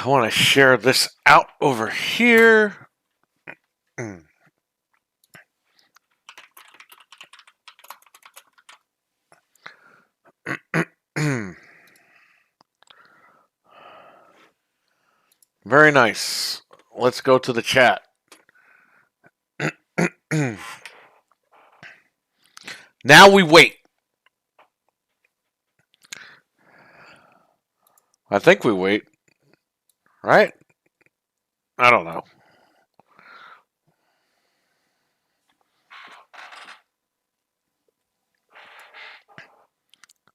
I want to share this out over here. Very nice. Let's go to the chat. Now we wait. I think we wait. Right? I don't know.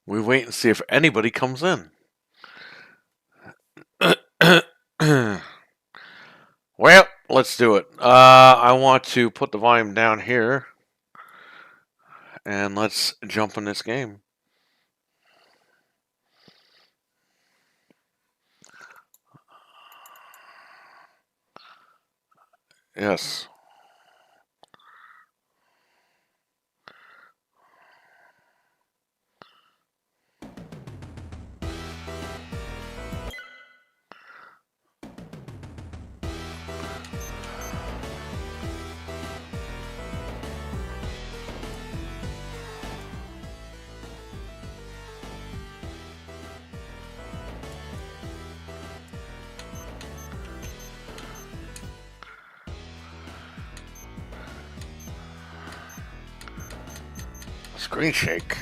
We wait and see if anybody comes in. Well, let's do it. I want to put the volume down here. And let's jump in this game. Yes. Screen shake.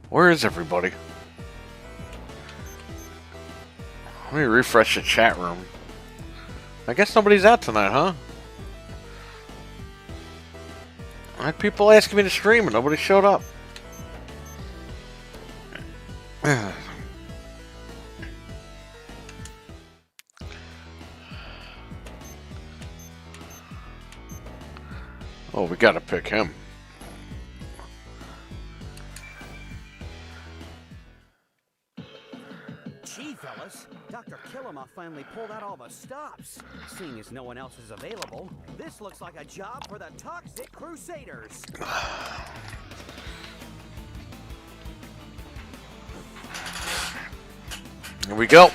Where is everybody? Let me refresh the chat room. I guess nobody's out tonight, huh? I had people asking me to stream and nobody showed up. Oh, we gotta pick him. Gee, fellas, Dr. Killamah finally pulled out all the stops. Seeing as no one else is available, this looks like a job for the toxic Crusaders. Here we go.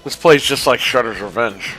This plays just like Shredder's Revenge.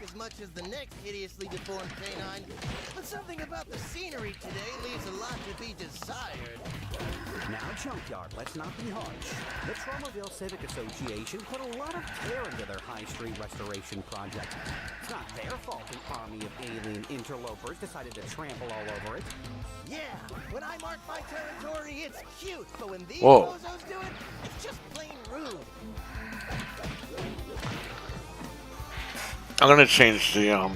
As much as the next hideously deformed canine, but something about the scenery today leaves a lot to be desired. Now, Junkyard, let's not be harsh. The Tromaville Civic Association put a lot of care into their High Street restoration project. It's not their fault an army of alien interlopers decided to trample all over it. Yeah, when I mark my territory, it's cute, but when these Whoa. bozos do it, it's just plain rude. I'm gonna change the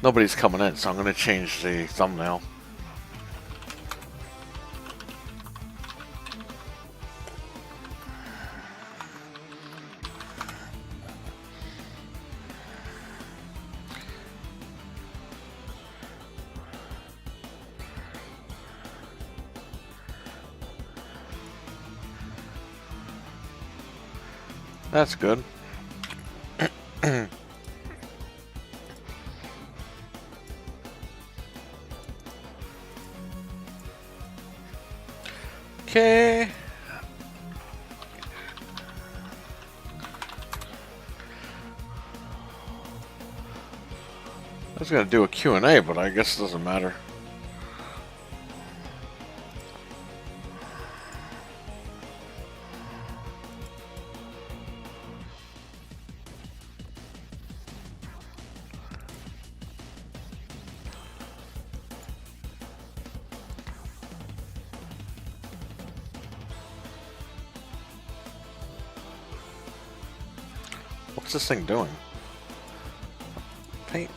nobody's coming in, so I'm gonna change the thumbnail. That's good. Okay. I was gonna do a Q&A, but I guess it doesn't matter. What's this thing doing? Paint.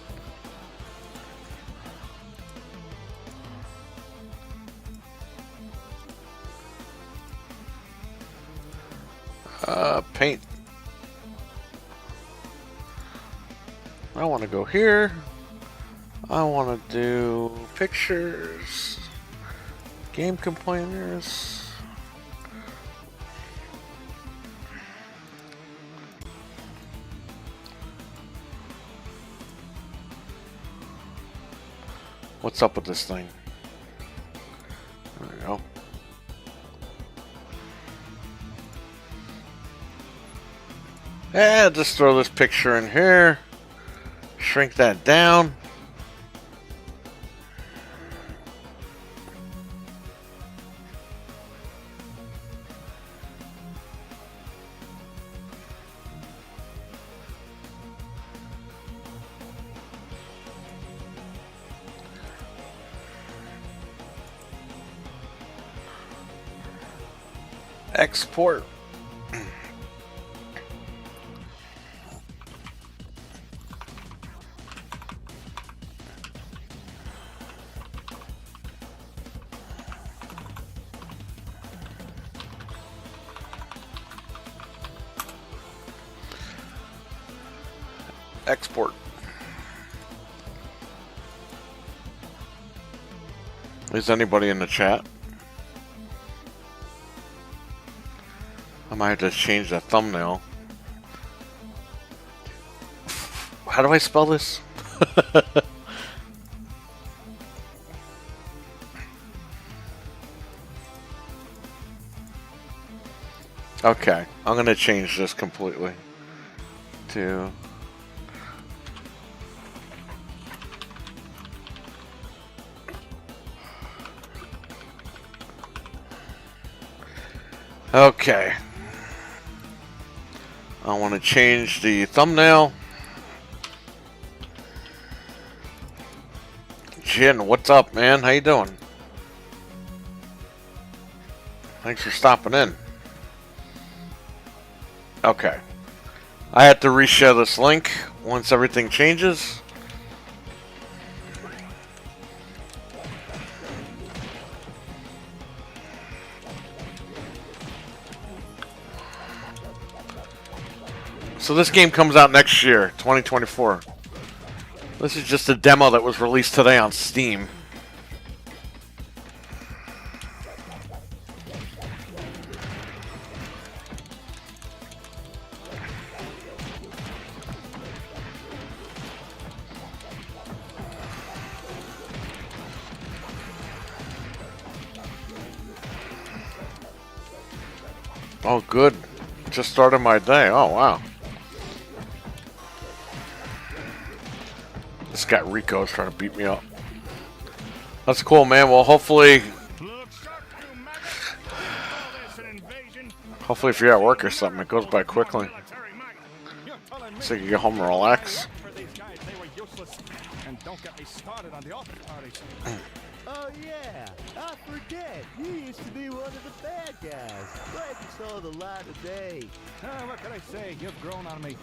Paint. I want to go here. I want to do pictures. Game complainers. What's up with this thing? There we go. Yeah, just throw this picture in here. Shrink that down. Export. Export. Is anybody in the chat? I might have to change the thumbnail. How do I spell this? Okay, I'm gonna change this completely to okay. I want to change the thumbnail. Jin, what's up, man? How you doing? Thanks for stopping in. Okay. I have to reshare this link once everything changes. So this game comes out next year, 2024. This is just a demo that was released today on Steam. Oh, good. Just started my day. Oh, wow. This guy Rico is trying to beat me up. That's cool, man. Well, hopefully if you're at work or something, it goes by quickly. So you can get home and relax. Oh yeah, I forget. You used to be one of the bad guys. Glad you saw the light of day. What can I say? You've grown on me.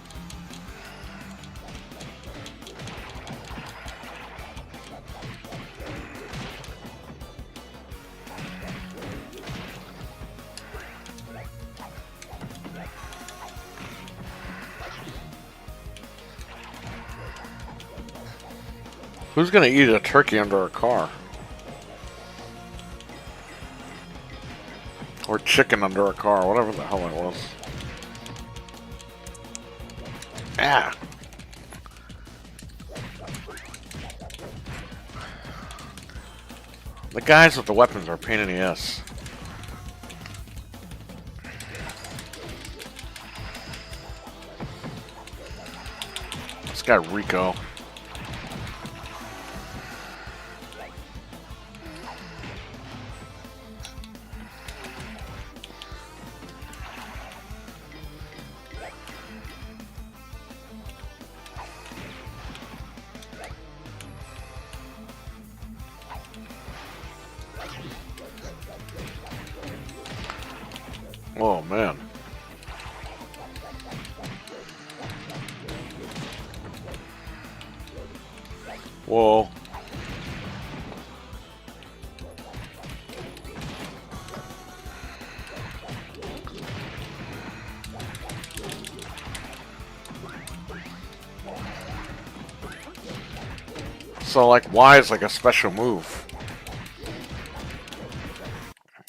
Who's gonna eat a turkey under a car? Or chicken under a car, whatever the hell it was. Ah! The guys with the weapons are a pain in the ass. This guy Rico. Oh man. Whoa. So, like, why is like a special move?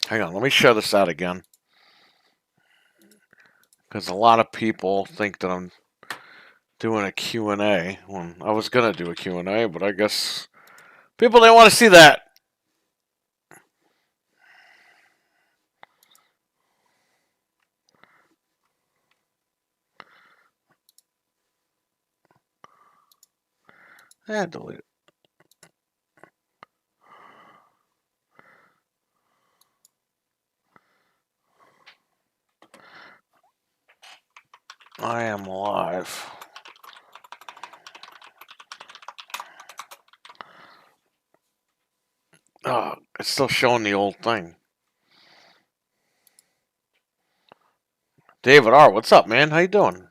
Hang on, let me share this out again. Because a lot of people think that I'm doing a Q&A. When I was going to do a Q&A, but I guess people didn't want to see that. Delete it. I am live. Oh, it's still showing the old thing. David R., what's up, man? How you doing?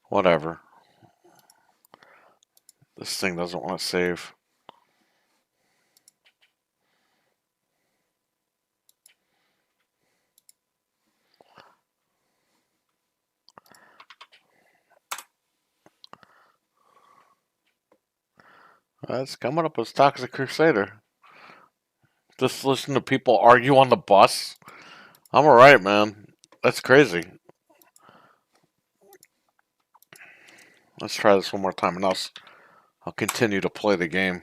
Whatever. This thing doesn't want to save. It's coming up as Toxic Crusader. Just listen to people argue on the bus. I'm alright, man. That's crazy. Let's try this one more time, and I'll continue to play the game.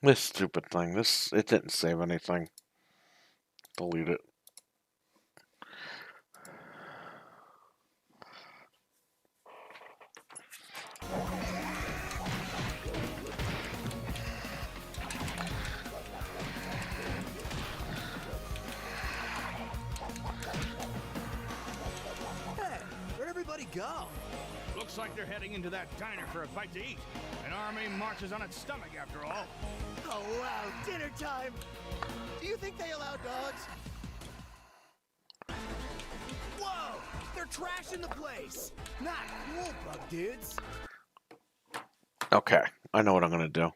This stupid thing. It didn't save anything. Delete it. Go. Looks like they're heading into that diner for a bite to eat. An army marches on its stomach, after all. Oh, wow, dinner time. Do you think they allow dogs? Whoa! They're trashing the place. Not cool, bug dudes. Okay, I know what I'm gonna do.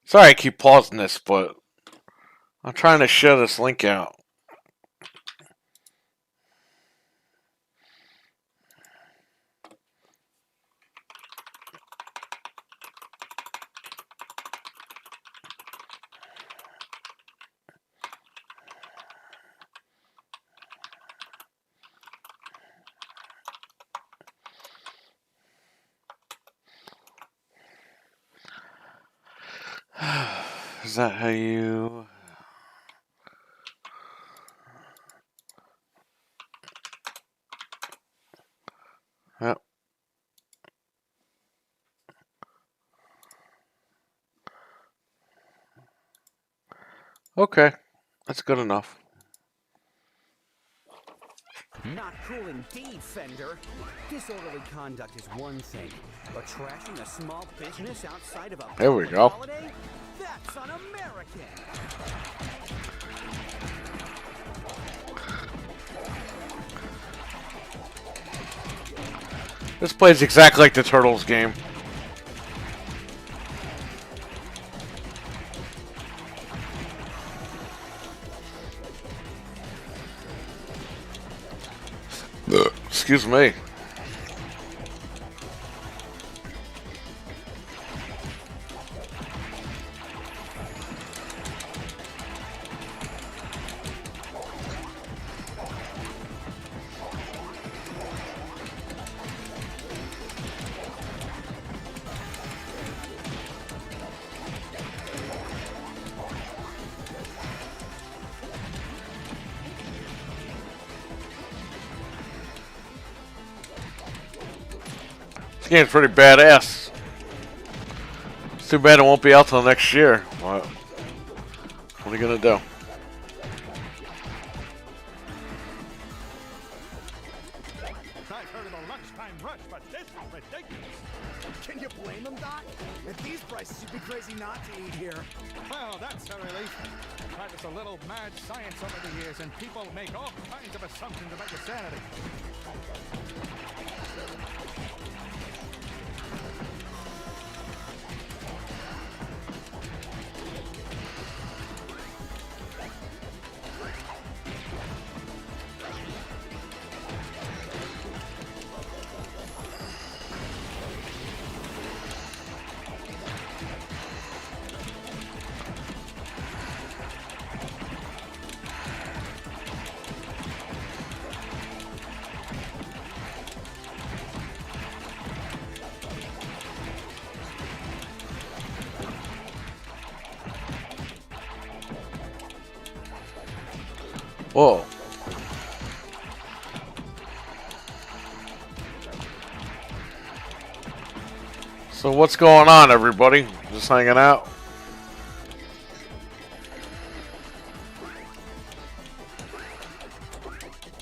Sorry I keep pausing this, but I'm trying to share this link out. Is that how you... Yep. Okay, that's good enough. Not cool indeed, Fender. Disorderly conduct is one thing, but trashing a small business outside of a There we go. holiday? That's un-American. This plays exactly like the Turtles game. Excuse me. This game's pretty badass. It's too bad it won't be out till next year. What are you gonna do? This is ridiculous. Can you blame them, Doc? At these prices, you'd be crazy not to eat here. Well, that's a relief. Practice a little mad science over the years, and people make all kinds of assumptions about your sanity. Whoa. So what's going on, everybody? Just hanging out?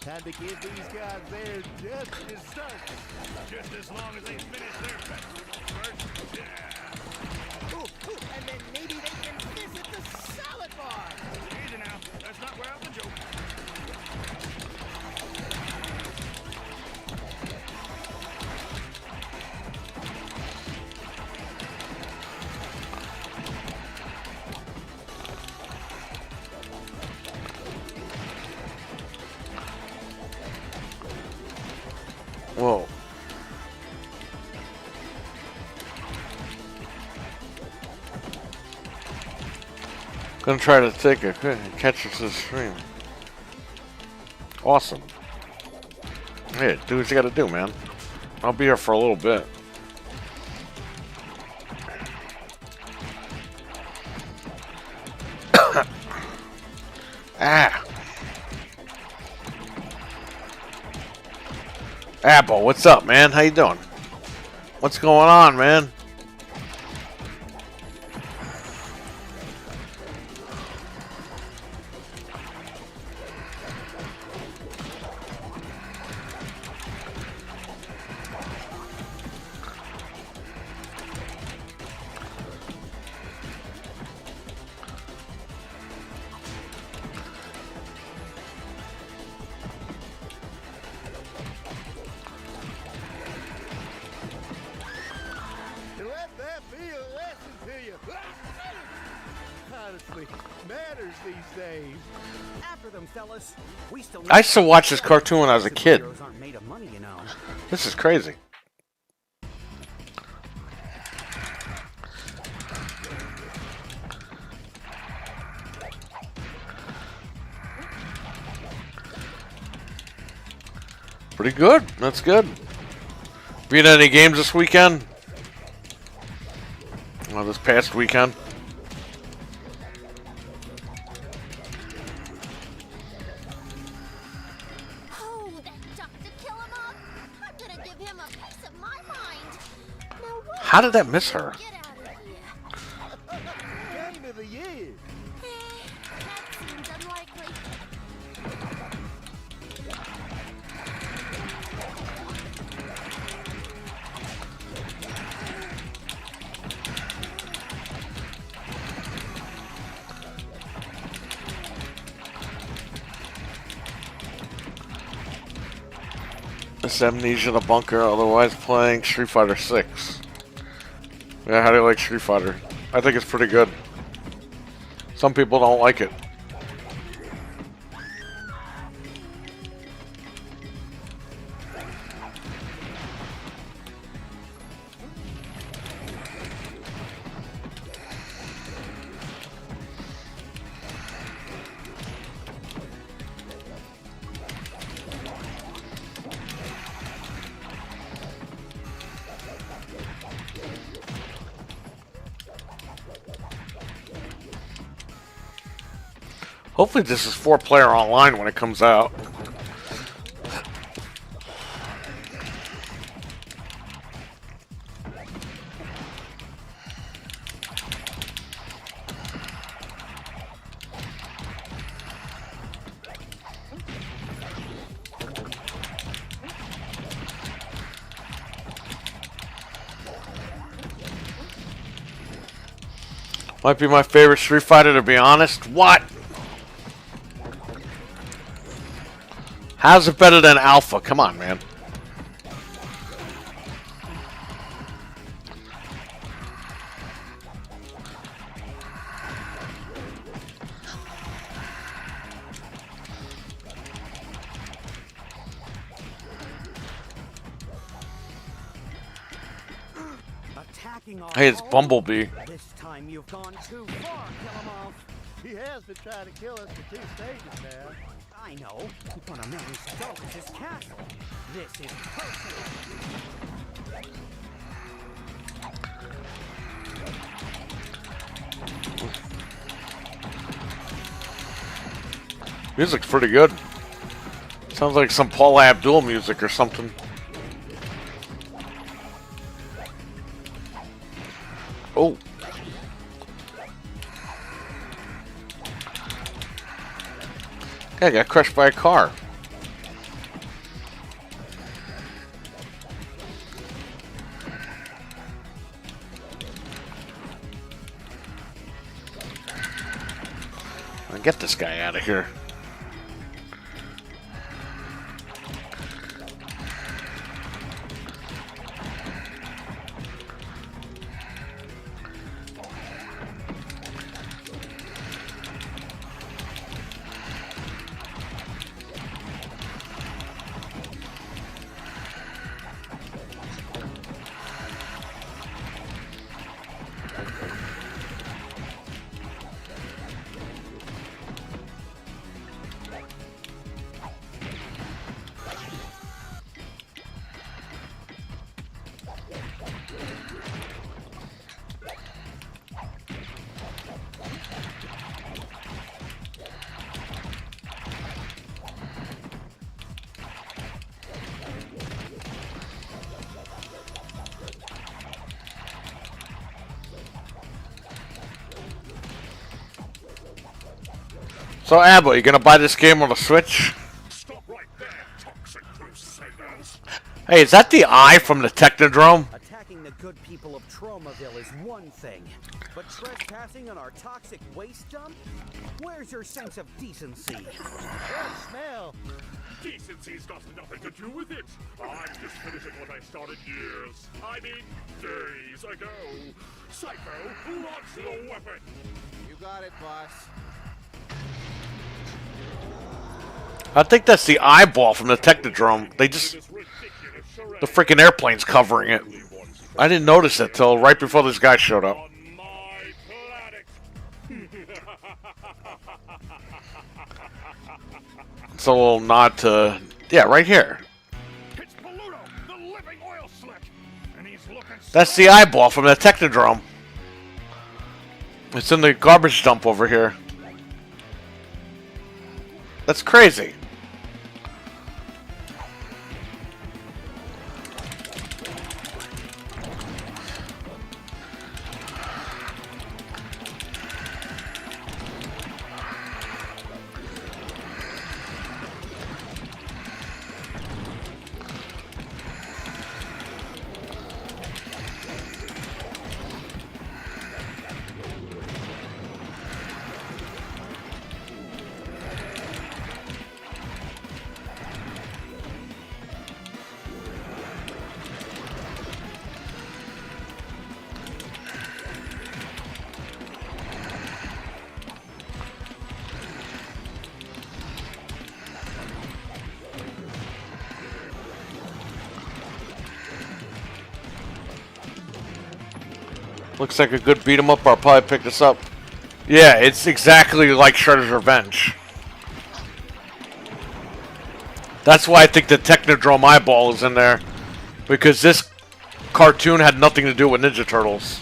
Had to give these guys their just dessert. Just as long as they finish their vegetables first. Yeah. Ooh, ooh, and then maybe they can visit the salad bar. Easy now. Let's not wear out the joke. Whoa. Gonna try to take a catch us this stream. Awesome. Hey, do what you gotta do, man. I'll be here for a little bit. Ah. Apple, what's up, man? How you doing? What's going on, man? Let that be a lesson to you. Honestly, manners these days. After them, fellas. We still I used to watch this cartoon when I was a kid. Superheroes aren't made of money, you know. This is crazy. Pretty good. That's good. Beat any games this weekend? Well, this past weekend. Oh, that Dr. Kill-em-up! I'm gonna give him a piece of my mind. Now what? How did that miss her? Get out of here. Game of the year. That seems unlikely. This Amnesia the Bunker, otherwise playing Street Fighter 6. Yeah, how do you like Street Fighter? I think it's pretty good. Some people don't like it. Hopefully this is 4-player online when it comes out. Might be my favorite Street Fighter, to be honest. What? How's it better than Alpha? Come on, man. Hey, it's Bumblebee. This time you've gone too far, Killamov. He has been trying to kill us for 2 stages now. I know, but a man stole his castle. This is personal. Music's pretty good. Sounds like some Paula Abdul music or something. Oh. Guy got crushed by a car. I'll get this guy out of here. So, Abba, you gonna buy this game on the Switch? Stop right there, toxic Crusaders. Hey, is that the eye from the Technodrome? Attacking the good people of Tromaville is one thing, but trespassing on our toxic waste dump? Where's your sense of decency? What smell? Decency's got nothing to do with it. I'm just finishing what I started days ago. Psycho, launch the weapon. You got it, boss. I think that's the eyeball from the Technodrome. They just... The freaking airplane's covering it. I didn't notice it till right before this guy showed up. On my planet. It's a little nod to... Yeah, right here. It's Paluto, the living oil slick. And he's looking That's the eyeball from the Technodrome. It's in the garbage dump over here. That's crazy. Looks like a good beat 'em up. I'll probably pick this up. Yeah, it's exactly like Shredder's Revenge. That's why I think the Technodrome eyeball is in there. Because this cartoon had nothing to do with Ninja Turtles.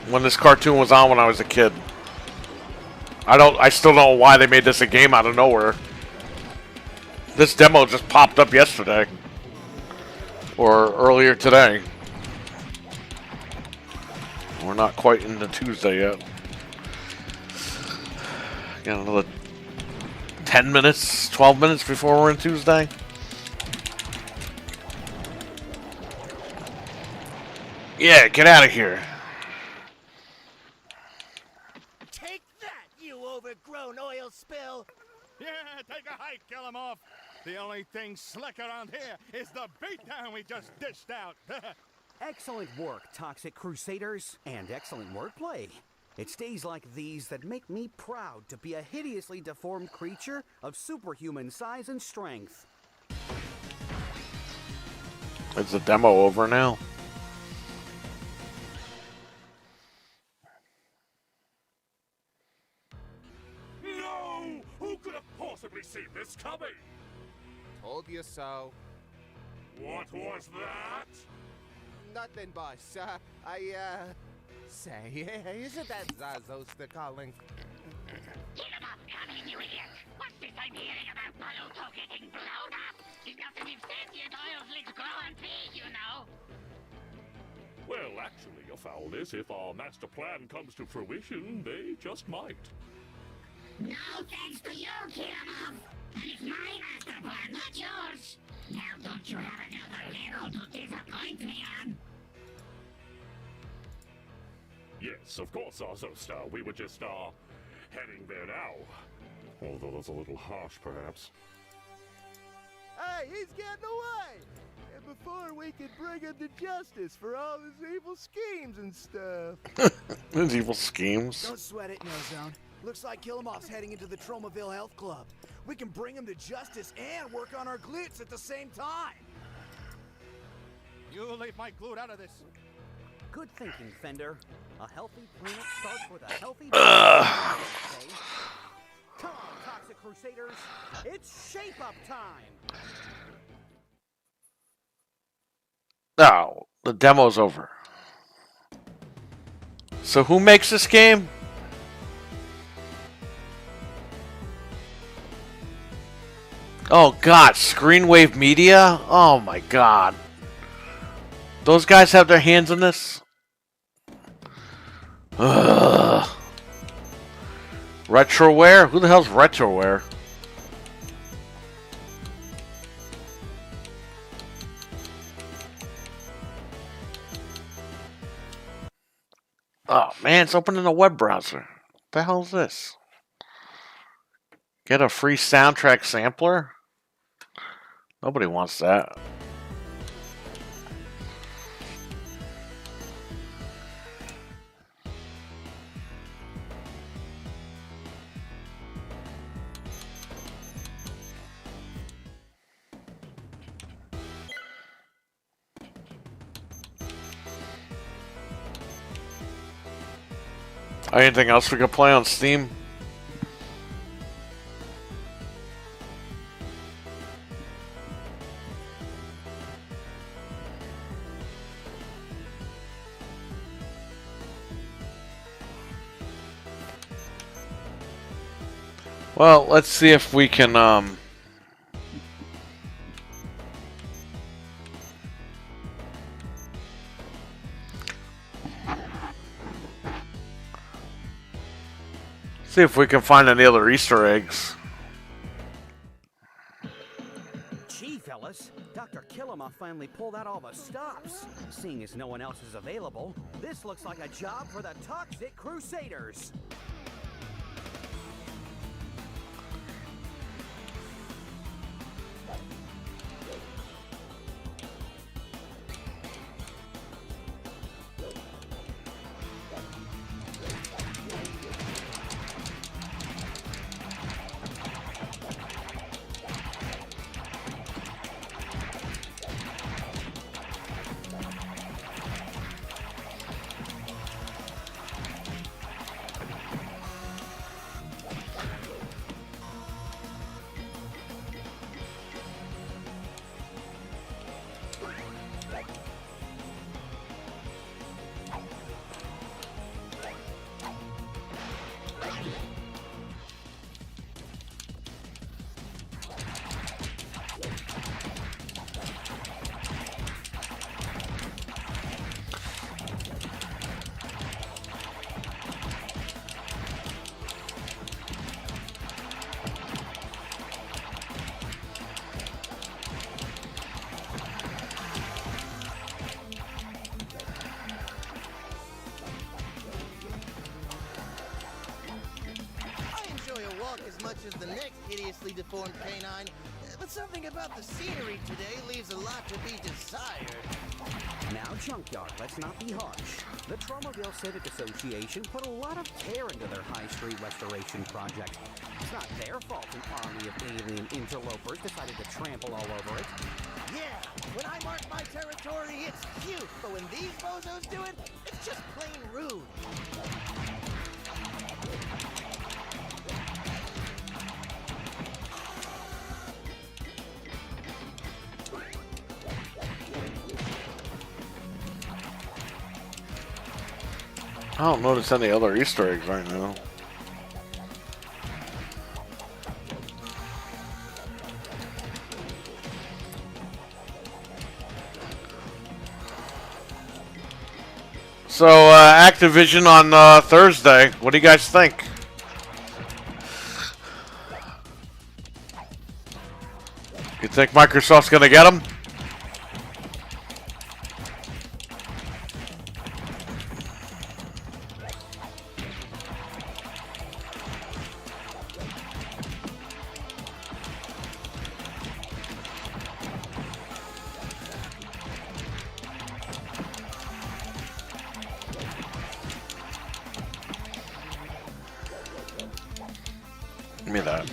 When this cartoon was on when I was a kid. I still don't know why they made this a game out of nowhere. This demo just popped up yesterday. Or earlier today. We're not quite into Tuesday yet. Got another 10 minutes, 12 minutes before we're in Tuesday. Yeah, get out of here. thing slick around here is the beatdown we just dished out. Excellent work, Toxic Crusaders, and excellent wordplay. It's days like these that make me proud to be a hideously deformed creature of superhuman size and strength. Is the demo over now? No! Who could have possibly seen this coming? Told you so. What was that? Nothing, boss. Say, isn't that Zazos they're calling? Get him up, coming, you idiot! What's this I'm hearing about Baluto getting blown up? He's got some insentient oil slicks growing pee, you know! Well, actually, your foulness, if our master plan comes to fruition, they just might. No thanks to you, Kiramov! And it's my master plan, not yours! Now don't you have another hero to disappoint me on? Yes, of course, Zostar. We were just, heading there now. Although that's a little harsh, perhaps. Hey, he's getting away! And before we could bring him to justice for all his evil schemes and stuff. Those evil schemes. Don't sweat it, No Zone. Looks like Killamov's heading into the Tromaville Health Club. We can bring him to justice and work on our glutes at the same time. You leave my glute out of this. Good thinking, Fender. A healthy planet starts with a healthy body. Come on, Toxic Crusaders. It's shape-up time. Oh, the demo's over. So who makes this game? Oh god, Screenwave Media? Oh my god. Those guys have their hands in this? Ugh. Retroware? Who the hell's Retroware? Oh man, it's open in a web browser. What the hell is this? Get a free soundtrack sampler? Nobody wants that. Anything else we could play on Steam? Well, let's see if we can, see if we can find any other Easter eggs. Gee, fellas, Dr. Killamov finally pulled out all the stops. Seeing as no one else is available, this looks like a job for the Toxic Crusaders. I enjoy a walk as much as the next hideously deformed canine, but something about the scenery today leaves a lot to be desired. Now, Junkyard, let's not be harsh. The Tromaville Civic Association put a lot of care into their High Street restoration project. It's not their fault an army of alien interlopers decided to trample all over it. Yeah, when I mark my territory, it's cute, but when these bozos do it, it's just plain rude. I don't notice any other Easter eggs right now. So, Activision on Thursday. What do you guys think? You think Microsoft's gonna get them? Give me that.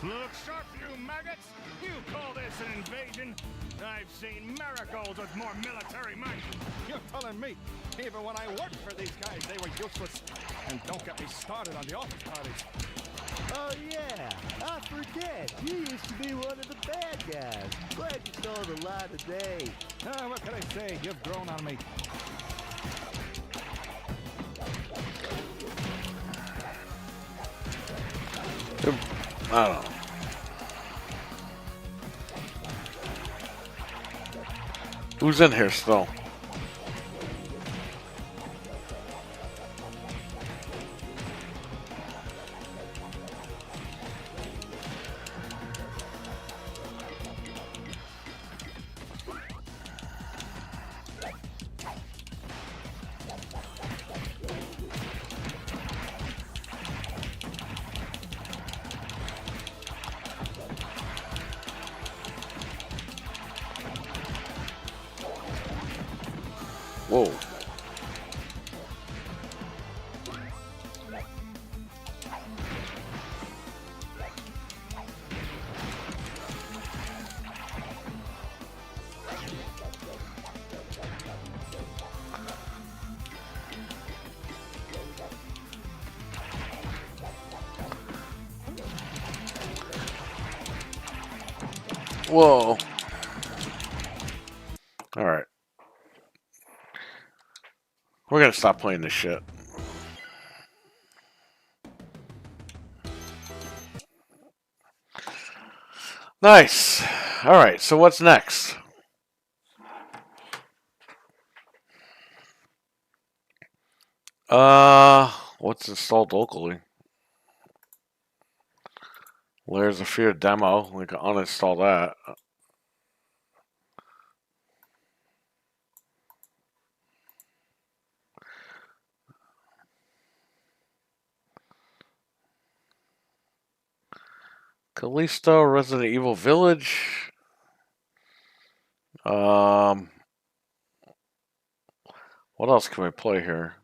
Look sharp, you maggots! You call this an invasion? I've seen marigolds with more military might. You're telling me, even when I worked for these guys, they were useless. And don't get me started on the office parties. Oh yeah, I forget. You used to be one of the bad guys. Glad you saw the light of day. What can I say? You've grown on me. I don't know. Who's in here still? Whoa. Whoa. All right. We're gonna stop playing this shit. Nice. All right. So what's next? What's installed locally? Layers of Fear demo. We can uninstall that. Callisto, Resident Evil Village. What else can we play here?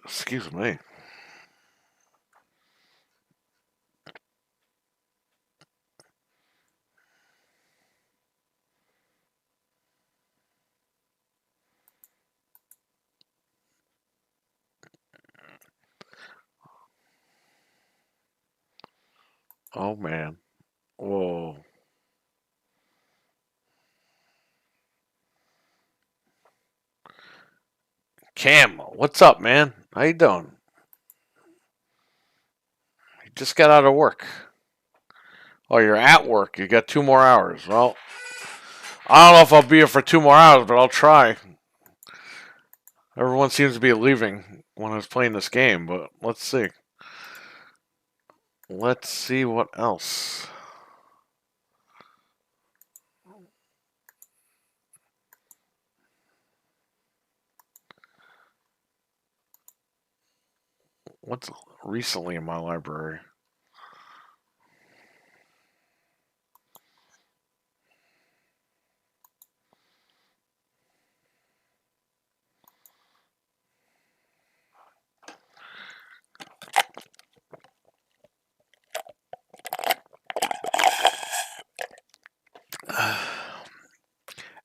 Excuse me. Oh man. Whoa. Cam, what's up, man? How you doing? You just got out of work. Oh, you're at work. You got 2 more hours. Well, I don't know if I'll be here for 2 more hours, but I'll try. Everyone seems to be leaving when I was playing this game, but let's see. Let's see what else. What's recently in my library?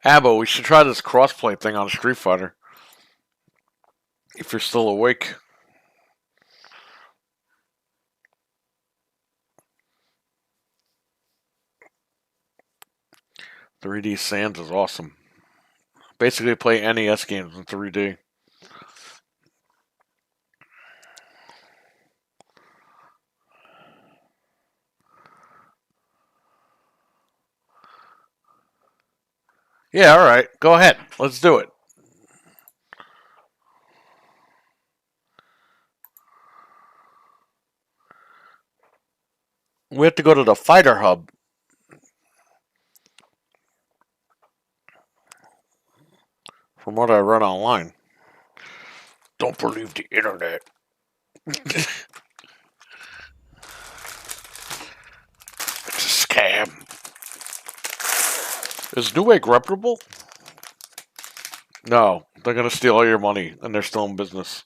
Abbo, we should try this crossplay thing on Street Fighter. If you're still awake. "3D Sands" is awesome. Basically play NES games in 3D. Yeah, alright. Go ahead. Let's do it. We have to go to the Fighter Hub. From what I read online. Don't believe the internet. It's a scam. Is Newegg reputable? No. They're gonna steal all your money, and they're still in business.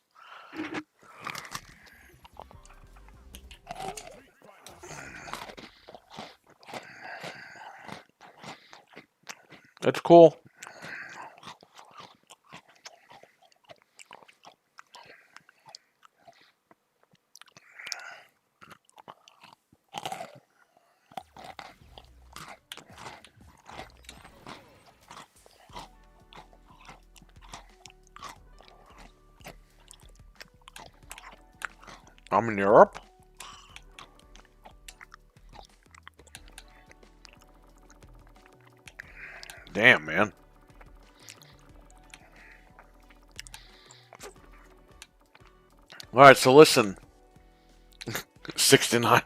It's cool. I'm in Europe. Damn, man. Alright, so listen. 69.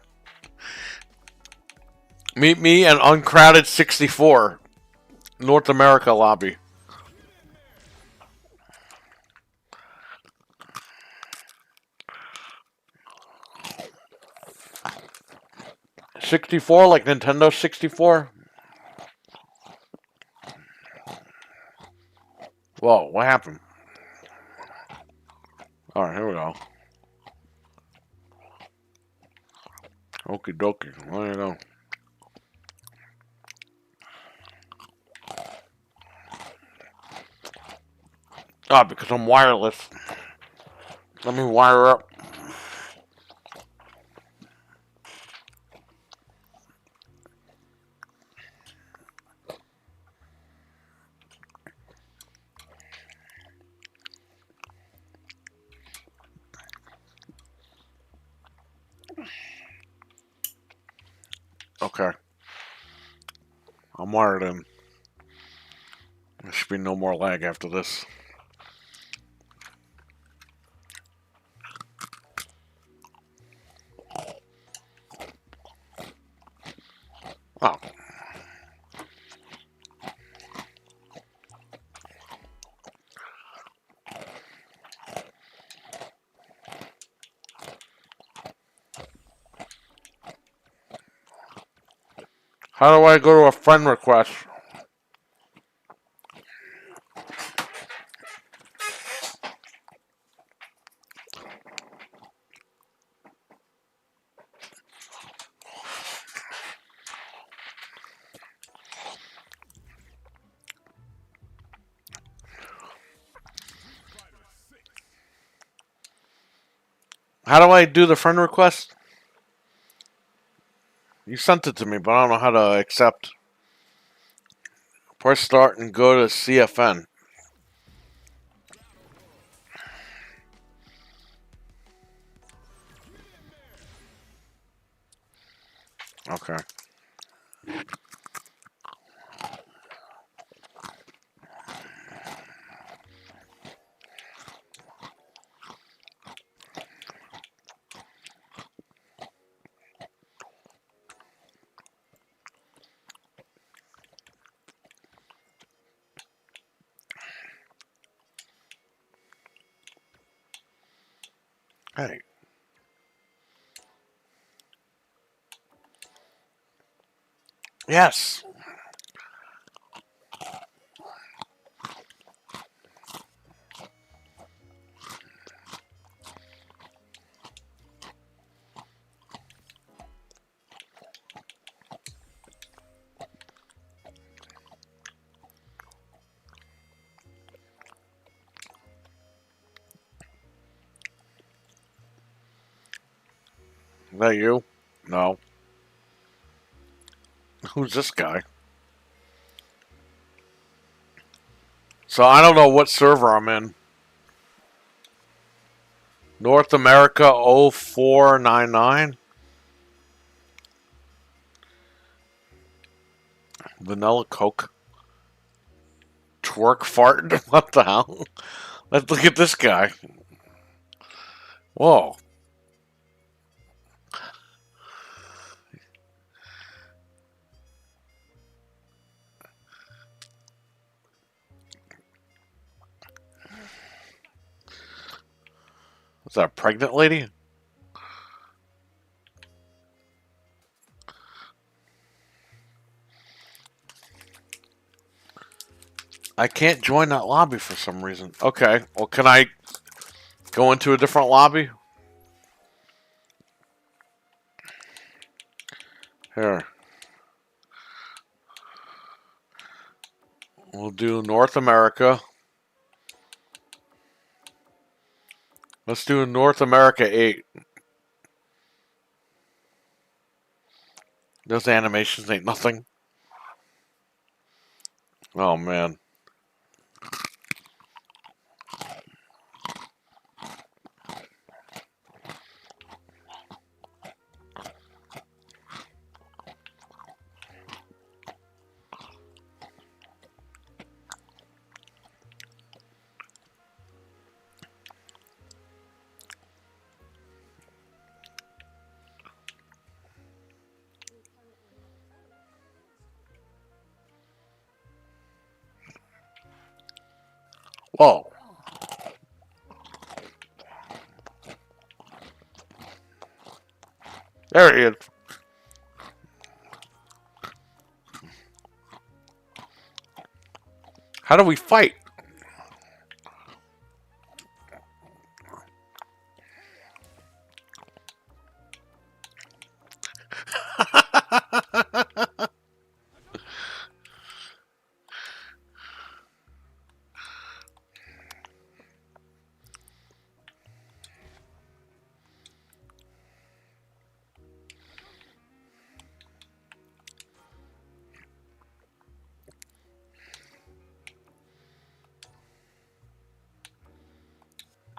Meet me and Uncrowded 64. North America lobby. '64, like Nintendo 64? Whoa, what happened? Alright, here we go. Okie dokie, there you go. Ah, because I'm wireless. Let me wire up. Okay. I'm wired in. There should be no more lag after this. Oh. How do I go to a friend request? How do I do the friend request? You sent it to me, but I don't know how to accept. Press start and go to CFN. Okay. Hey. Yes. Is that you? No. Who's this guy? So I don't know what server I'm in. North America 0499. Vanilla Coke. Twerk fart? What the hell? Let's look at this guy. Whoa. Is that a pregnant lady? I can't join that lobby for some reason. Okay, well, can I go into a different lobby? Here. We'll do North America. Let's do North America 8. Those animations ain't nothing. Oh, man. Whoa. There he is. How do we fight?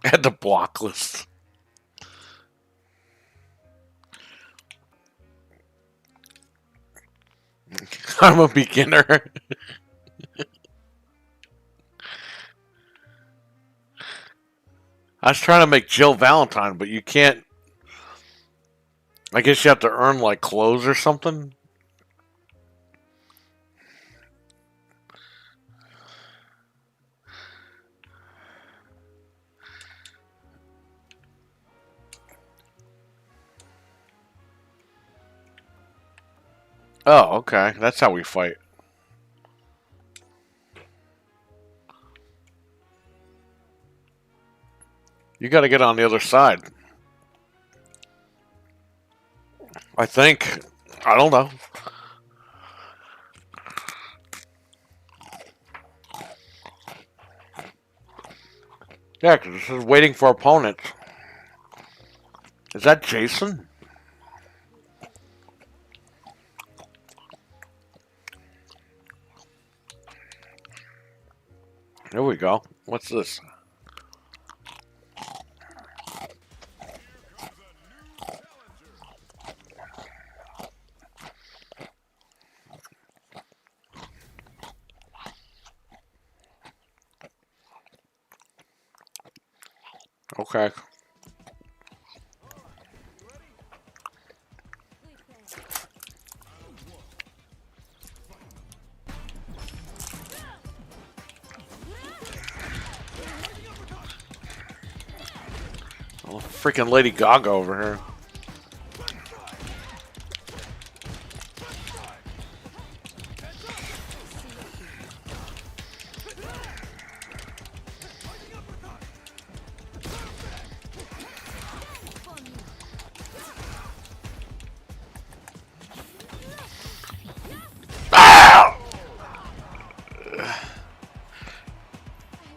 Add the block list. I'm a beginner. I was trying to make Jill Valentine, but you can't. I guess you have to earn like clothes or something. Oh, okay. That's how we fight. You gotta get on the other side. I think. I don't know. Yeah, because this is waiting for opponents. Is that Jason? Here we go. What's this? Okay. Oh, freaking Lady Gaga over here.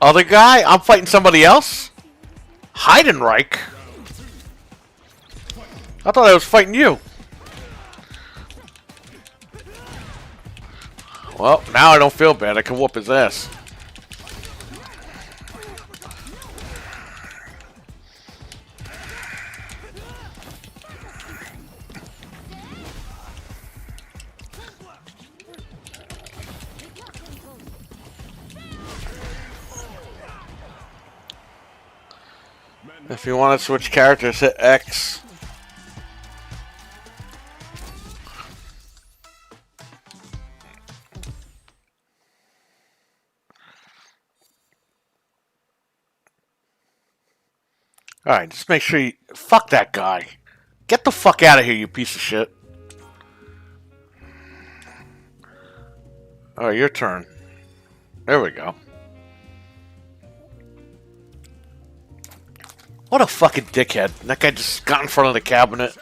Other guy? I'm fighting somebody else? Heidenreich? I thought I was fighting you. Well, now I don't feel bad. I can whoop his ass. If you want to switch characters, hit X. Alright, just make sure you... Fuck that guy. Get the fuck out of here, you piece of shit. Alright, your turn. There we go. What a fucking dickhead. That guy just got in front of the cabinet.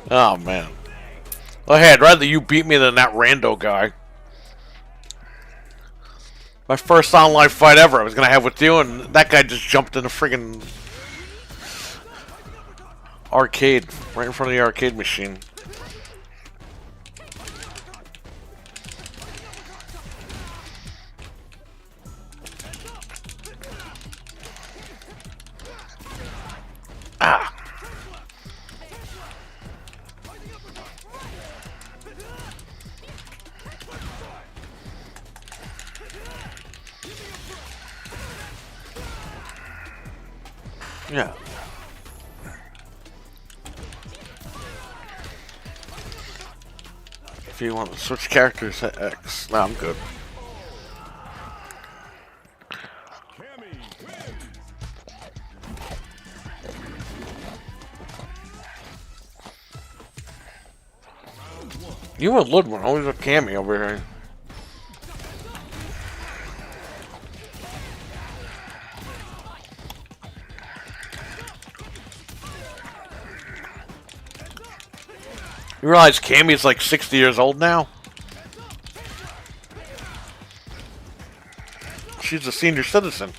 Oh man. Well, hey, I'd rather you beat me than that rando guy. My first online fight ever I was gonna have with you, and that guy just jumped in the friggin' arcade, right in front of the arcade machine. Ah. Yeah. If you want to switch characters, hit X. No, I'm good. You and Ludwig, always a Cammy over here. You realize Cammy's like 60 years old now? She's a senior citizen.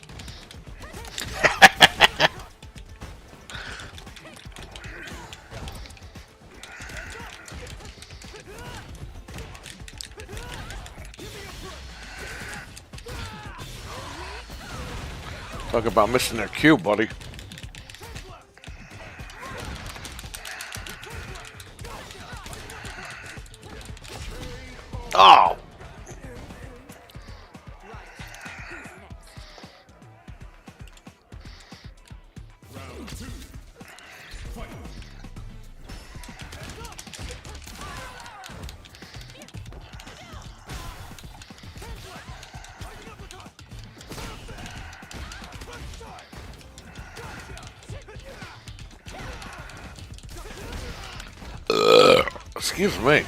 Talk about missing their cue, buddy. Oh! Excuse me.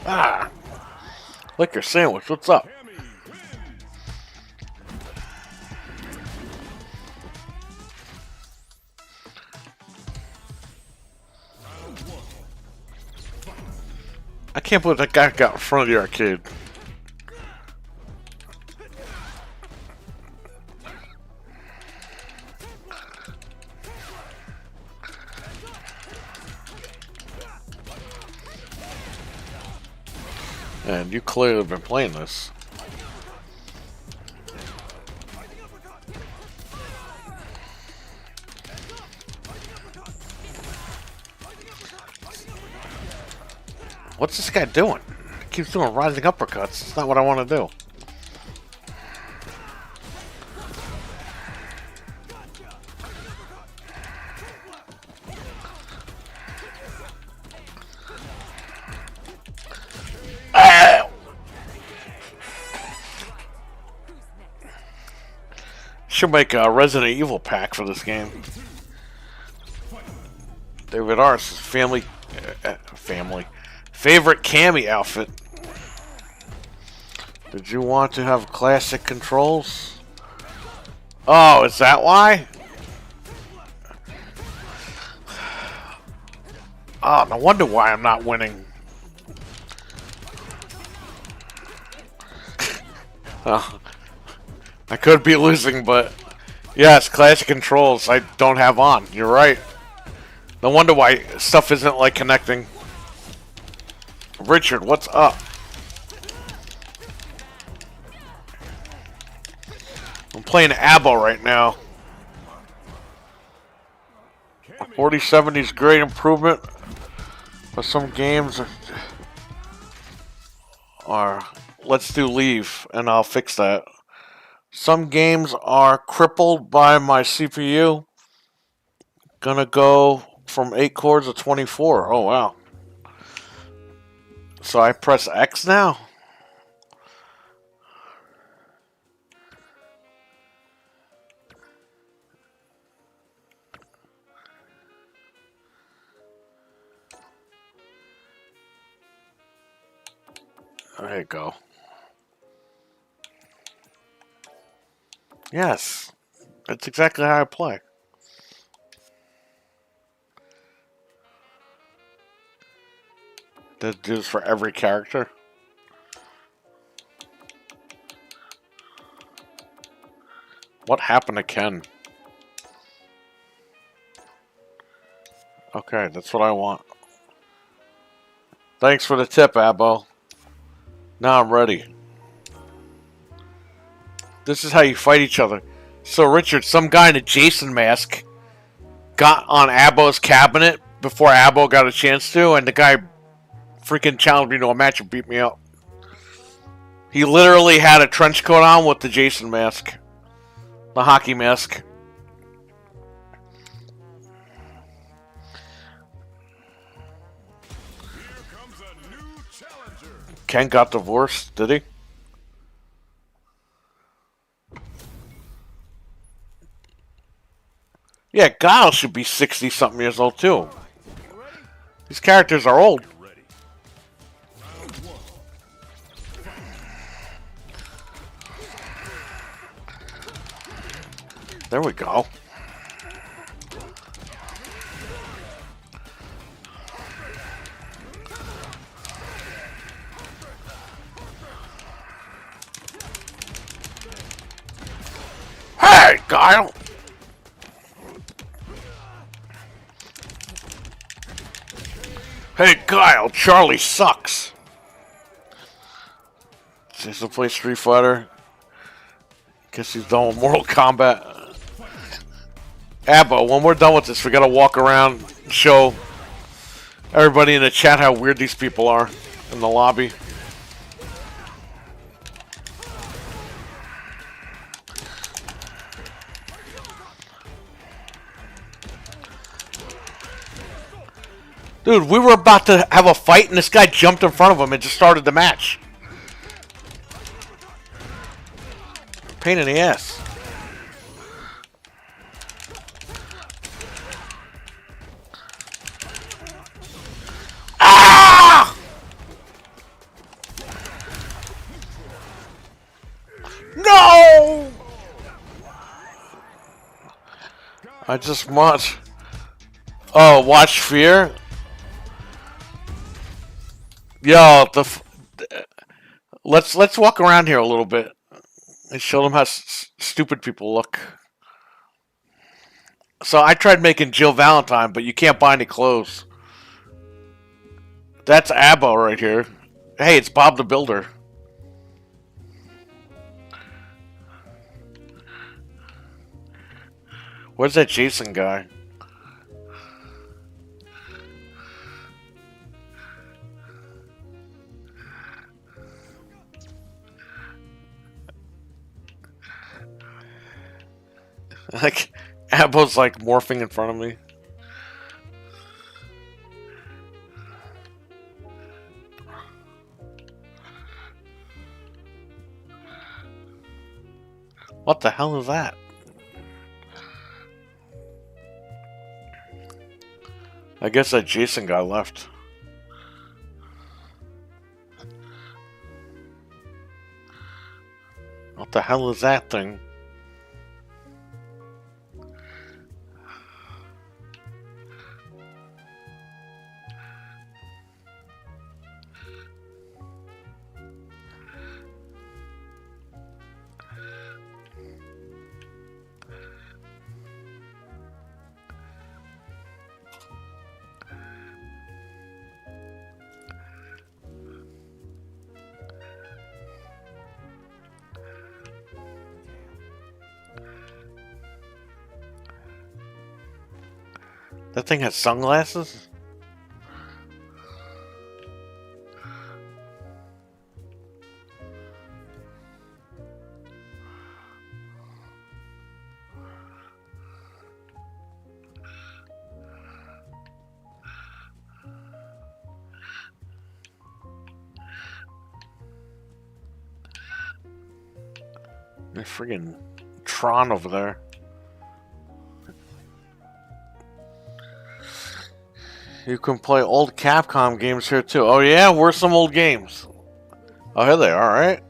Ah! Lick your sandwich. What's up? I can't believe that guy got in front of the arcade. And you clearly have been playing this. What's this guy doing? He keeps doing rising uppercuts. It's not what I want to do. Should make a Resident Evil pack for this game. David Arse's family favorite Cammy outfit. Did you want to have classic controls? Oh, is that why? Oh, no wonder why I'm not winning. Oh. I could be losing, but yes, classic controls I don't have on. You're right. No wonder why stuff isn't like connecting. Richard, what's up? I'm playing Abo right now. 4070 is great improvement, but some games are let's do leave, and I'll fix that. Some games are crippled by my CPU. Gonna go from 8 cores to 24. Oh, wow. So I press X now? There you go. Yes, that's exactly how I play. That does for every character. What happened to Ken? Okay, that's what I want. Thanks for the tip, Abo. Now I'm ready. This is how you fight each other. So, Richard, some guy in a Jason mask got on Abo's cabinet before Abo got a chance to, and the guy freaking challenged me to a match and beat me up. He literally had a trench coat on with the Jason mask. The hockey mask. Ken got divorced, did he? Yeah, Guile should be 60-something years old, too. These characters are old. There we go. Hey, Guile! Hey, Guile, Charlie sucks. Jason plays Street Fighter. Guess he's done with Mortal Kombat. Abo, when we're done with this, we gotta walk around and show everybody in the chat how weird these people are in the lobby. Dude, we were about to have a fight and this guy jumped in front of him and just started the match. Pain in the ass. Ah! I just want. Oh, watch Fear. Yo, let's walk around here a little bit and show them how stupid people look. So I tried making Jill Valentine, but you can't buy any clothes. That's Abbo right here. Hey, it's Bob the Builder. Where's that Jason guy? Like, Abbo's like morphing in front of me. What the hell is that? I guess that Jason guy left. What the hell is that thing? That thing has sunglasses? A friggin' Tron over there. You can play old Capcom games here too. Oh yeah, where's some old games? Oh, here they are, right?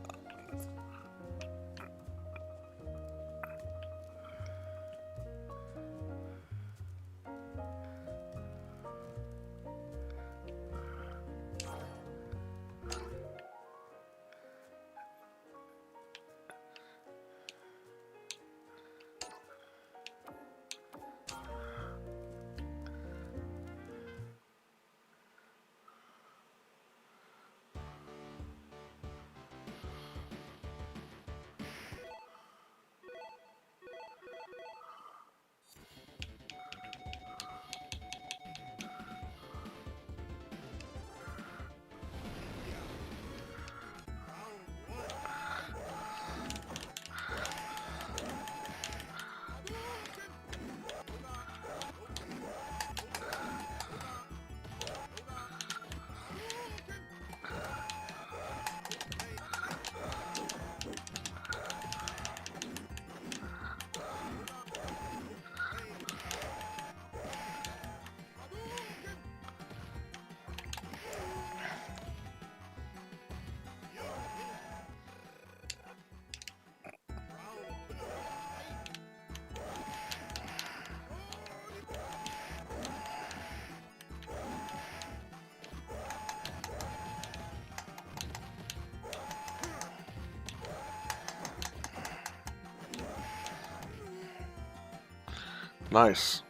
Nice.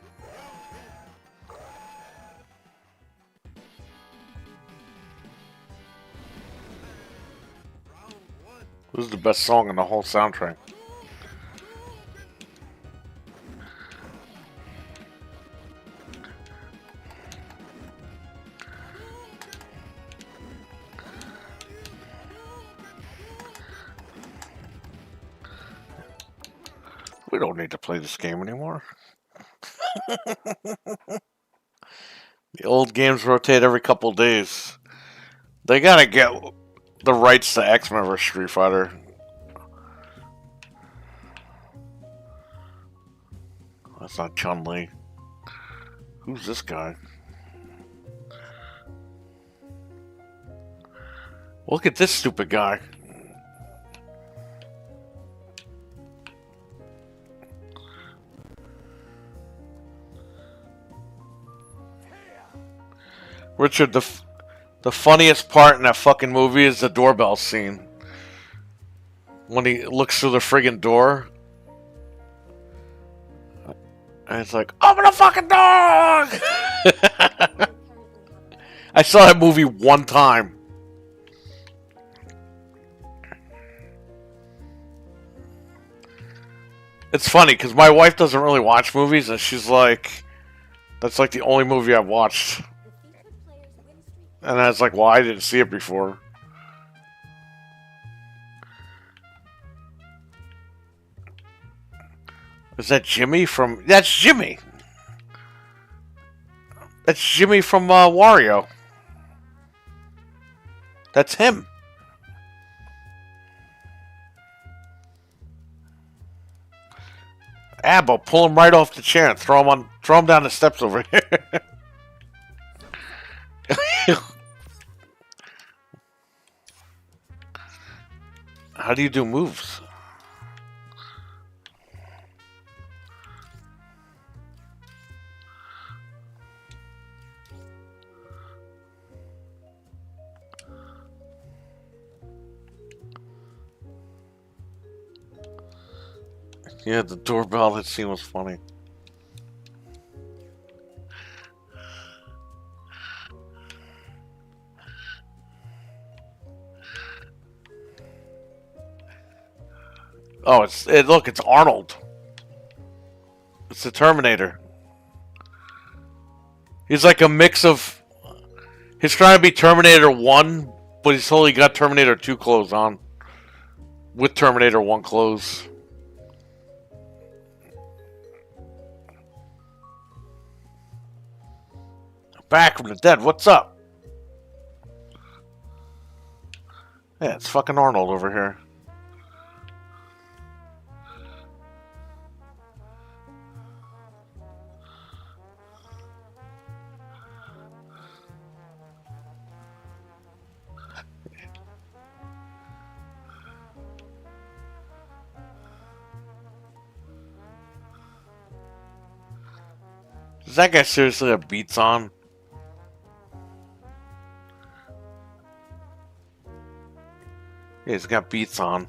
This is the best song in the whole soundtrack. We don't need to play this game anymore. The old games rotate every couple days. They gotta get the rights to X-Men vs. Street Fighter. That's not Chun-Li. Who's this guy? Look at this stupid guy. Richard, the funniest part in that fucking movie is the doorbell scene. When he looks through the friggin' door. And it's like, open the fucking door! I saw that movie one time. It's funny because my wife doesn't really watch movies, and she's like, that's like the only movie I've watched. And I was like, well, I didn't see it before. Is that Jimmy from... That's Jimmy! That's Jimmy from Wario. That's him. Abba, pull him right off the chair and throw him down the steps over here. How do you do moves? Yeah, the doorbell, that scene was funny. Oh, look, it's Arnold. It's the Terminator. He's like a mix of... He's trying to be Terminator 1, but he's totally got Terminator 2 clothes on. With Terminator 1 clothes. Back from the dead, what's up? Yeah, it's fucking Arnold over here. Does that guy seriously have beats on? Yeah, he's got beats on.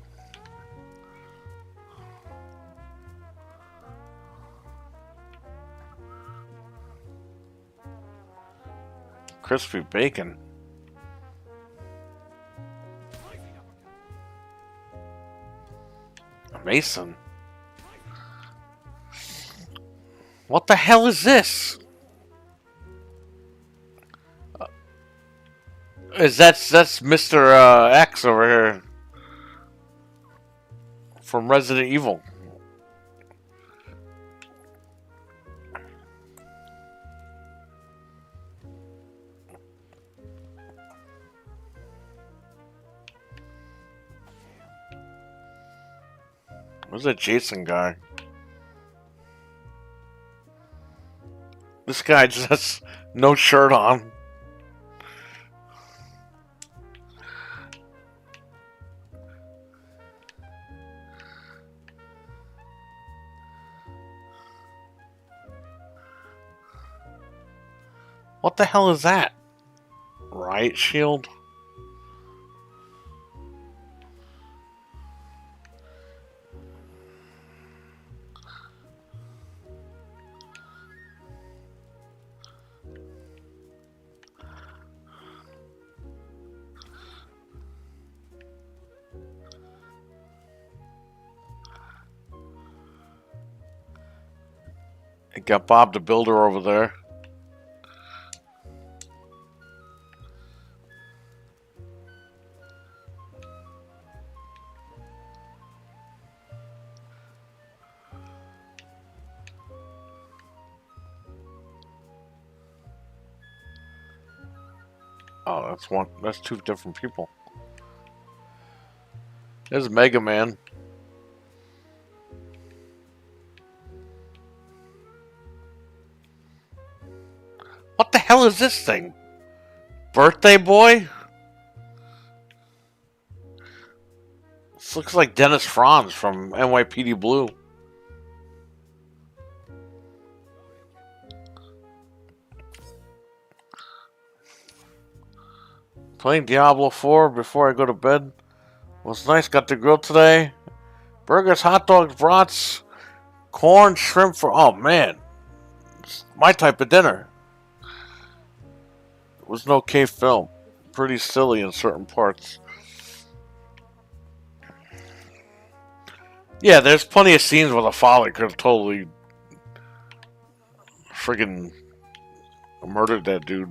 Crispy bacon. Mason. What the hell is this? That's Mr. X over here from Resident Evil. Where's that Jason guy? This guy just has no shirt on. What the hell is that? Riot shield? It got Bob the Builder over there. Oh, that's two different people. There's Mega Man. What the hell is this thing? Birthday Boy? This looks like Dennis Franz from NYPD Blue. Playing Diablo 4 before I go to bed. Was nice. Got the grill today. Burgers, hot dogs, brats, corn, shrimp for... Oh, man. It's my type of dinner. It was an okay film. Pretty silly in certain parts. Yeah, there's plenty of scenes where the father could have totally friggin' murdered that dude.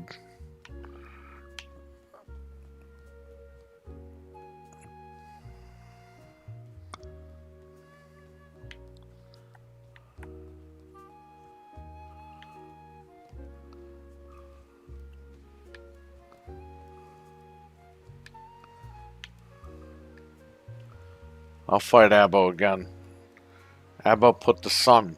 I'll fight Abbo again. Abbo put the sun.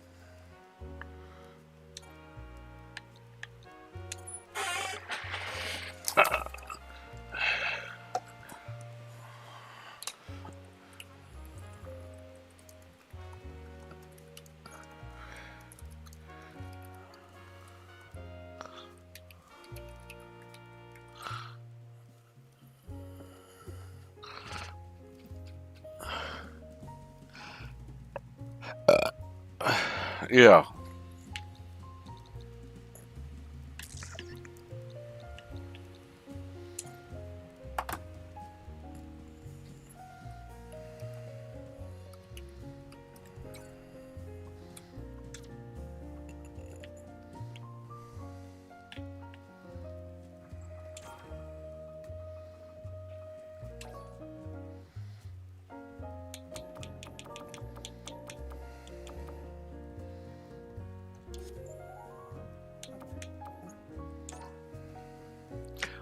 Yeah.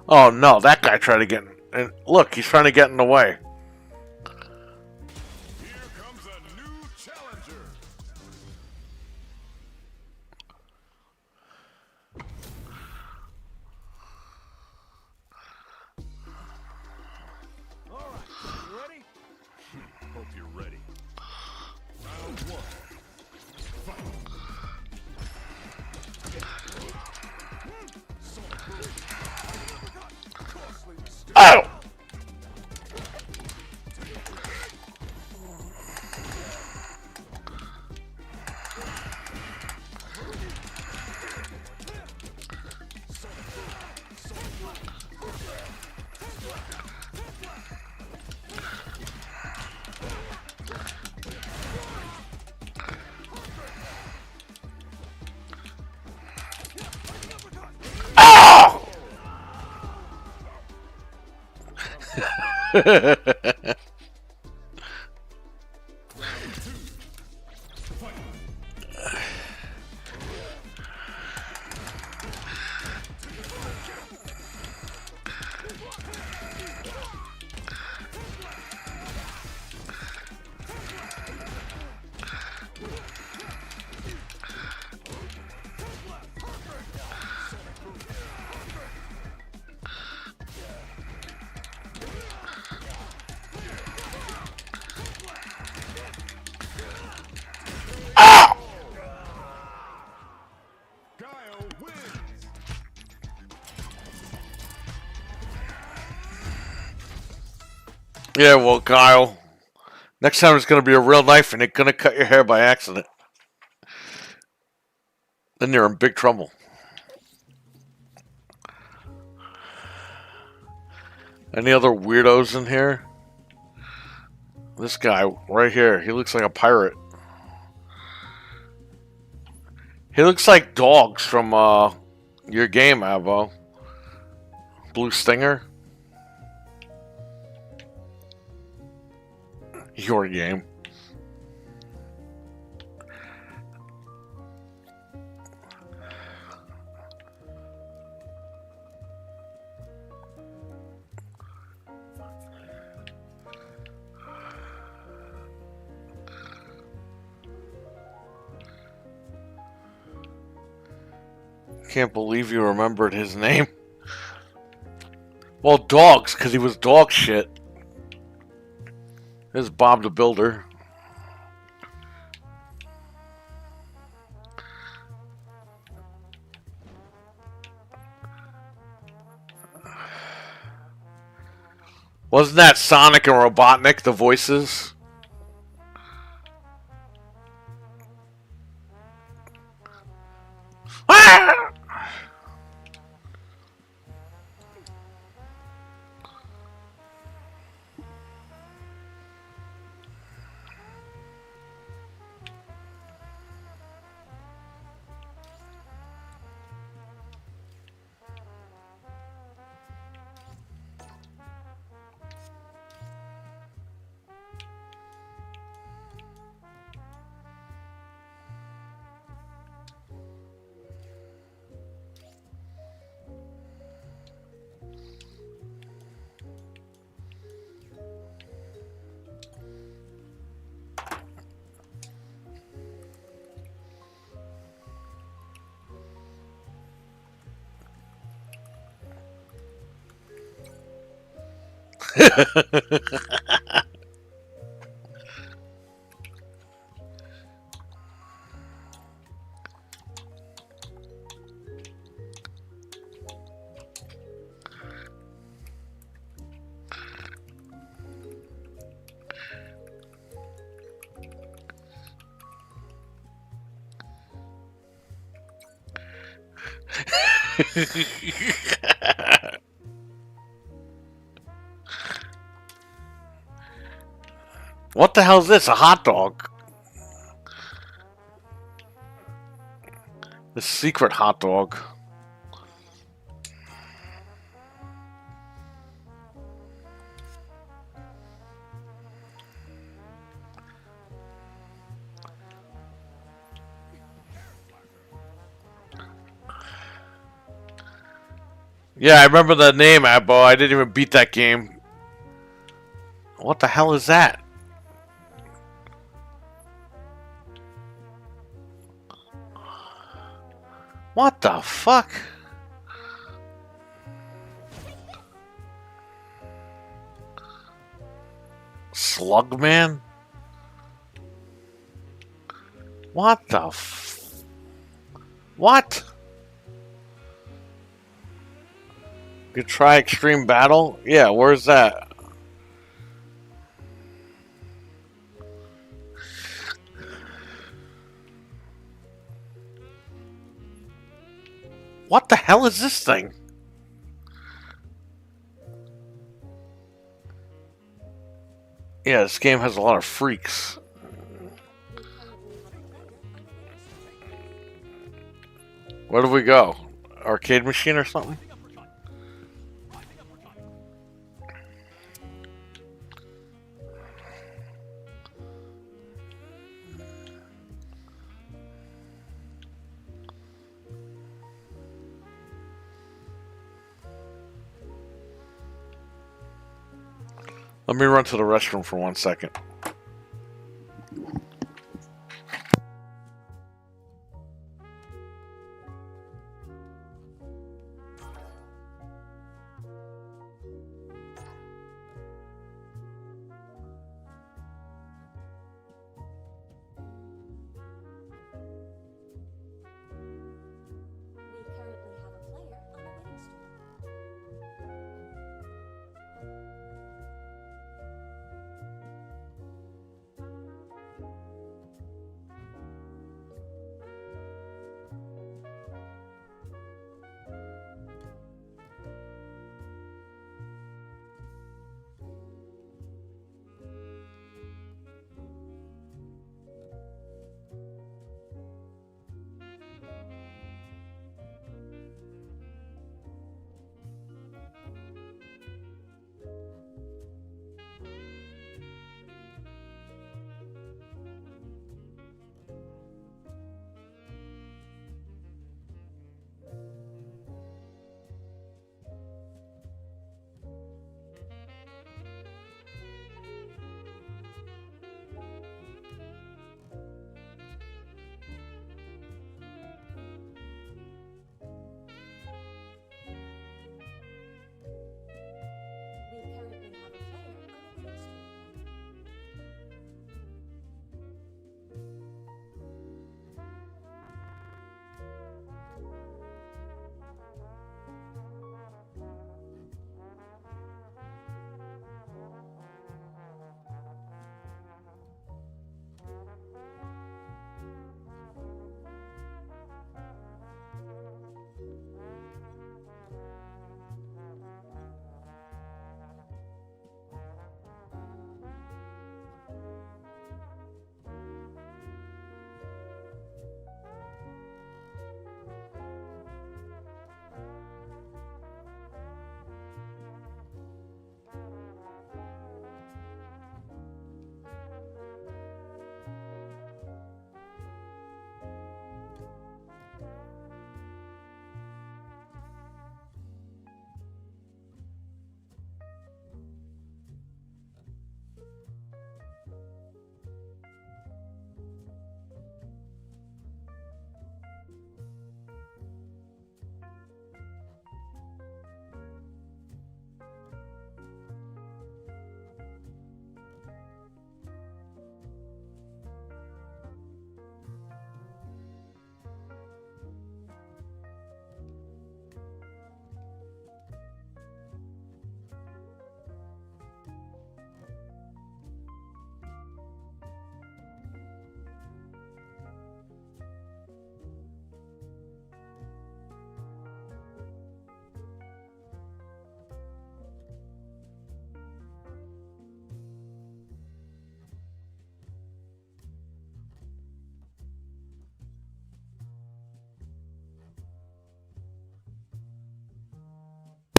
Oh no, that guy tried to get in. And look, he's trying to get in the way. Here comes a new challenger. All right, you ready? Hope you're ready. Round one. Fight. Ow! Yeah, well, Kyle, next time it's going to be a real knife and it's going to cut your hair by accident. Then you're in big trouble. Any other weirdos in here? This guy right here, he looks like a pirate. He looks like dogs from your game, Avo. Blue Stinger. Your game. Can't believe you remembered his name. Well, dogs, because he was dog shit. There's Bob the Builder. Wasn't that Sonic and Robotnik, the voices? Ah! What the hell is this? A hot dog? The secret hot dog. Yeah, I remember the name, Abbo. I didn't even beat that game. What the hell is that? What the fuck? Slugman? What the What? You try Extreme Battle? Yeah, where's that? What the hell is this thing? Yeah, this game has a lot of freaks. Where do we go? Arcade machine or something? Let me run to the restroom for 1 second.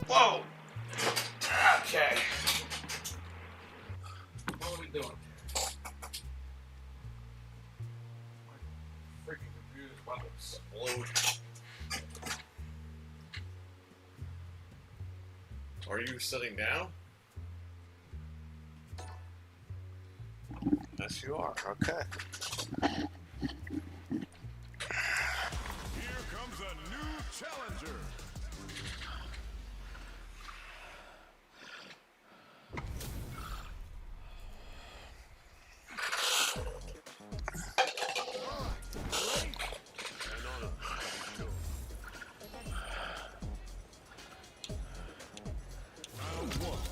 Whoa! Okay. What are we doing? My freaking computer's about to explode. Are you sitting down? Yes, you are. Okay. Here comes a new challenger.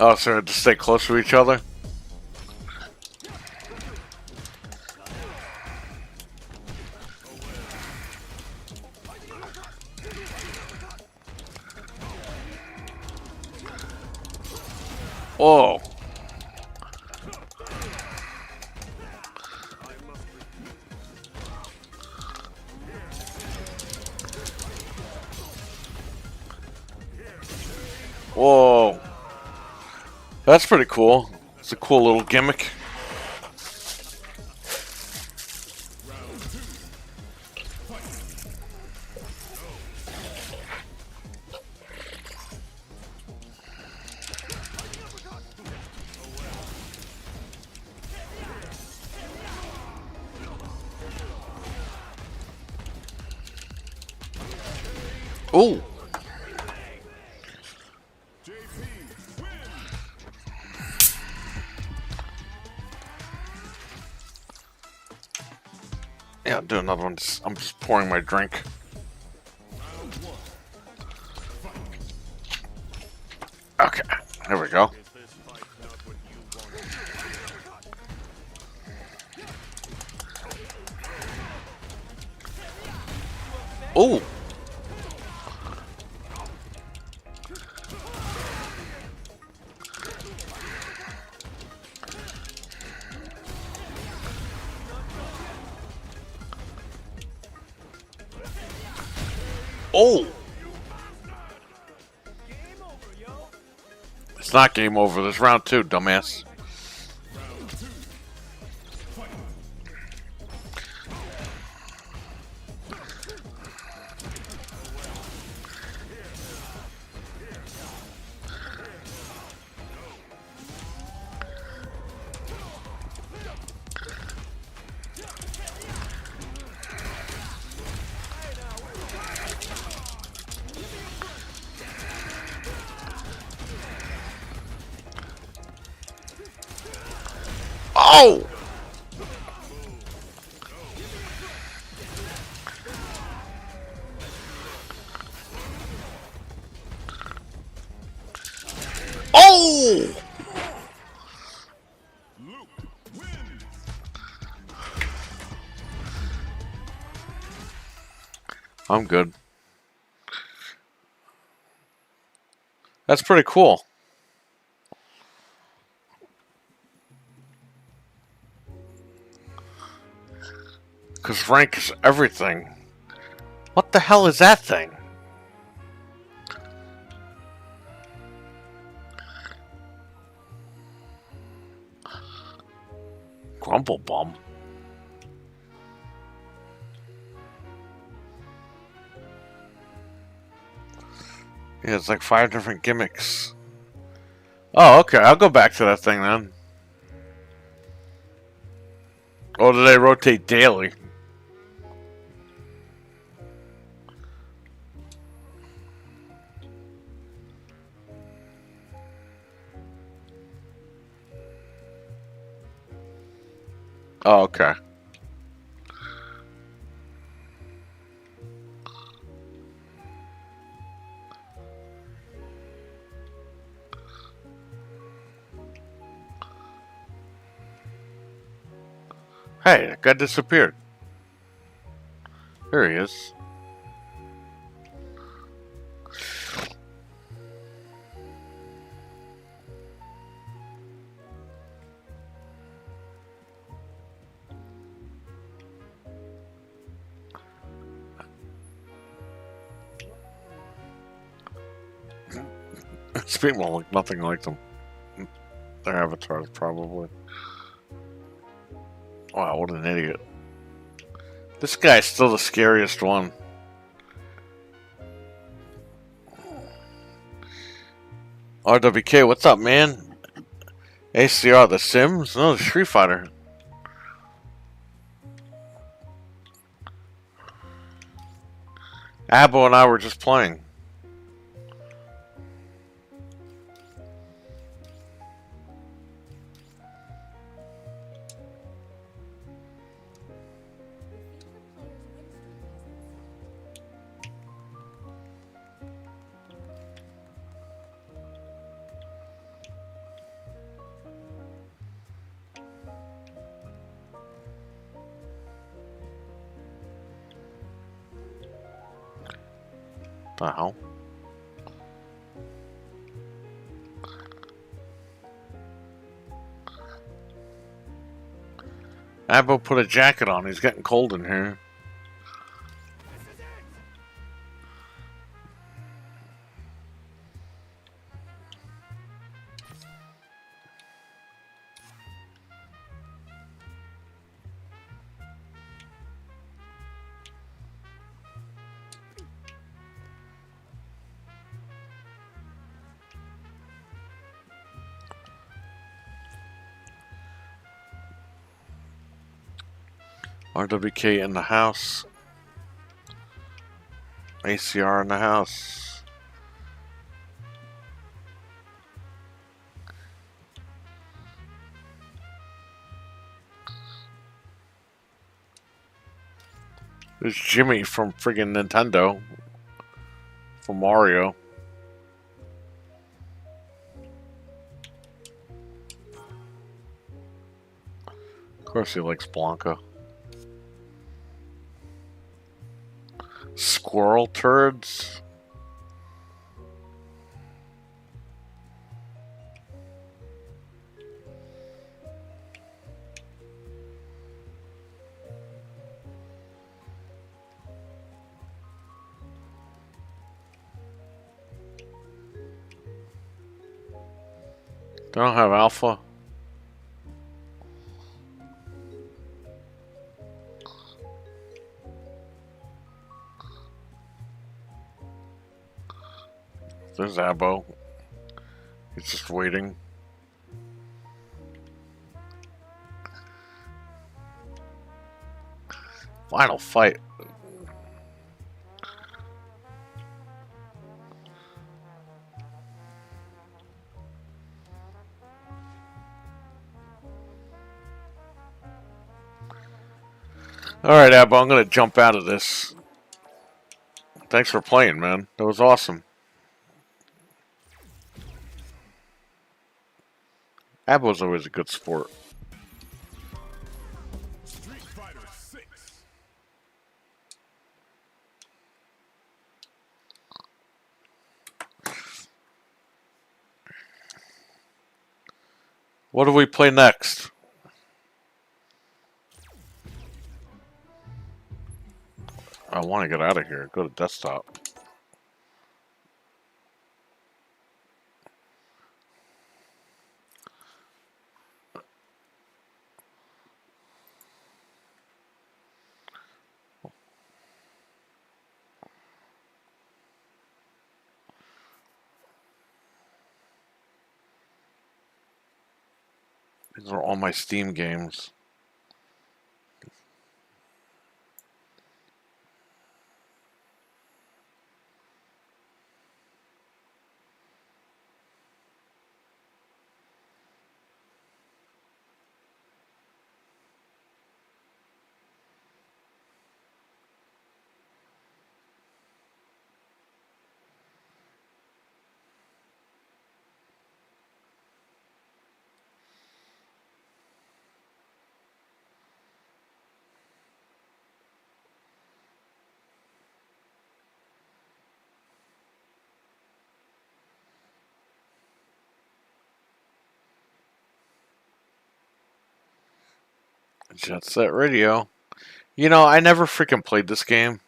Oh, so to stay close to each other? Whoa. Whoa. That's pretty cool. It's a cool little gimmick. Ooh. Yeah, I'll do another one. I'm just pouring my drink. Okay, there we go. Ooh. Oh! It's not game over. There's round 2, dumbass. Oh! Oh! I'm good. That's pretty cool. Because rank is everything. What the hell is that thing? Grumble Bum. Yeah, it's like 5 different gimmicks. Oh, okay. I'll go back to that thing then. Or do they rotate daily? Oh, okay. Hey, that guy disappeared. There he is. Speedball look nothing like them. Their avatars, probably. Wow, what an idiot. This guy's still the scariest one. RWK, what's up, man? ACR, The Sims? No, the Street Fighter. Abo and I were just playing. The hell? Abo put a jacket on. He's getting cold in here. RWK in the house. ACR in the house. There's Jimmy from friggin' Nintendo. From Mario. Of course he likes Blanca. Squirrel turds. They don't have alpha. There's Abo. He's just waiting. Final fight. Alright, Abo, I'm gonna jump out of this. Thanks for playing, man. That was awesome. Abo's always a good sport. Street Fighter 6. What do we play next? I want to get out of here. Go to desktop. These are all my Steam games. Jet Set Radio. You know, I never freaking played this game.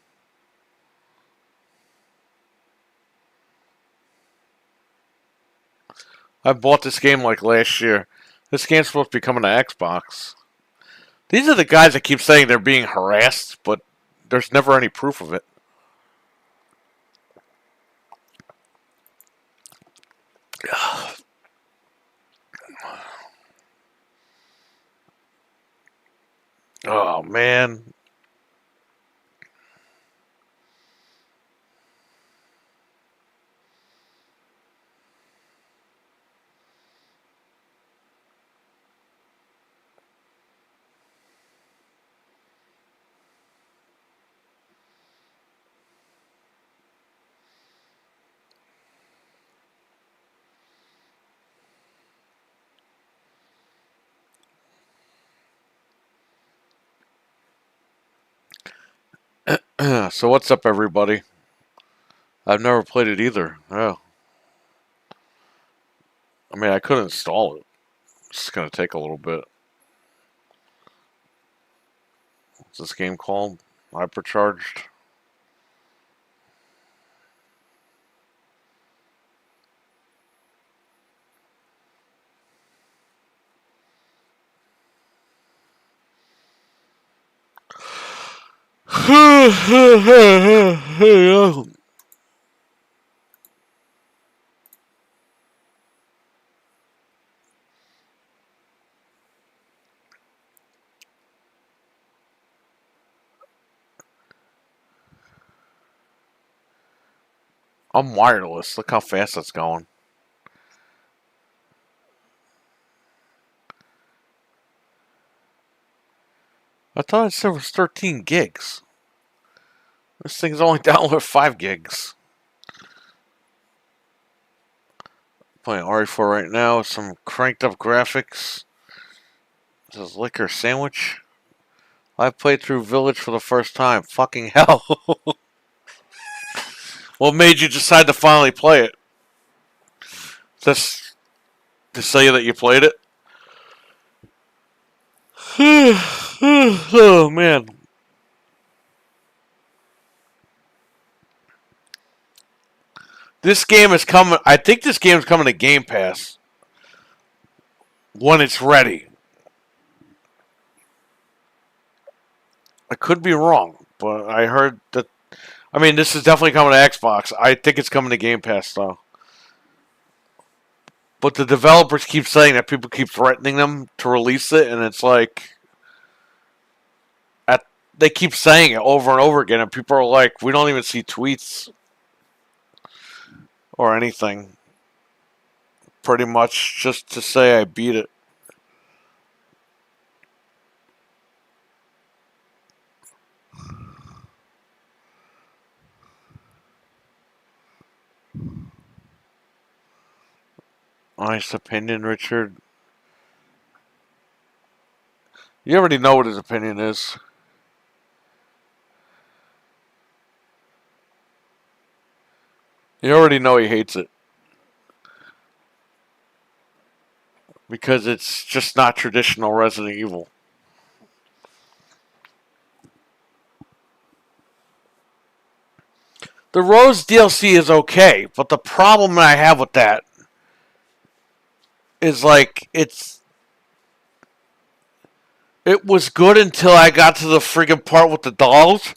I bought this game like last year. This game's supposed to be coming to Xbox. These are the guys that keep saying they're being harassed, but there's never any proof of it. Oh, man. So what's up, everybody? I've never played it either. Oh. I mean, I could install it. It's going to take a little bit. What's this game called? Hypercharged? I'm wireless. Look how fast it's going. I thought it said it was 13 gigs. This thing's only downloaded 5 gigs. Playing RE4 right now with some cranked up graphics. This is Liquor Sandwich. I played through Village for the first time. Fucking hell. What made you decide to finally play it? Just to say that you played it? Oh, man. This game is coming. I think this game is coming to Game Pass when it's ready. I could be wrong, but I heard that. I mean, this is definitely coming to Xbox. I think it's coming to Game Pass, though. But the developers keep saying that people keep threatening them to release it, and it's like they keep saying it over and over again, and people are like, we don't even see tweets or anything. Pretty much just to say I beat it. Nice opinion, Richard. You already know what his opinion is. You already know he hates it. Because it's just not traditional Resident Evil. The Rose DLC is okay, but the problem I have with that is like it was good until I got to the friggin' part with the dolls.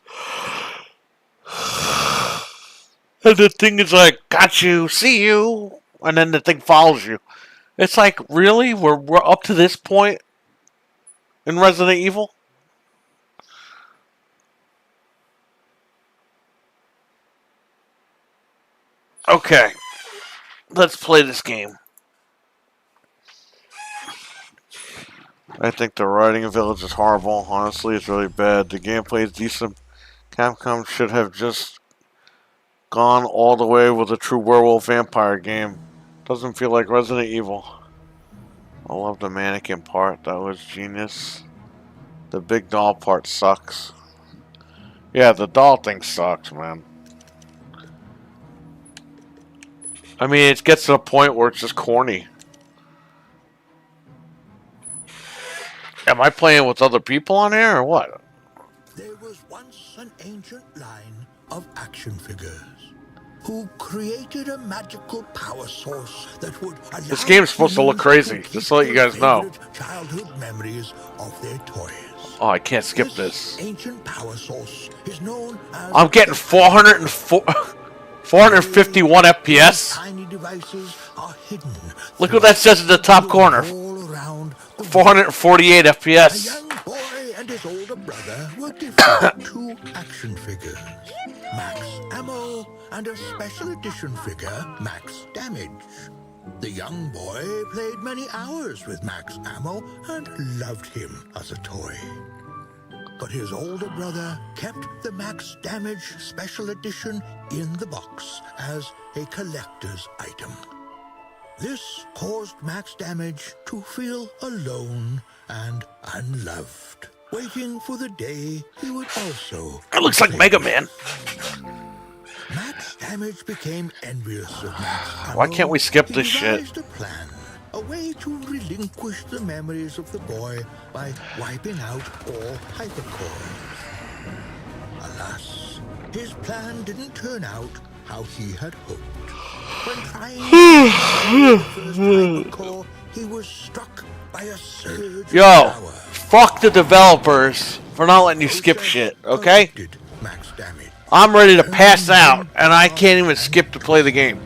And the thing is like, got you, see you, and then the thing follows you. It's like, really? We're up to this point in Resident Evil? Okay. Let's play this game. I think the writing of Village is horrible. Honestly, it's really bad. The gameplay is decent. Capcom should have just gone all the way with a true werewolf vampire game. Doesn't feel like Resident Evil. I love the mannequin part. That was genius. The big doll part sucks. Yeah, the doll thing sucks, man. I mean, it gets to the point where it's just corny. Am I playing with other people on here or what? There was once an ancient line of action figures. who created a magical power source that would allow This game's supposed to look crazy, humans just to let you guys keep know. their favorite childhood mememories of their toys. Oh, I can't skip this. Ancient power source is known as I'm getting 451 FPS. tiny devices are hidden. Look what that says in the top corner. All around the 448 A FPS. young boy and his older brother were gifted 2 action figures, Max Ammo and a special edition figure, Max Damage. The young boy played many hours with Max Ammo and loved him as a toy. But his older brother kept the Max Damage special edition in the box as a collector's item. This caused Max Damage to feel alone and unloved, waiting for the day he would also... That looks like Mega Man. Max Damage became envious of Max Ammo. Why can't we skip this He shit? devised a plan, a way to relinquish the memories of the boy by wiping out all hypercores. Alas, his plan didn't turn out how he had hoped. When trying to the first hypercore, he was struck by a surge Yo, of power. fuck the developers for not letting you skip shit, okay? Corrected Max Damage. I'm ready to pass out, and I can't even skip to play the game.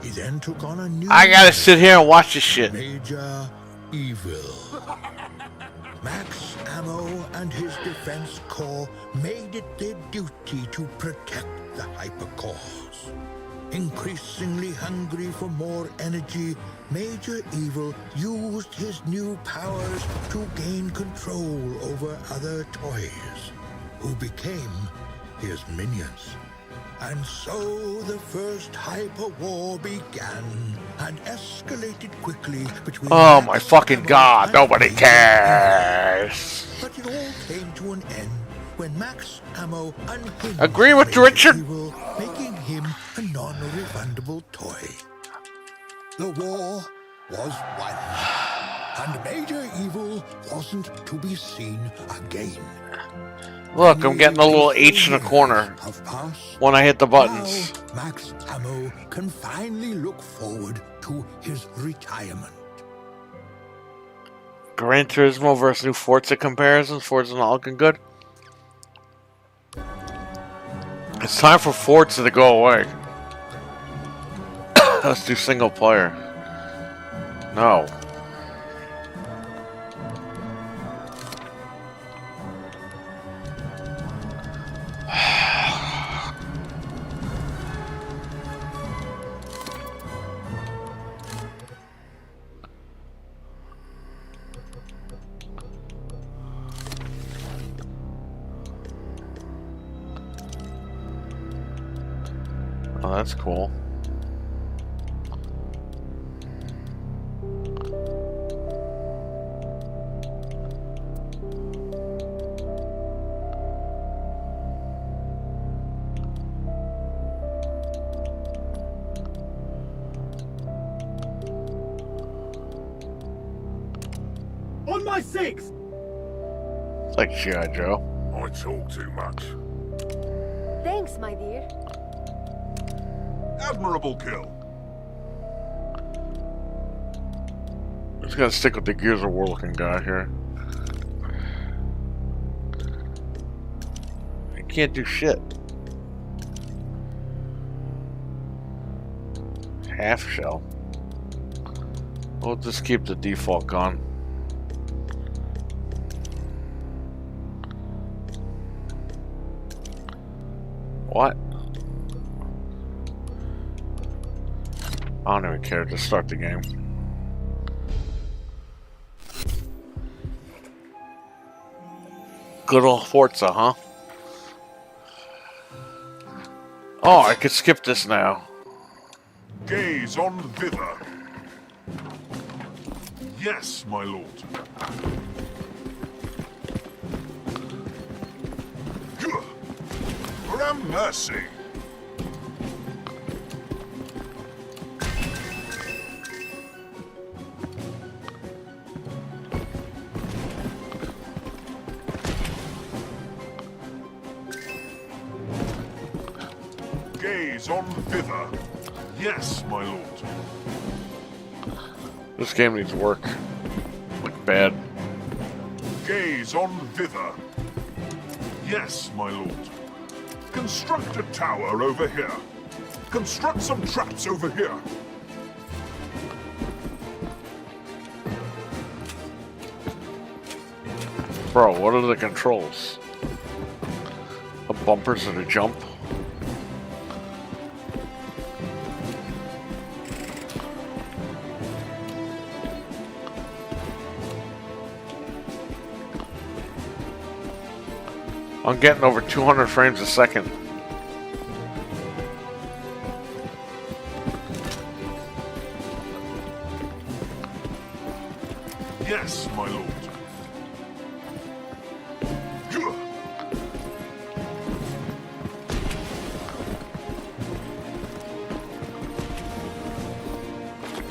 He then took on a new I gotta sit here and watch this shit. Major Evil. Max Ammo and his defense corps made it their duty to protect the hypercores. Increasingly hungry for more energy, Major Evil used his new powers to gain control over other toys, who became his minions. And so the first hyper war began and escalated quickly between... Oh Max my fucking Ammo god, and nobody Major cares. Evil. But it all came to an end when Max Ammo unhinged Agree with Major Richard. Evil, making him a non-refundable toy. The war was won, and Major Evil wasn't to be seen again. Look, I'm getting a little H in the corner Have passed. when I hit the buttons. Now, Max Ammo can finally look forward to his retirement. Gran Turismo versus new Forza comparisons. Forza not looking good. It's time for Forza to go away. Let's do single player. No. Oh, that's cool. On my 6! It's like G.I. Joe. I talk too much. Thanks, my dear. Admirable kill. I'm just gonna stick with the Gears of War looking guy here. I can't do shit. Half shell. We'll just keep the default gun. What? I don't even care, just start the game. Good old Forza, huh? Oh, I could skip this now. Gaze on thither. Yes, my lord. Mercy. Gaze on thither. Yes, my lord. This game needs work. Like bad. Gaze on thither. Yes, my lord. Construct a tower over here. Construct some traps over here. Bro, what are the controls? A bumpers and a jump? I'm getting over 200 frames a second. Yes, my lord.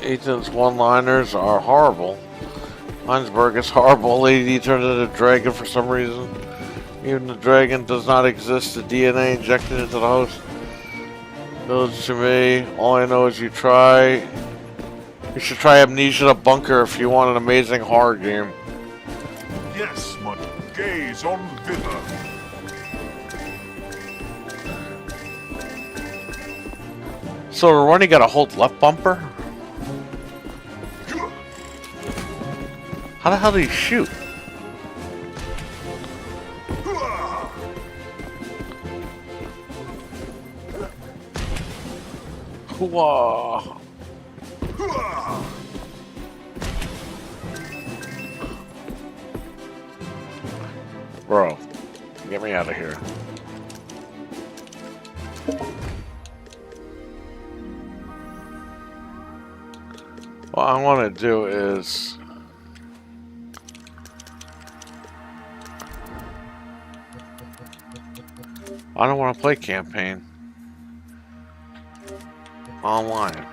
Ethan's one-liners are horrible. Heinsberg is horrible. Lady turned into a dragon for some reason. Even the dragon does not exist. The DNA injected into the host. Village to me. All I know is you try. You should try Amnesia the Bunker if you want an amazing horror game. Yes, my gaze on thither. So the running got to hold left bumper? How the hell do you shoot? Whoa. Bro, get me out of here. What I want to do is... I don't want to play campaign. Online.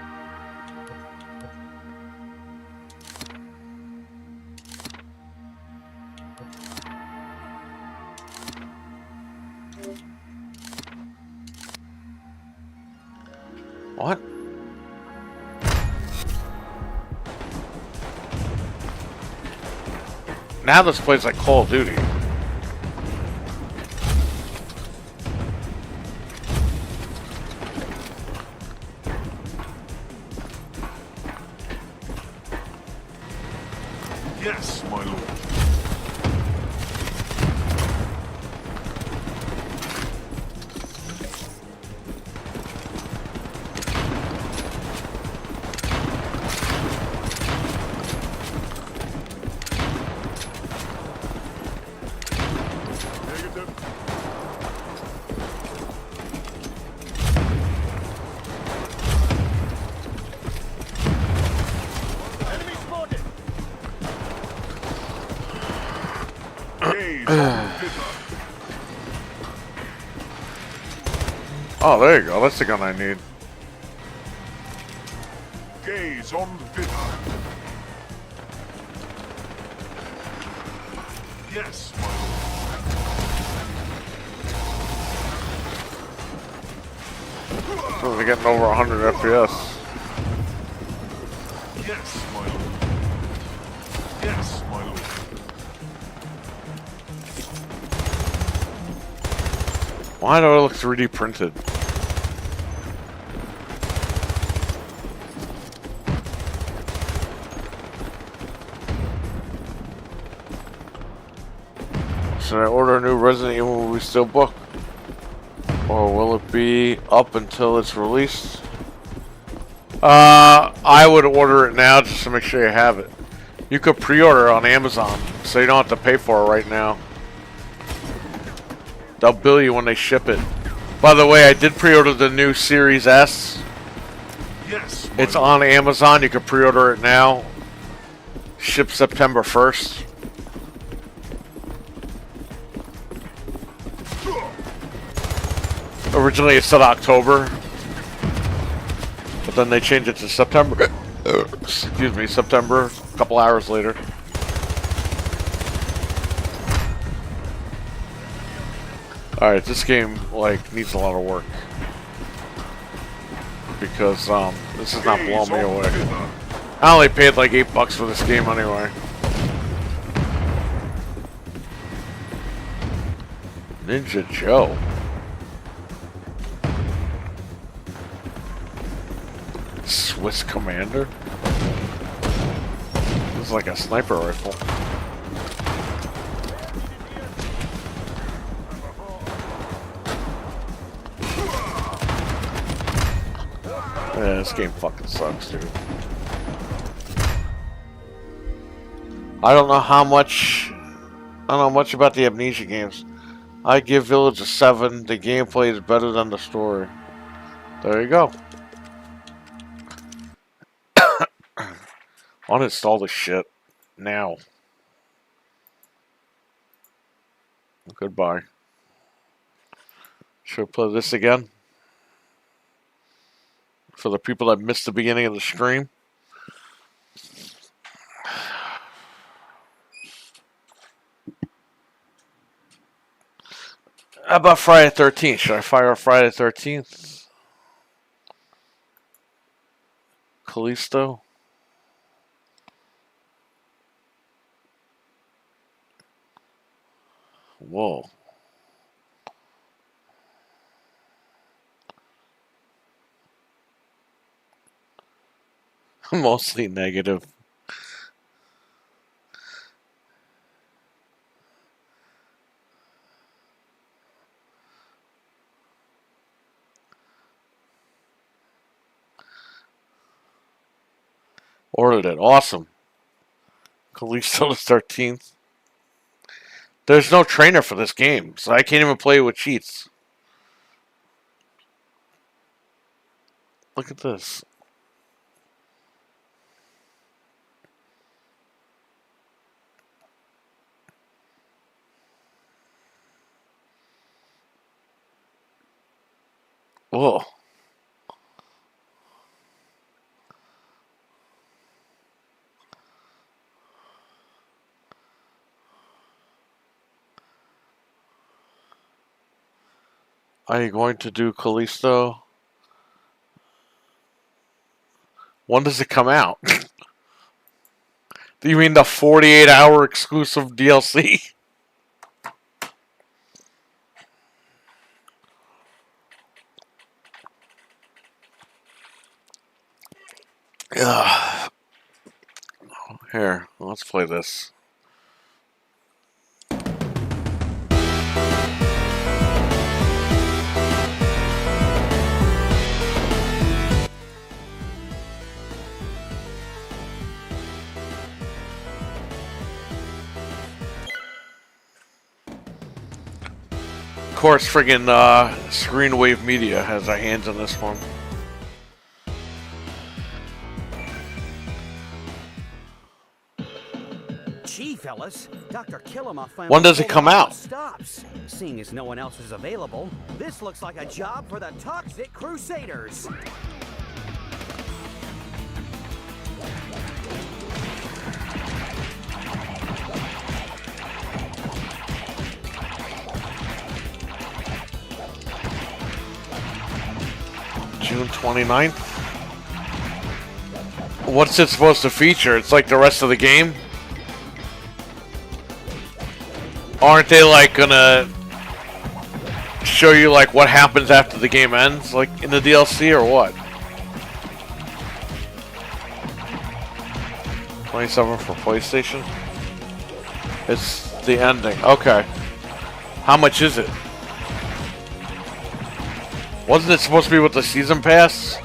What? Now this plays like Call of Duty. Yes, my lord. Oh, there you go. That's the gun I need. Gaze on thither. Yes, my lord. So they're getting over 100 FPS. Yes, my lord. Yes, my lord. Why do I look 3D printed? Should I order a new Resident Evil movie still book? Or will it be up until it's released? I would order it now just to make sure you have it. You could pre-order it on Amazon, so you don't have to pay for it right now. They'll bill you when they ship it. By the way, I did pre-order the new Series S. Yes. It's on Amazon. You can pre-order it now. Ships September 1st. Originally it said October, but then they changed it to September. Excuse me, September. A couple hours later. Alright, this game, like, needs a lot of work. because this is not blowing me away. I only paid like $8 for this game anyway. Ninja Joe. Swiss Commander? This is like a sniper rifle. Yeah, this game fucking sucks, dude. I don't know much about the Amnesia games. I give Village a 7. The gameplay is better than the story. There you go. Uninstall this shit now. Goodbye. Should I play this again? For the people that missed the beginning of the stream. How about Friday the 13th? Should I fire up Friday the 13th? Callisto? Whoa. Mostly negative. Ordered it. Awesome. Callisto the 13th. There's no trainer for this game, so I can't even play with cheats. Look at this. Whoa. Are you going to do Callisto? When does it come out? Do you mean the 48-hour exclusive DLC? Here, let's play this. Of course, friggin' Screenwave Media has their hands on this one. Gee, fellas, Dr. Killamov found When does it come out? Stops. Seeing as no one else is available, this looks like a job for the toxic Crusaders. June 29th? What's it supposed to feature? It's like the rest of the game? Aren't they like gonna show you like what happens after the game ends, like in the DLC, or what? 27 for PlayStation? It's the ending. Okay. How much is it? Wasn't it supposed to be with the season pass?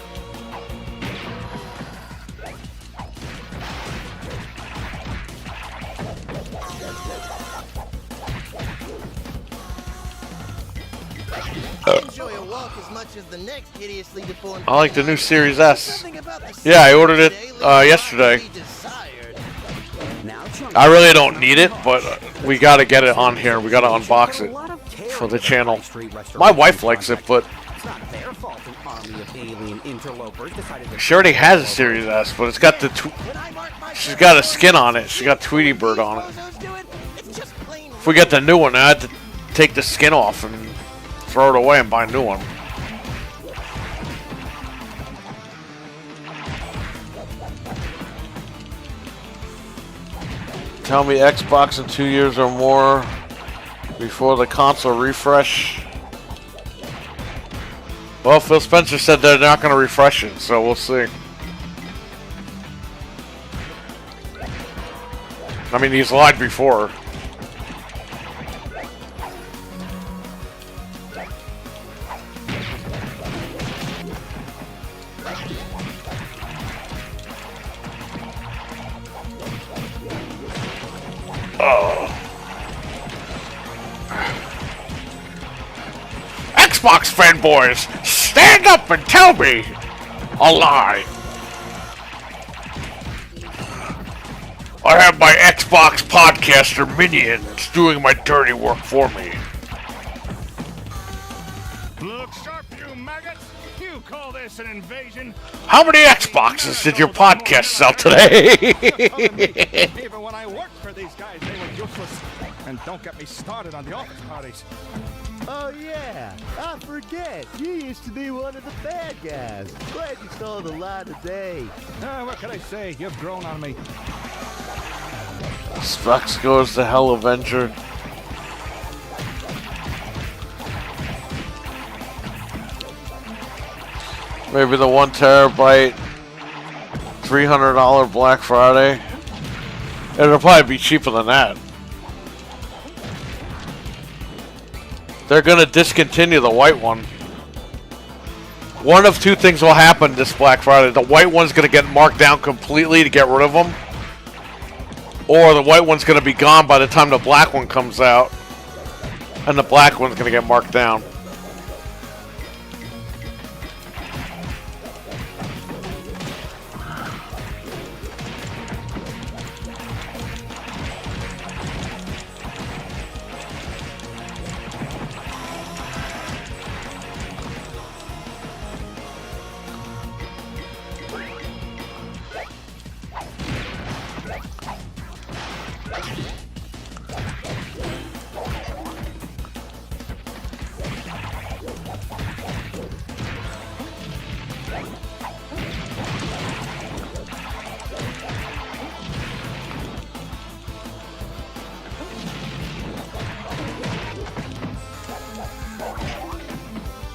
Enjoy a walk as much as the next hideously deformed. I like the new Series S. Yeah, I ordered it yesterday. I really don't need it, but we gotta get it on here. We gotta unbox it for the channel. My wife likes it, but she already has a Series S, but it's got the she's got a skin on it. She got Tweety Bird on it. If we get the new one, I have to take the skin off and throw it away and buy a new one. Tell me Xbox in 2 years or more before the console refresh. Well, Phil Spencer said they're not going to refresh it, so we'll see. I mean, he's lied before. Xbox fanboys, stand up and tell me a lie. I have my Xbox podcaster minions doing my dirty work for me. Look sharp, you maggots! You call this an invasion? How many Xboxes did your podcast sell today? Even when I worked for these guys, they were useless. And don't get me started on the office parties. Oh yeah, I forget. You used to be one of the bad guys. Glad you saw the light of day. What can I say? You've grown on me. Specs goes to Hell Avenger. Maybe the 1 terabyte, $300 Black Friday. It'll probably be cheaper than that. They're going to discontinue the white one. One of two things will happen this Black Friday. The white one's going to get marked down completely to get rid of them. Or the white one's going to be gone by the time the black one comes out. And the black one's going to get marked down.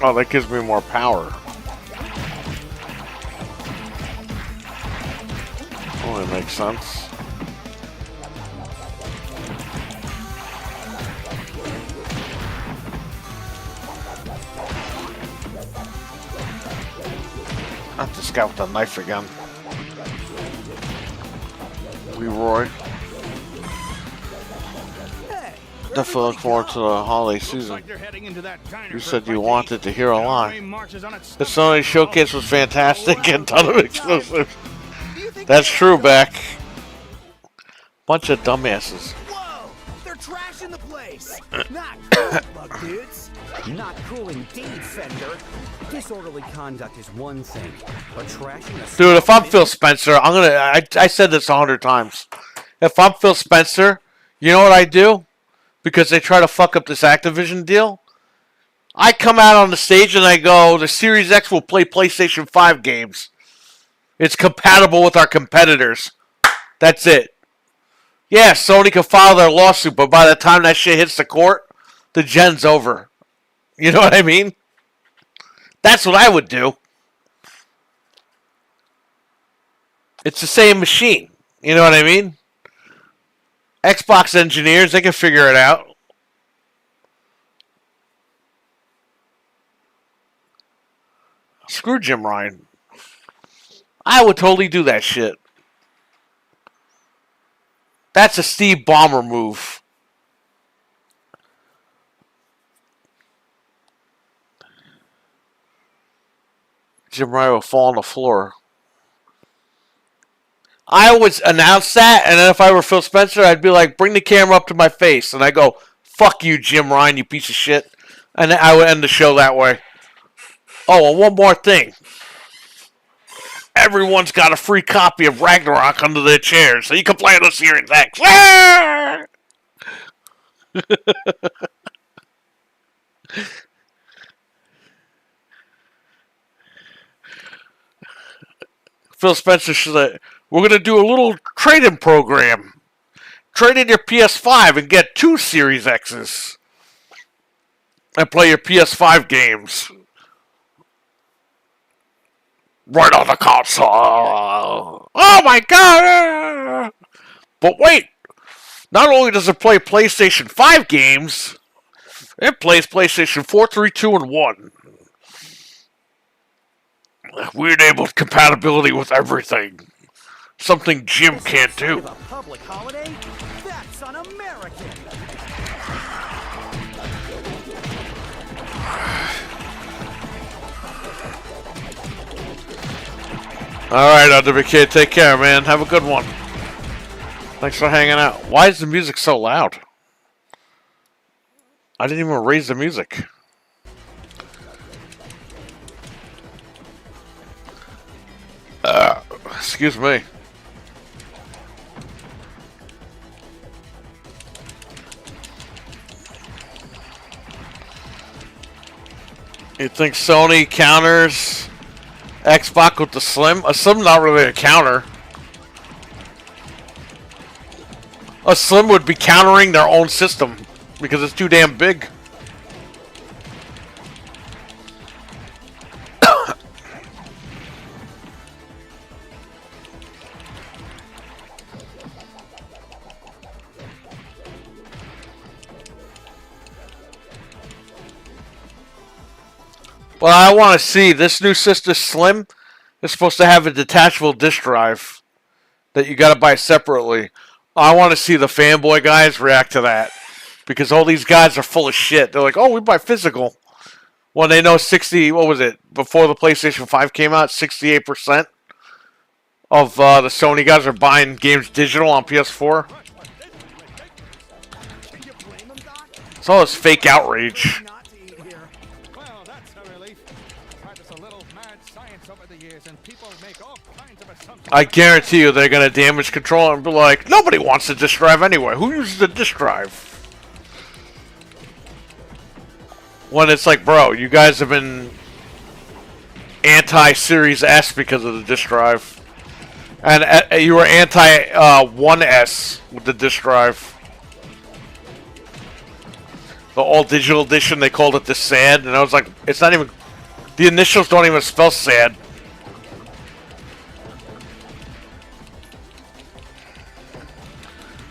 Oh, that gives me more power. Oh, that makes sense. Not this guy with the knife again. Leroy. Definitely look forward to the holiday season. You said you wanted to hear a lie. The Sony showcase was fantastic and ton of exclusives. That's true, Beck. Bunch of dumbasses. Whoa! They're trashing the place! Not cool, bug dudes! Not cool indeed, Fender. Disorderly conduct is one thing, but trashing a... Dude, if I'm Phil Spencer, I said this 100 times. If I'm Phil Spencer, you know what I do? Because they try to fuck up this Activision deal. I come out on the stage and I go, the Series X will play PlayStation 5 games. It's compatible with our competitors. That's it. Yeah, Sony can file their lawsuit, but by the time that shit hits the court, the gen's over. You know what I mean? That's what I would do. It's the same machine. You know what I mean? Xbox engineers, they can figure it out. Screw Jim Ryan. I would totally do that shit. That's a Steve Ballmer move. Jim Ryan will fall on the floor. I would announce that, and then if I were Phil Spencer, I'd be like, bring the camera up to my face. And I go, fuck you, Jim Ryan, you piece of shit. And then I would end the show that way. Oh, and one more thing. Everyone's got a free copy of Ragnarok under their chairs, so you can play it on Series X. Phil Spencer said, we're going to do a little trade-in program. Trade in your PS5 and get 2 Series X's. And play your PS5 games. Right on the console. Oh my god! But wait! Not only does it play PlayStation 5 games, it plays PlayStation 4, 3, 2, and 1. We enabled compatibility with everything. Something Jim can't do. A public holiday? That's un-American. Alright, Underbig, take care, man. Have a good one. Thanks for hanging out. Why is the music so loud? I didn't even raise the music. Excuse me. You think Sony counters Xbox with the Slim? A Slim not really a counter. A Slim would be countering their own system because it's too damn big. Well, I want to see this new Sister Slim is supposed to have a detachable disk drive that you got to buy separately. I want to see the fanboy guys react to that because all these guys are full of shit. They're like, "Oh, we buy physical." When they know 60, what was it before the PlayStation 5 came out? 68% of the Sony guys are buying games digital on PS4. It's all this fake outrage. I guarantee you they're going to damage control and be like, nobody wants a disk drive anyway. Who uses a disk drive? When it's like, bro, you guys have been anti-Series S because of the disk drive. And you were anti-1S with the disk drive. The all-digital edition, they called it the SAD. And I was like, it's not even... The initials don't even spell SAD.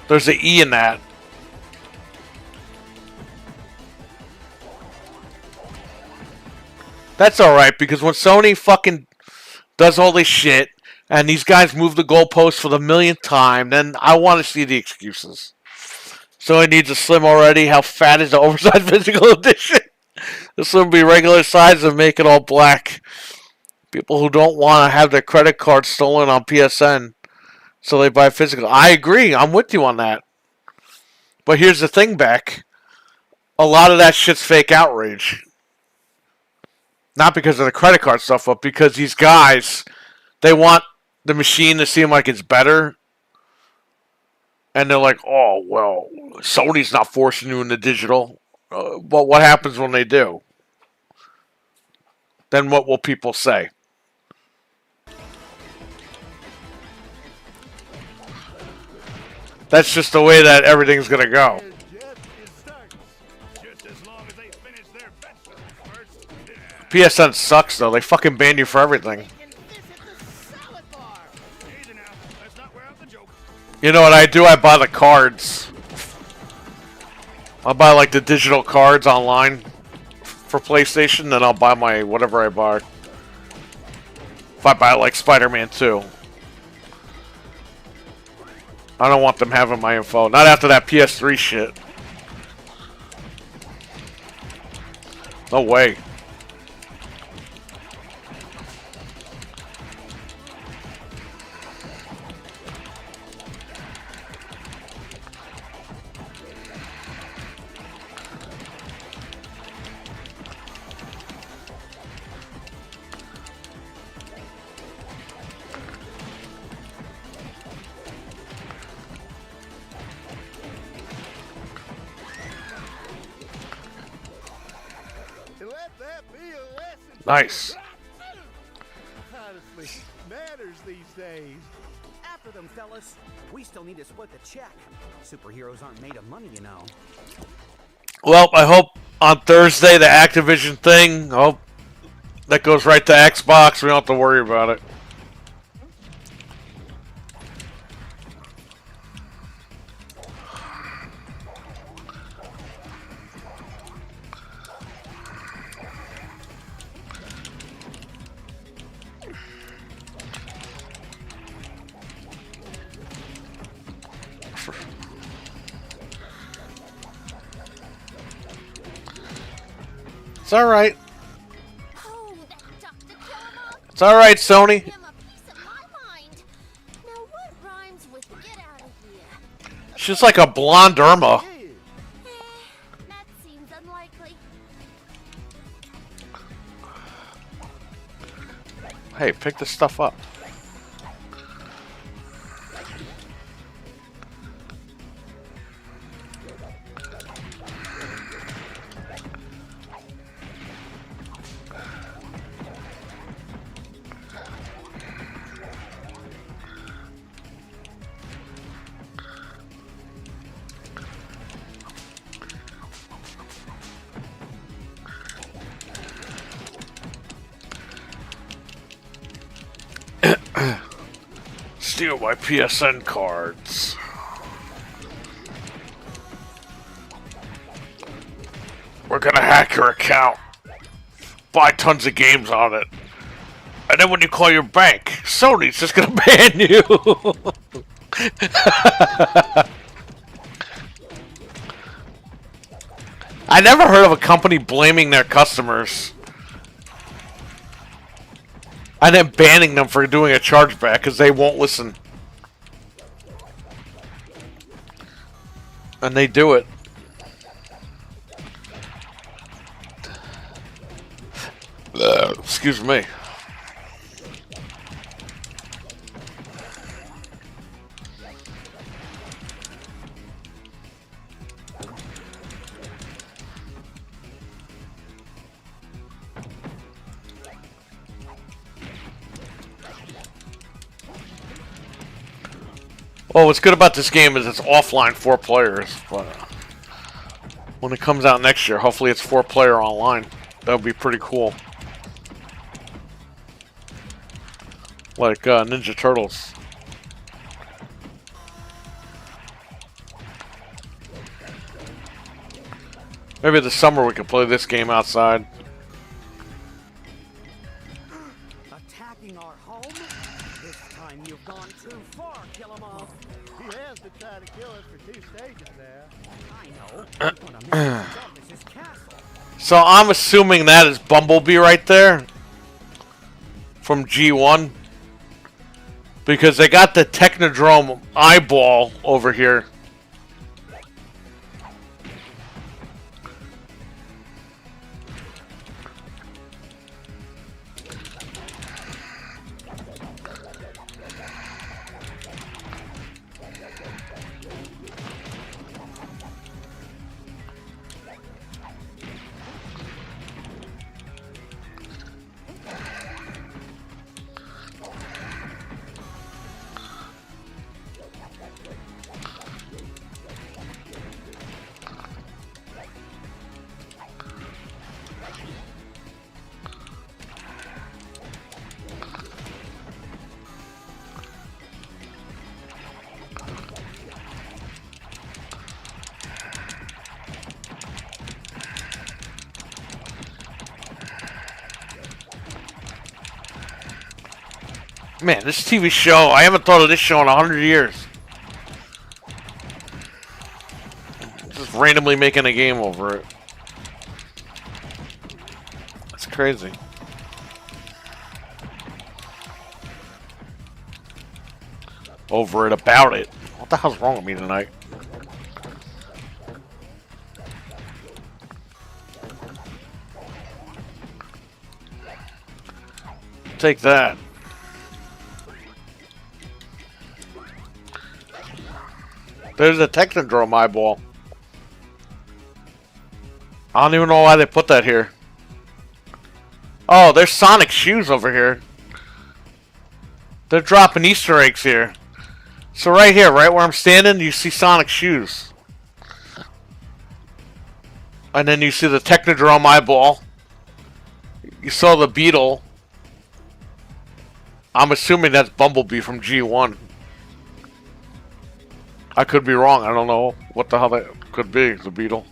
There's an E in that. That's alright, because when Sony fucking does all this shit, and these guys move the goalposts for the millionth time, then I want to see the excuses. Sony needs a Slim already. How fat is the oversized physical edition? The Slim be regular size and make it all black. People who don't want to have their credit card stolen on PSN, so they buy physical. I agree. I'm with you on that. But here's the thing, Beck. A lot of that shit's fake outrage. Not because of the credit card stuff, but because these guys, they want the machine to seem like it's better. And they're like, oh, well, Sony's not forcing you into digital. But what happens when they do? Then what will people say? That's just the way that everything's going to go. PSN sucks, though. They fucking ban you for everything. You know what I do? I buy the cards. I'll buy, like, the digital cards online for PlayStation, then I'll buy my whatever I buy. If I buy, like, Spider-Man 2. I don't want them having my info. Not after that PS3 shit. No way. Nice. Honestly, manners these days. after them, fellas. We still need to split the check. Superheroes aren't made of money, you know. Well, I hope on Thursday the Activision thing, I hope that goes right to Xbox. We don't have to worry about it. It's all right. Oh, that Dr. Killamoff. It's all right, Sony. Give him a piece of my mind. Now what rhymes with get out of here? She's like a blonde Irma. That seems unlikely. Hey, pick this stuff up. Steal my PSN cards. We're gonna hack your account. Buy tons of games on it. And then when you call your bank, Sony's just gonna ban you. I never heard of a company blaming their customers and then banning them for doing a chargeback because they won't listen. And they do it. Excuse me. Well, what's good about this game is it's offline 4 players, but when it comes out next year, hopefully it's 4 player online. That would be pretty cool. Like Ninja Turtles. Maybe this summer we could play this game outside. Attacking our home? This time you've gone too far, Killamoff. He has been trying to kill us for 2 stages now. I know. But I'm not his castle. So I'm assuming that is Bumblebee right there from G1 because they got the Technodrome eyeball over here. Man, this TV show, I haven't thought of this show in 100 years. Just randomly making a game over it. That's crazy. Over it, about it. What the hell's wrong with me tonight? Take that. There's a Technodrome eyeball. I don't even know why they put that here. Oh, there's Sonic shoes over here. They're dropping Easter eggs here. So right here, right where I'm standing, you see Sonic's shoes. And then you see the Technodrome eyeball. You saw the beetle. I'm assuming that's Bumblebee from G1. I could be wrong. I don't know what the hell that could be, the beetle.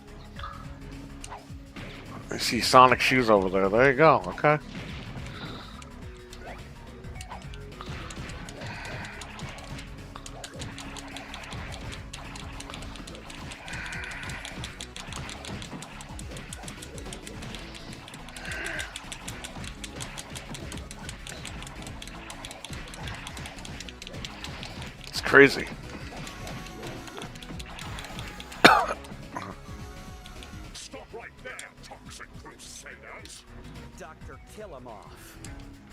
I see Sonic shoes over there. There you go. Okay. It's crazy. Stop right there, toxic Crusaders! Dr. Killamoff.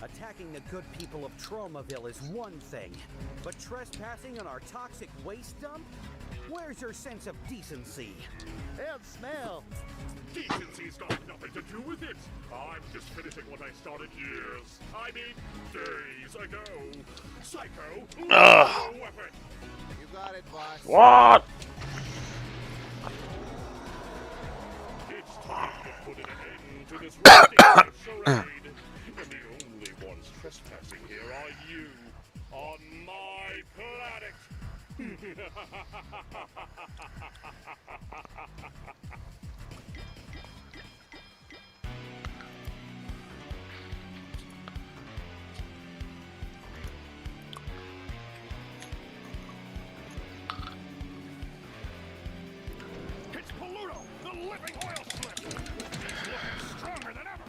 Attacking the good people of Tromaville is one thing, but trespassing on our toxic waste dump? Where's your sense of decency? And smell. Decency's got nothing to do with it. I'm just finishing what I started days ago. Psycho, weapon. You got it, boss. What? It's time to put an end to this ridiculous charade. And the only ones trespassing here are you, on my planet. It's Paluto, the living oil slip. He's looking stronger than ever.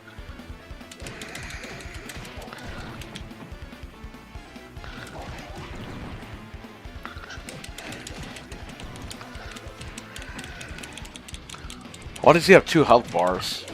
Why does he have 2 health bars?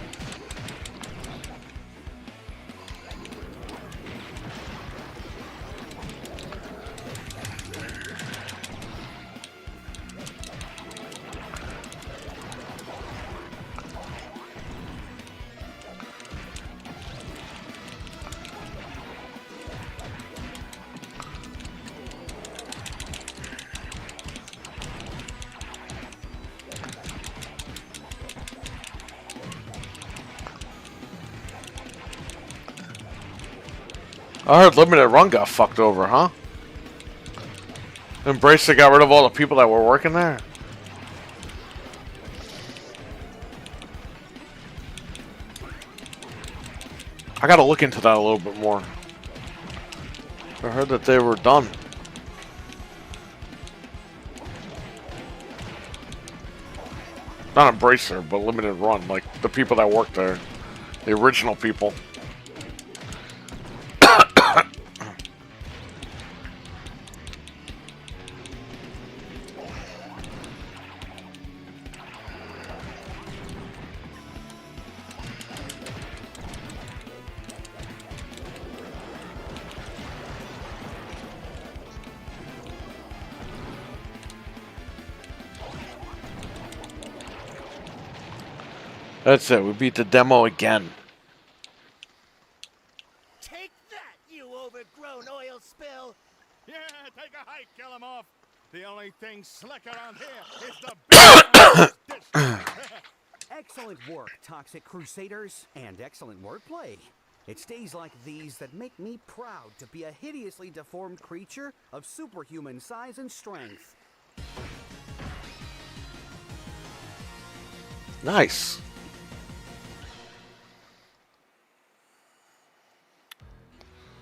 I heard Limited Run got fucked over, huh? Embracer got rid of all the people that were working there. I gotta look into that a little bit more. I heard that they were done. Not Embracer, but Limited Run, like the people that worked there. The original people. That's it, we beat the demo again. Take that, you overgrown oil spill! Yeah, take a hike, kill him off. The only thing slick around here is the big Excellent work, Toxic Crusaders, and excellent wordplay. It's days like these that make me proud to be a hideously deformed creature of superhuman size and strength. Nice.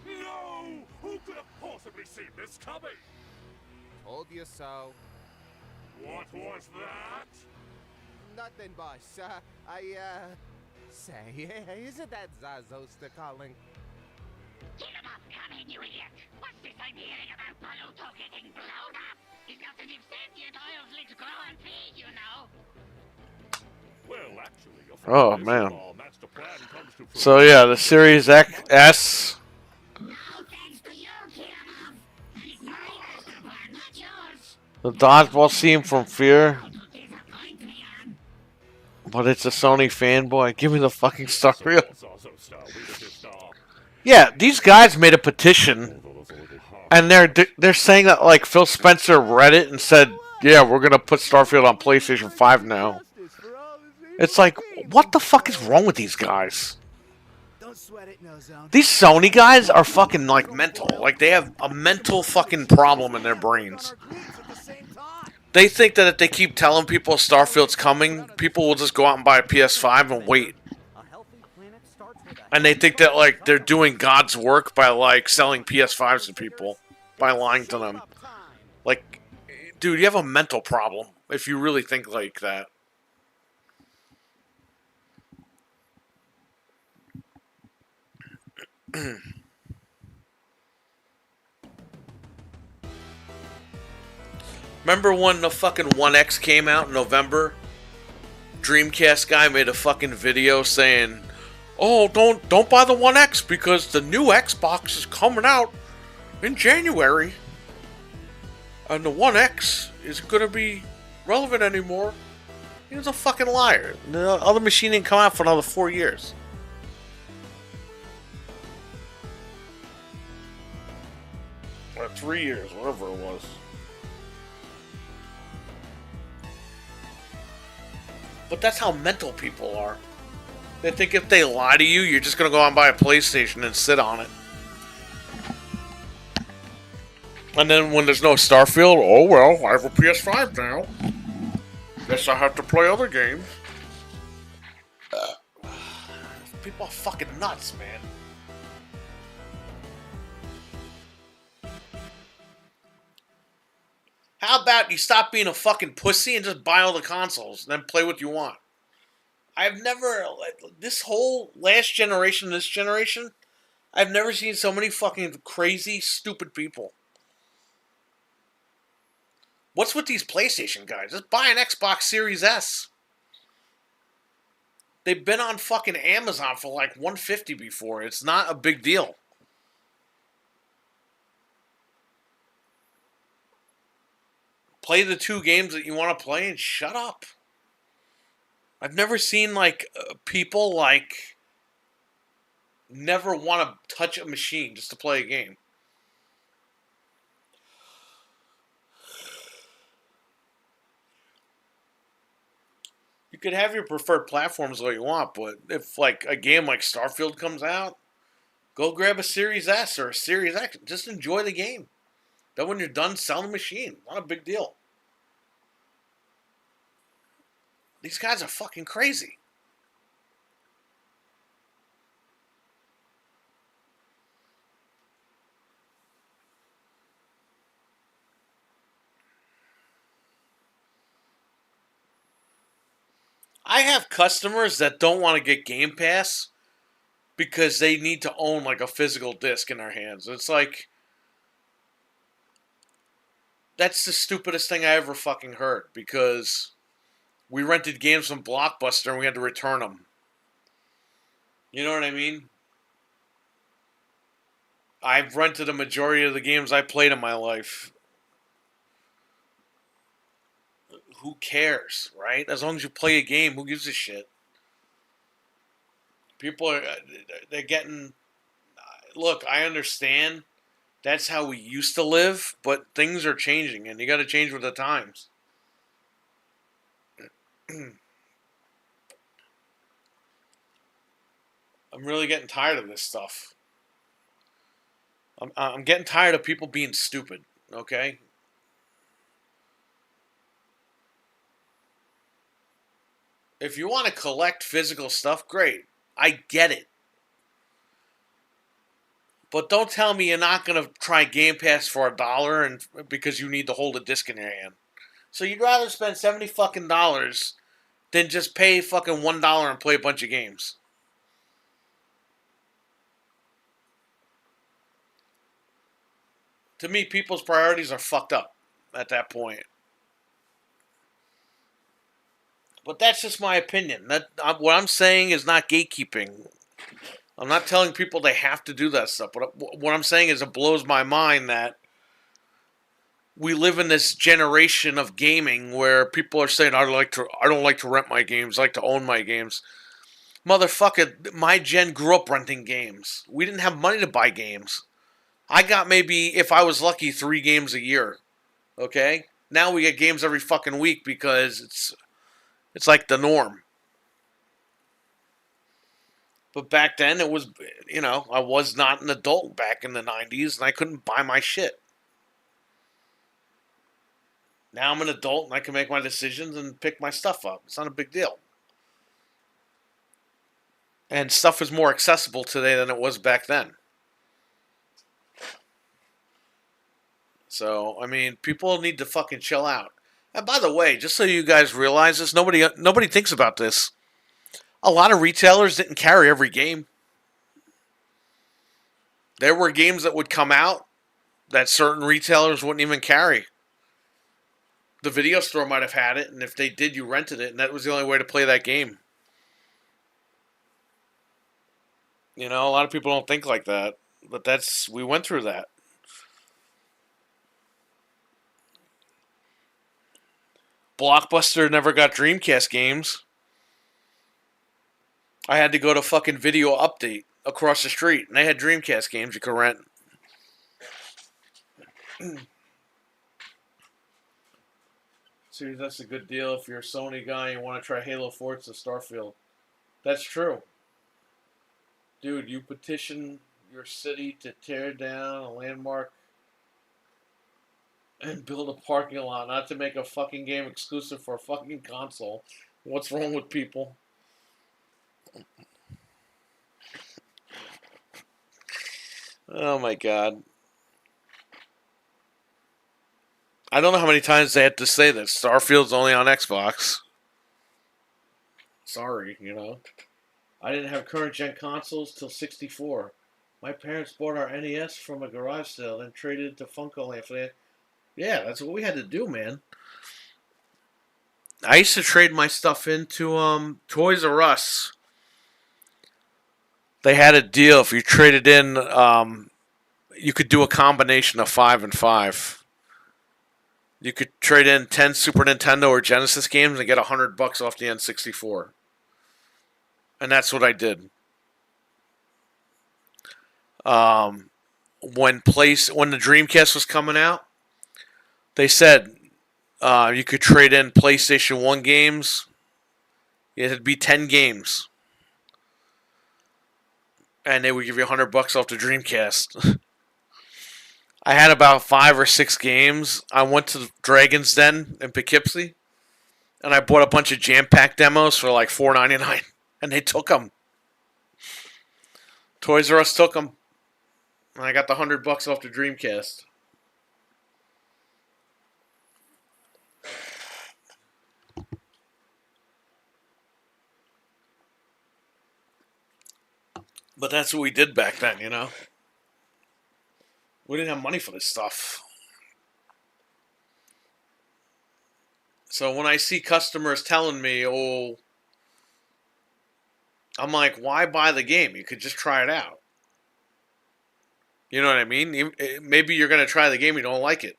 No! Who could have possibly seen this coming? Told you so. What was that? Nothing, boss. Say, isn't that Zazosta calling? Get him up, come in, you idiot! What's this I'm hearing about Paluto getting blown up? He's got as if sentient oils let's grow and feed, you know. Well, actually, your Oh, friend man. Our master plan comes to So yeah, the Series S. No thanks to you, Killamoff. And it's my master plan, not yours. The dodgeball scene from Fear. Disappoint me, on. But it's a Sony fanboy. Give me the fucking Star Real. Zazo Star, we were just Yeah, these guys made a petition And they're saying that like Phil Spencer read it and said, "Yeah, we're gonna put Starfield on PlayStation 5 now." It's like, what the fuck is wrong with these guys? Don't sweat it, no zone. These Sony guys are fucking like mental. Like they have a mental fucking problem in their brains. They think that if they keep telling people Starfield's coming, people will just go out and buy a PS5 and wait. And they think that like they're doing God's work by like selling PS5s to people by lying to them. Like, dude, you have a mental problem if you really think like that. Remember when the fucking 1X came out in November? Dreamcast guy made a fucking video saying, "Oh, don't buy the 1X because the new Xbox is coming out in January. And the 1X isn't gonna be relevant anymore." He was a fucking liar. The other machine didn't come out for another 4 years. Or 3 years, whatever it was. But that's how mental people are. They think if they lie to you, you're just going to go out and buy a PlayStation and sit on it. And then when there's no Starfield, oh well, I have a PS5 now. Guess I have to play other games. People are fucking nuts, man. How about you stop being a fucking pussy and just buy all the consoles and then play what you want? I've never, this whole last generation, this generation, I've never seen so many fucking crazy, stupid people. What's with these PlayStation guys? Just buy an Xbox Series S. They've been on fucking Amazon for like $150 before. It's not a big deal. Play the 2 games that you want to play and shut up. I've never seen like people like never want to touch a machine just to play a game. You could have your preferred platforms all you want, but if like a game like Starfield comes out, go grab a Series S or a Series X. Just enjoy the game. Then when you're done, sell the machine. Not a big deal. These guys are fucking crazy. I have customers that don't want to get Game Pass because they need to own like a physical disc in their hands. It's like, that's the stupidest thing I ever fucking heard, because we rented games from Blockbuster and we had to return them. You know what I mean? I've rented a majority of the games I played in my life. Who cares, right? As long as you play a game, who gives a shit? People are, they're getting, look, I understand that's how we used to live, but things are changing, and you got to change with the times. I'm really getting tired of this stuff. I'm getting tired of people being stupid, okay? If you want to collect physical stuff, great. I get it. But don't tell me you're not going to try Game Pass for $1 and because you need to hold a disc in your hand. So you'd rather spend $70 fucking dollars than just pay fucking $1 and play a bunch of games. To me, people's priorities are fucked up at that point. But that's just my opinion. What I'm saying is not gatekeeping. I'm not telling people they have to do that stuff. But what I'm saying is it blows my mind that we live in this generation of gaming where people are saying, I don't like to rent my games, I like to own my games. Motherfucker, my gen grew up renting games. We didn't have money to buy games. I got maybe, if I was lucky, 3 games a year. Okay? Now we get games every fucking week because it's like the norm. But back then it was, I was not an adult back in the 90s and I couldn't buy my shit. Now I'm an adult and I can make my decisions and pick my stuff up. It's not a big deal. And stuff is more accessible today than it was back then. So, I mean, people need to fucking chill out. And by the way, just so you guys realize this, nobody thinks about this. A lot of retailers didn't carry every game. There were games that would come out that certain retailers wouldn't even carry. The video store might have had it, and if they did, you rented it, and that was the only way to play that game. A lot of people don't think like that, but we went through that. Blockbuster never got Dreamcast games. I had to go to fucking Video Update across the street, and they had Dreamcast games you could rent. See, that's a good deal if you're a Sony guy and you want to try Halo Forza Starfield. That's true. Dude, you petition your city to tear down a landmark and build a parking lot, not to make a fucking game exclusive for a fucking console. What's wrong with people? Oh my god. I don't know how many times they had to say this. Starfield's only on Xbox. Sorry, I didn't have current gen consoles till 64. My parents bought our NES from a garage sale, then traded it to Funko Land for that. Yeah, that's what we had to do, man. I used to trade my stuff into Toys R Us. They had a deal. If you traded in, you could do a combination of 5 and 5. You could trade in 10 Super Nintendo or Genesis games and get $100 off the N64. And that's what I did. When the Dreamcast was coming out, they said you could trade in PlayStation 1 games. It'd be 10 games. And they would give you $100 off the Dreamcast. I had about 5 or 6 games. I went to Dragon's Den in Poughkeepsie, and I bought a bunch of Jam Pack demos for like $4.99, and they took them. Toys R Us took them, and I got the $100 off the Dreamcast. But that's what we did back then, We didn't have money for this stuff. So when I see customers telling me, I'm like, why buy the game? You could just try it out. You know what I mean? Maybe you're going to try the game, you don't like it.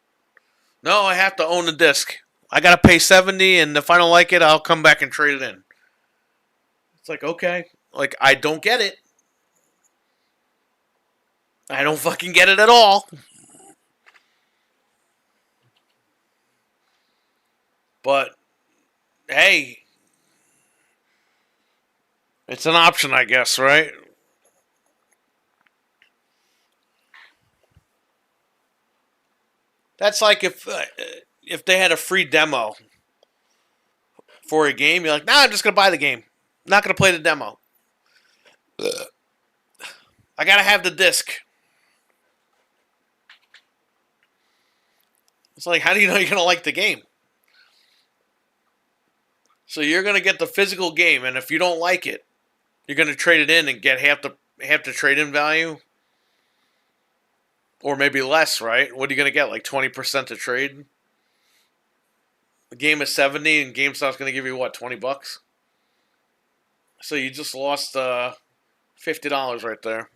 No, I have to own the disc. I got to pay $70, and if I don't like it, I'll come back and trade it in. It's like, okay. Like, I don't get it. I don't fucking get it at all. But, hey, it's an option, I guess, right? That's like if they had a free demo for a game, you're like, nah, I'm just going to buy the game. I'm not going to play the demo. I got to have the disc. It's like, how do you know you're going to like the game? So you're going to get the physical game, and if you don't like it, you're going to trade it in and get half the trade-in value? Or maybe less, right? What are you going to get, like 20% to trade? The game is $70, and GameStop's going to give you, what, $20? So you just lost $50 right there.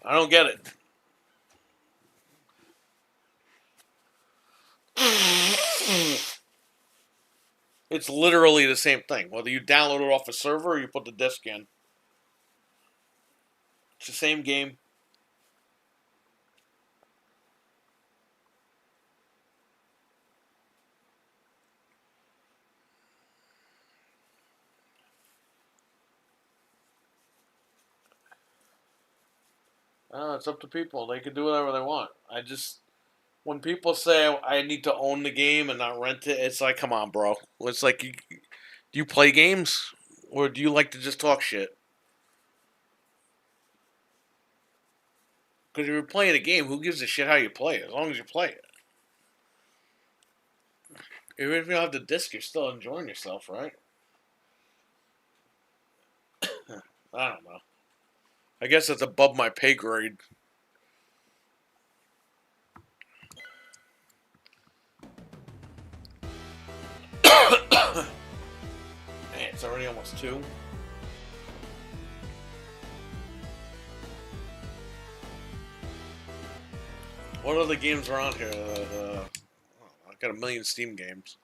I don't get it. It's literally the same thing. Whether you download it off a server or you put the disc in. It's the same game. It's up to people. They can do whatever they want. When people say I need to own the game and not rent it, it's like, come on, bro. It's like, do you play games? Or do you like to just talk shit? Because if you're playing a game, who gives a shit how you play it? As long as you play it. Even if you don't have the disc, you're still enjoying yourself, right? I don't know. I guess that's above my pay grade. Man, it's already almost 2. What other games are on here? I've got a million Steam games.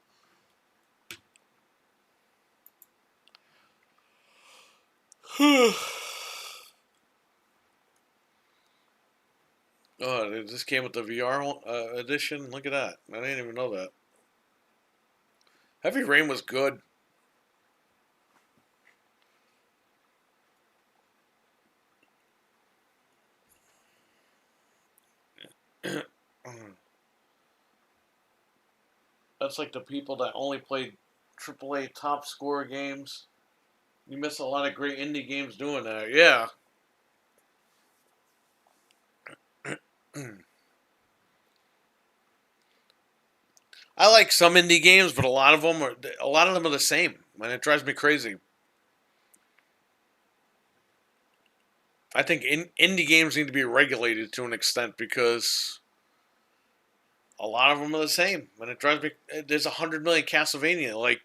Oh, this came with the VR edition. Look at that. I didn't even know that. Heavy Rain was good. That's like the people that only played AAA top score games. You miss a lot of great indie games doing that. Yeah. I like some indie games, but a lot of them are the same, and it drives me crazy. I think indie games need to be regulated to an extent because a lot of them are the same, and it drives me. There's 100 million Castlevania like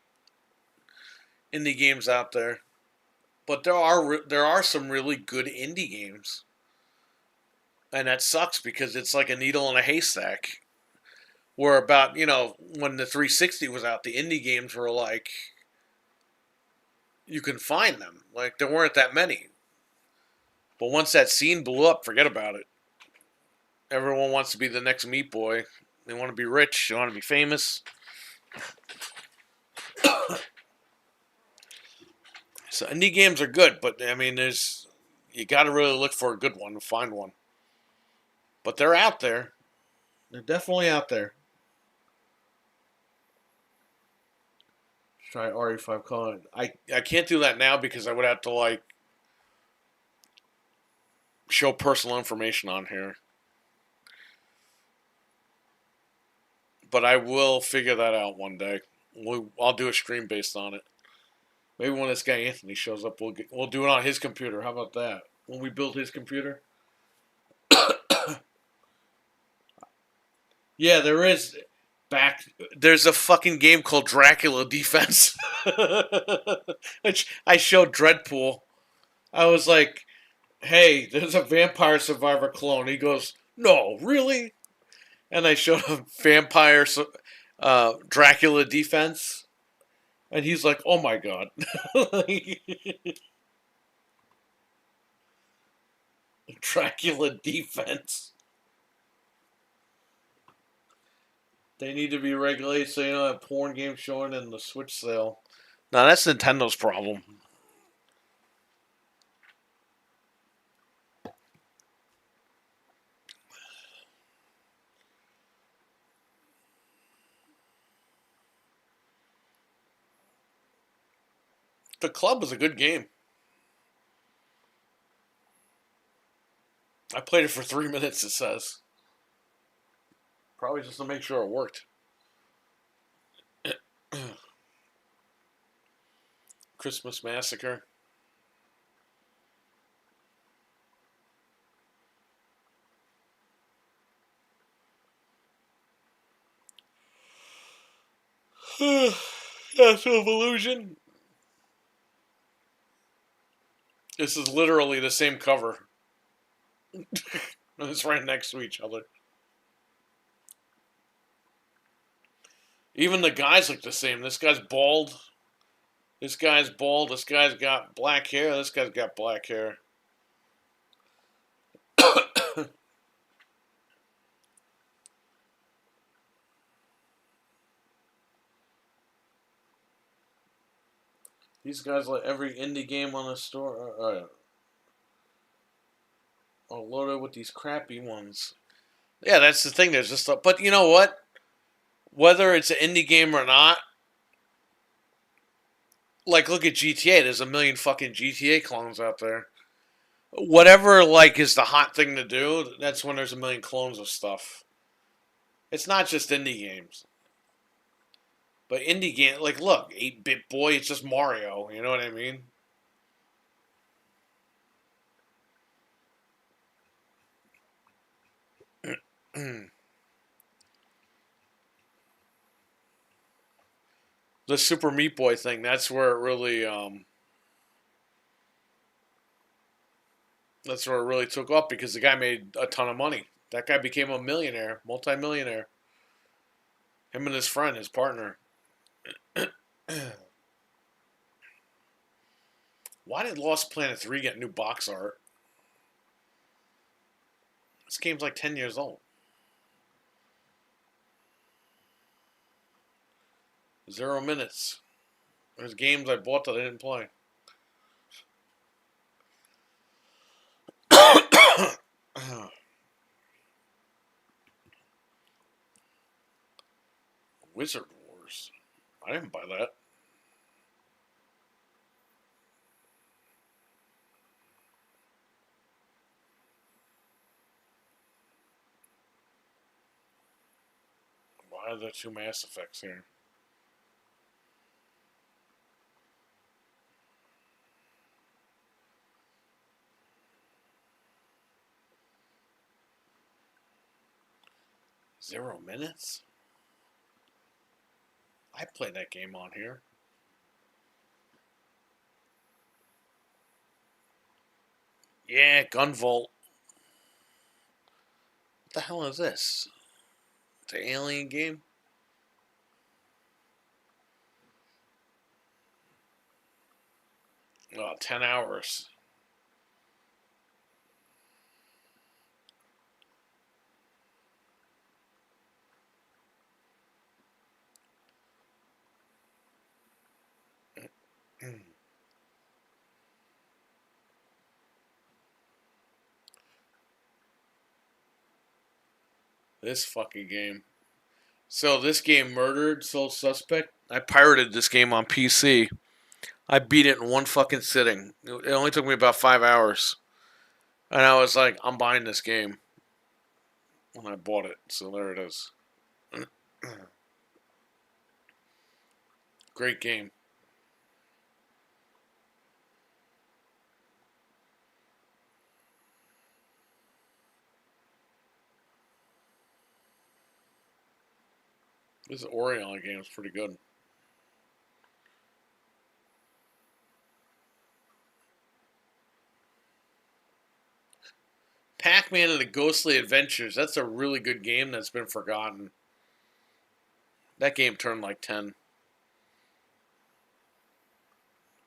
indie games out there, but there are some really good indie games, and that sucks because it's like a needle in a haystack. Where about when the 360 was out, the indie games were like you can find them. Like there weren't that many. But once that scene blew up, forget about it. Everyone wants to be the next Meat Boy. They want to be rich. They want to be famous. So indie games are good, but I mean, you got to really look for a good one to find one. But they're out there. They're definitely out there. Let's try RE5 calling. I can't do that now because I would have to show personal information on here. But I will figure that out one day. I'll do a stream based on it. Maybe when this guy Anthony shows up, we'll do it on his computer. How about that? When we build his computer? Yeah, there's a fucking game called Dracula Defense. Which I showed Dreadpool. I was like, hey, there's a Vampire Survivor clone. He goes, no, really? And I showed him Vampire Dracula Defense. And he's like, oh my god. Dracula Defense. They need to be regulated so you don't have porn games showing in the Switch sale. No, that's Nintendo's problem. The Club was a good game. I played it for 3 minutes, it says. Probably just to make sure it worked. Christmas Massacre. Castle of Illusion. This is literally the same cover. It's right next to each other. Even the guys look the same. This guy's bald. This guy's bald. This guy's got black hair. This guy's got black hair. These guys let every indie game on the store are loaded with these crappy ones. Yeah, that's the thing. There's just, but you know what? Whether it's an indie game or not, like look at GTA. There's a million fucking GTA clones out there. Whatever like is the hot thing to do, that's when there's a million clones of stuff. It's not just indie games. But indie game, like look, 8-bit boy, it's just Mario. You know what I mean? The Super Meat Boy thing, that's where it really took off because the guy made a ton of money. That guy became a millionaire, multi-millionaire. Him and his friend, his partner. Why did Lost Planet 3 get new box art? This game's like 10 years old. 0 minutes. There's games I bought that I didn't play. Wizard Wars. I didn't buy that. Why are there 2 Mass Effects here? Zero minutes? I played that game on here. Yeah, Gunvolt. What the hell is this? It's an alien game? Oh, 10 hours. This fucking game. So this game, Murdered Soul Suspect, I pirated this game on PC. I beat it in one fucking sitting. It only took me about 5 hours. And I was like, I'm buying this game. When I bought it. So there it is. Great game. This Orion game is pretty good. Pac-Man and the Ghostly Adventures. That's a really good game that's been forgotten. That game turned like 10.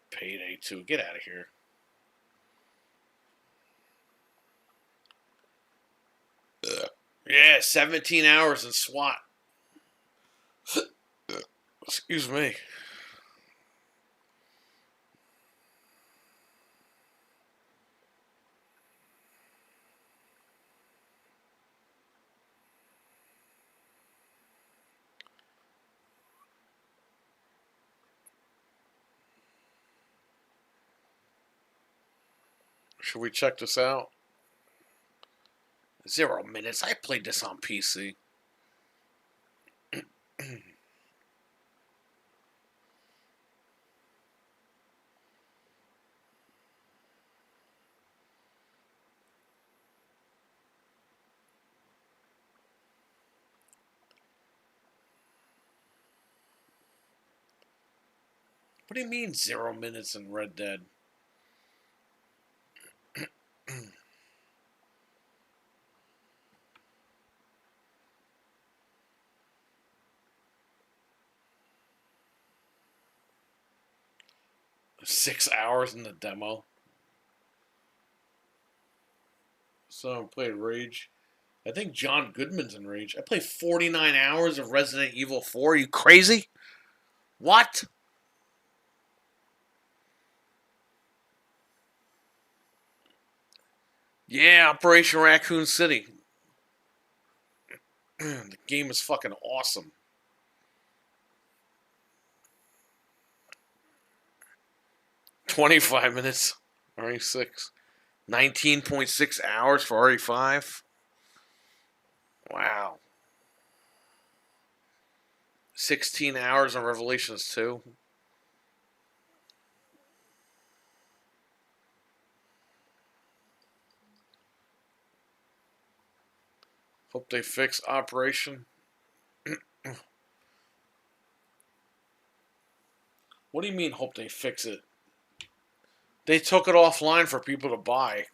Payday 2. Get out of here. Ugh. Yeah, 17 hours in SWAT. Excuse me. Should we check this out? 0 minutes. I played this on PC. What do you mean 0 minutes in Red Dead? 6 hours in the demo. So I played Rage. I think John Goodman's in Rage. I played 49 hours of Resident Evil 4. Are you crazy? What? Yeah, Operation Raccoon City. The game is fucking awesome. $25 RE6. 19.6 hours for RE5. Wow. 16 hours on Revelations 2. Hope they fix Operation. What do you mean, hope they fix it? They took it offline for people to buy.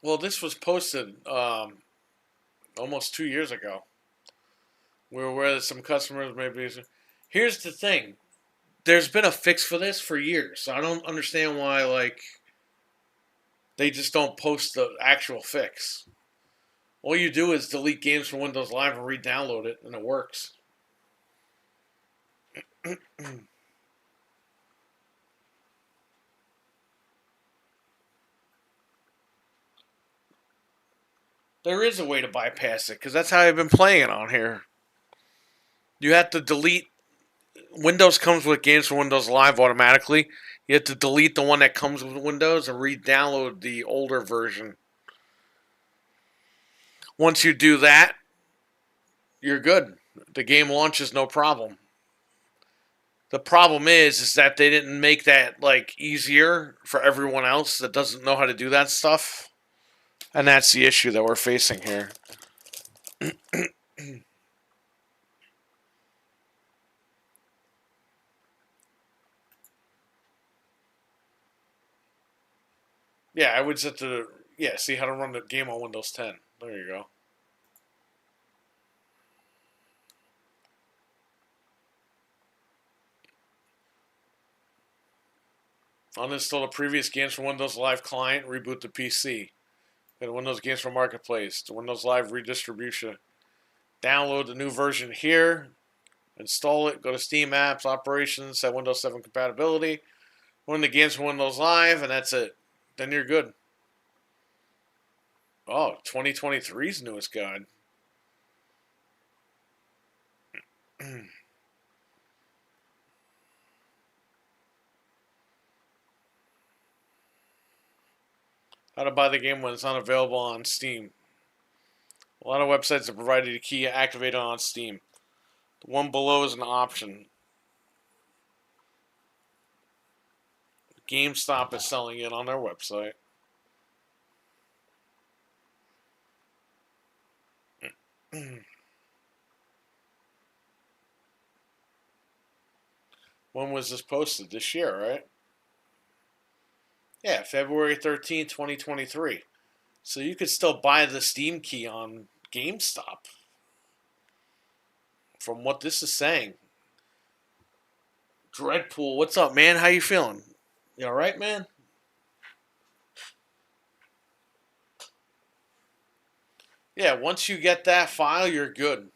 Well, this was posted almost 2 years ago. We were aware that some customers may be... Here's the thing. There's been a fix for this for years. So I don't understand why, like, they just don't post the actual fix. All you do is delete games from Windows Live and re-download it, and it works. There is a way to bypass it, because that's how I've been playing it on here. You have to delete... Windows comes with games from Windows Live automatically. You have to delete the one that comes with Windows and re-download the older version. Once you do that, you're good. The game launches no problem. The problem is that they didn't make that like easier for everyone else that doesn't know how to do that stuff. And that's the issue that we're facing here. Yeah, I would set the... Yeah, see how to run the game on Windows 10. There you go. Uninstall the previous games from Windows Live Client, reboot the PC. Go to Windows Games from Marketplace, the Windows Live redistribution. Download the new version here. Install it, go to Steam Apps, Operations, set Windows 7 compatibility. Run the games from Windows Live, and that's it. Then you're good. Oh, 2023's newest guide. How to buy the game when it's not available on Steam. A lot of websites have provided a key activated on Steam. The one below is an option. GameStop is selling it on their website. When was this posted? This year, right? Yeah, February 13th, 2023. So you could still buy the Steam key on GameStop. From what this is saying. Dreadpool, what's up, man? How you feeling? You alright, man? Yeah, once you get that file, you're good.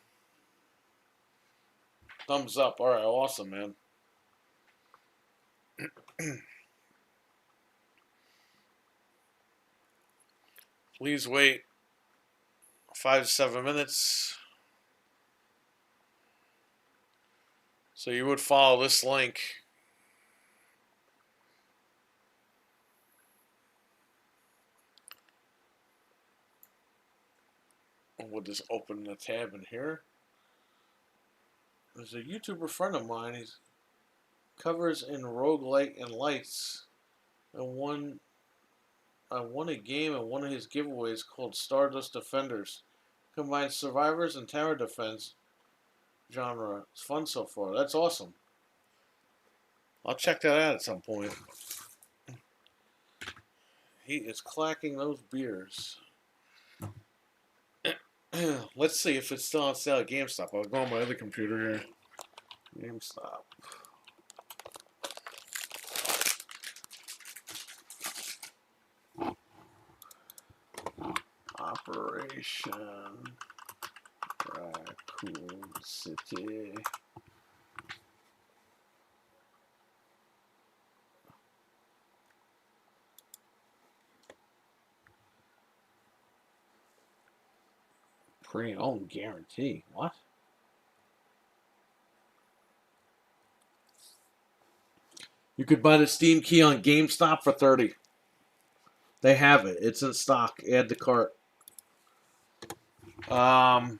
Thumbs up. Alright, awesome, man. Please wait 5 to 7 minutes. So you would follow this link. We'll just open the tab in here. There's a YouTuber friend of mine. He covers in roguelike and lights. And I won a game in one of his giveaways called Stardust Defenders. Combines survivors and tower defense genre. It's fun so far. That's awesome. I'll check that out at some point. He is clacking those beers. Let's see if it's still on sale at GameStop. I'll go on my other computer here. GameStop. Operation Raccoon City. Pre-owned guarantee. What? You could buy the Steam key on GameStop for $30. They have it. It's in stock. Add to cart. I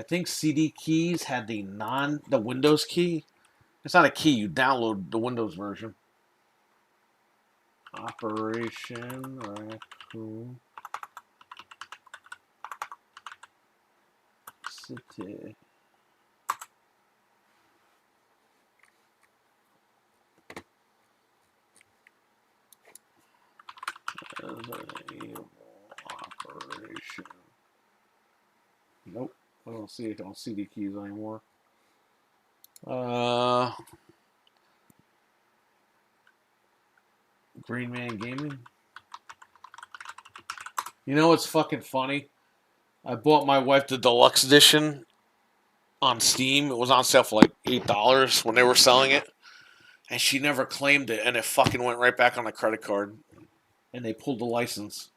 think CD Keys had the Windows key. It's not a key. You download the Windows version. Operation Raccoon City. Operation. Nope. I don't see it on CD Keys anymore. Green Man Gaming. You know what's fucking funny? I bought my wife the deluxe edition on Steam. It was on sale for like $8 when they were selling it. And she never claimed it, and it fucking went right back on the credit card. And they pulled the license.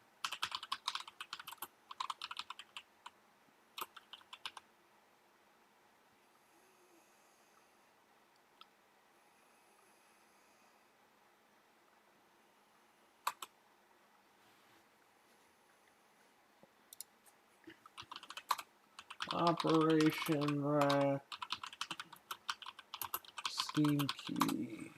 Operation Rack. Steam key.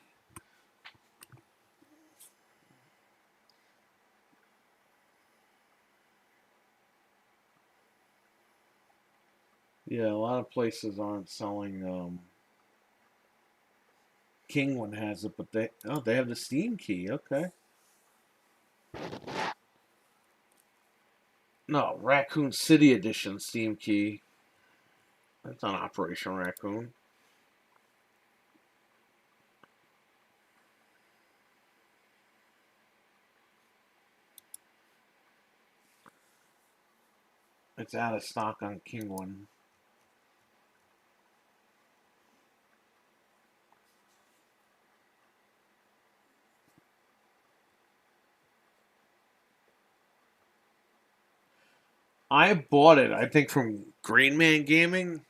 Yeah, a lot of places aren't selling. Kingwin has it, but they have the Steam key. Okay. No, Raccoon City Edition Steam key. That's on Operation Raccoon. It's out of stock on Kingwin. I bought it, I think, from Green Man Gaming.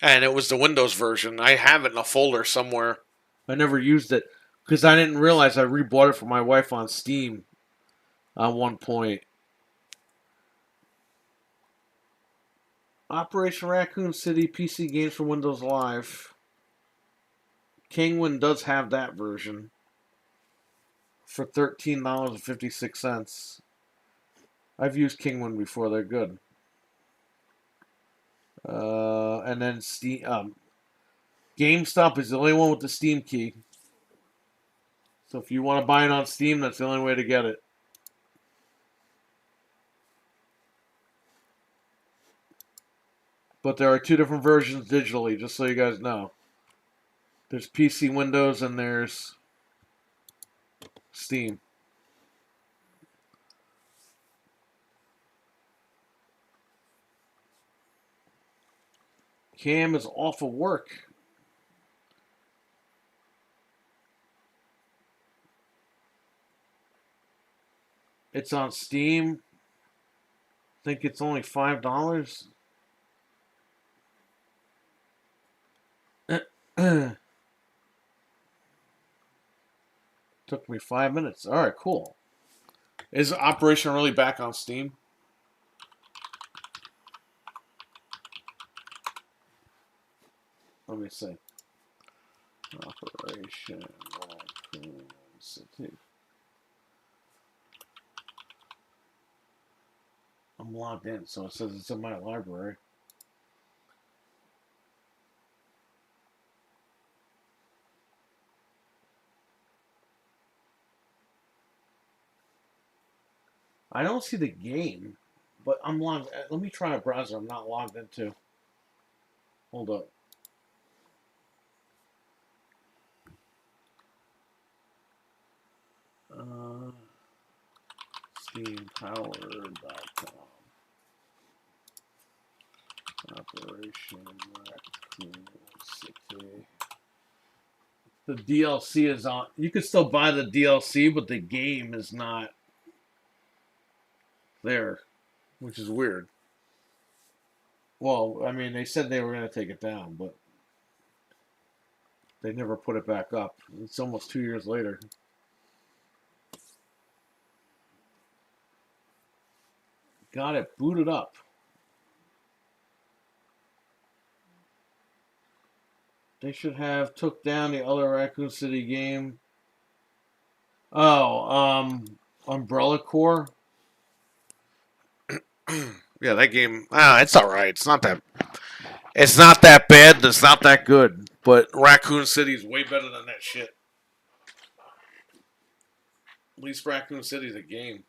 And it was the Windows version. I have it in a folder somewhere. I never used it because I didn't realize I rebought it for my wife on Steam at one point. Operation Raccoon City PC games for Windows Live. Kingwin does have that version for $13.56. I've used Kingwin before. They're good. And then Steam, GameStop is the only one with the Steam key. So if you want to buy it on Steam, that's the only way to get it. But there are two different versions digitally, just so you guys know. There's PC Windows and there's Steam. Cam is off of work. It's on Steam. I think it's only $5. Took me 5 minutes. All right, cool. Is Operation really back on Steam? Let me see. Operation Raccoon City. I'm logged in, so it says it's in my library. I don't see the game, but I'm logged. Let me try a browser I'm not logged into. Hold up. SteamPower.com. Operation Raccoon City. The DLC is on. You can still buy the DLC, but the game is not there, which is weird. Well, I mean, they said they were going to take it down, but they never put it back up. It's almost 2 years later. Got it booted up. They should have took down the other Raccoon City game. Oh, Umbrella Corps. Yeah, that game. It's all right. It's not that. It's not that bad. It's not that good. But Raccoon City is way better than that shit. At least Raccoon City's a game.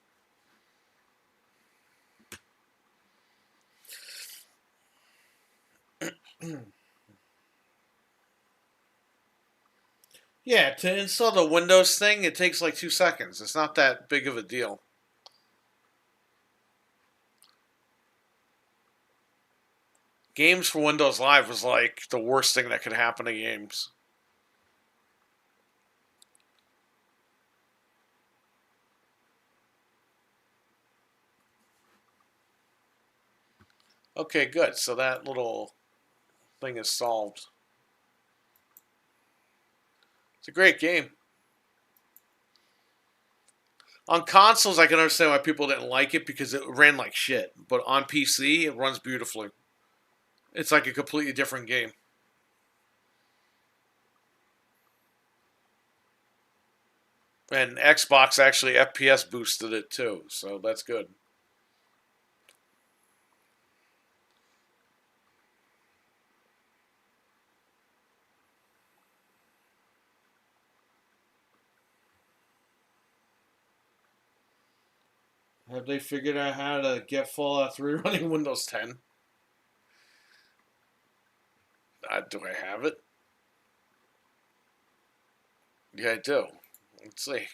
Yeah, to install the Windows thing, it takes like 2 seconds. It's not that big of a deal. Games for Windows Live was like the worst thing that could happen to games. Okay, good. So that little thing is solved. It's a great game. On consoles, I can understand why people didn't like it because it ran like shit. But on PC, it runs beautifully. It's like a completely different game. And Xbox actually FPS boosted it too, so that's good. Have they figured out how to get Fallout 3 running Windows 10? Do I have it? Yeah, I do. Let's see.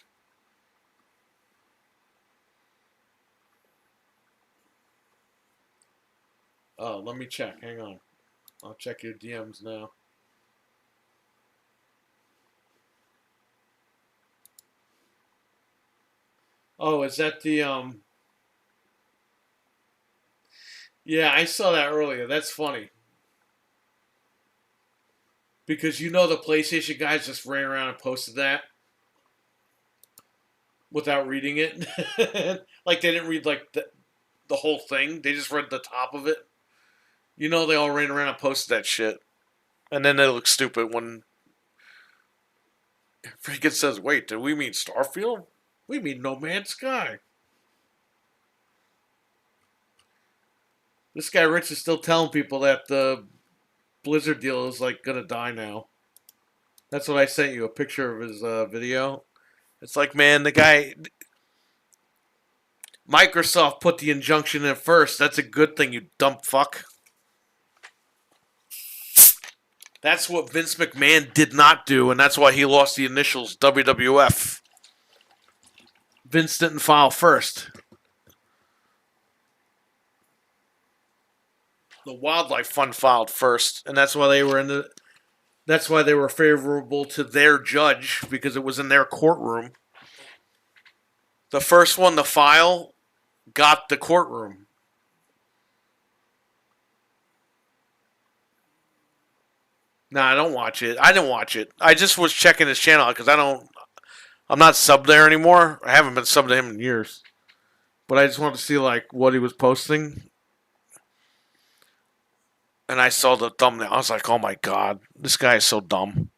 Oh, let me check. Hang on. I'll check your DMs now. Oh, is that the Yeah, I saw that earlier. That's funny. Because you know the PlayStation guys just ran around and posted that without reading it. Like they didn't read like the whole thing. They just read the top of it. You know they all ran around and posted that shit. And then they look stupid when freaking says, wait, did we mean Starfield? We mean No Man's Sky. This guy Rich is still telling people that the Blizzard deal is like gonna die now. That's what I sent you, a picture of his video. It's like, man, the guy... Microsoft put the injunction in first. That's a good thing, you dumb fuck. That's what Vince McMahon did not do, and that's why he lost the initials WWF. Vince didn't file first. The Wildlife Fund filed first, and that's why they were in the... That's why they were favorable to their judge, because it was in their courtroom. The first one to file got the courtroom. Nah, I don't watch it. I didn't watch it. I just was checking his channel because I'm not subbed there anymore. I haven't been subbed to him in years. But I just wanted to see like what he was posting. And I saw the thumbnail. I was like, oh my god, this guy is so dumb.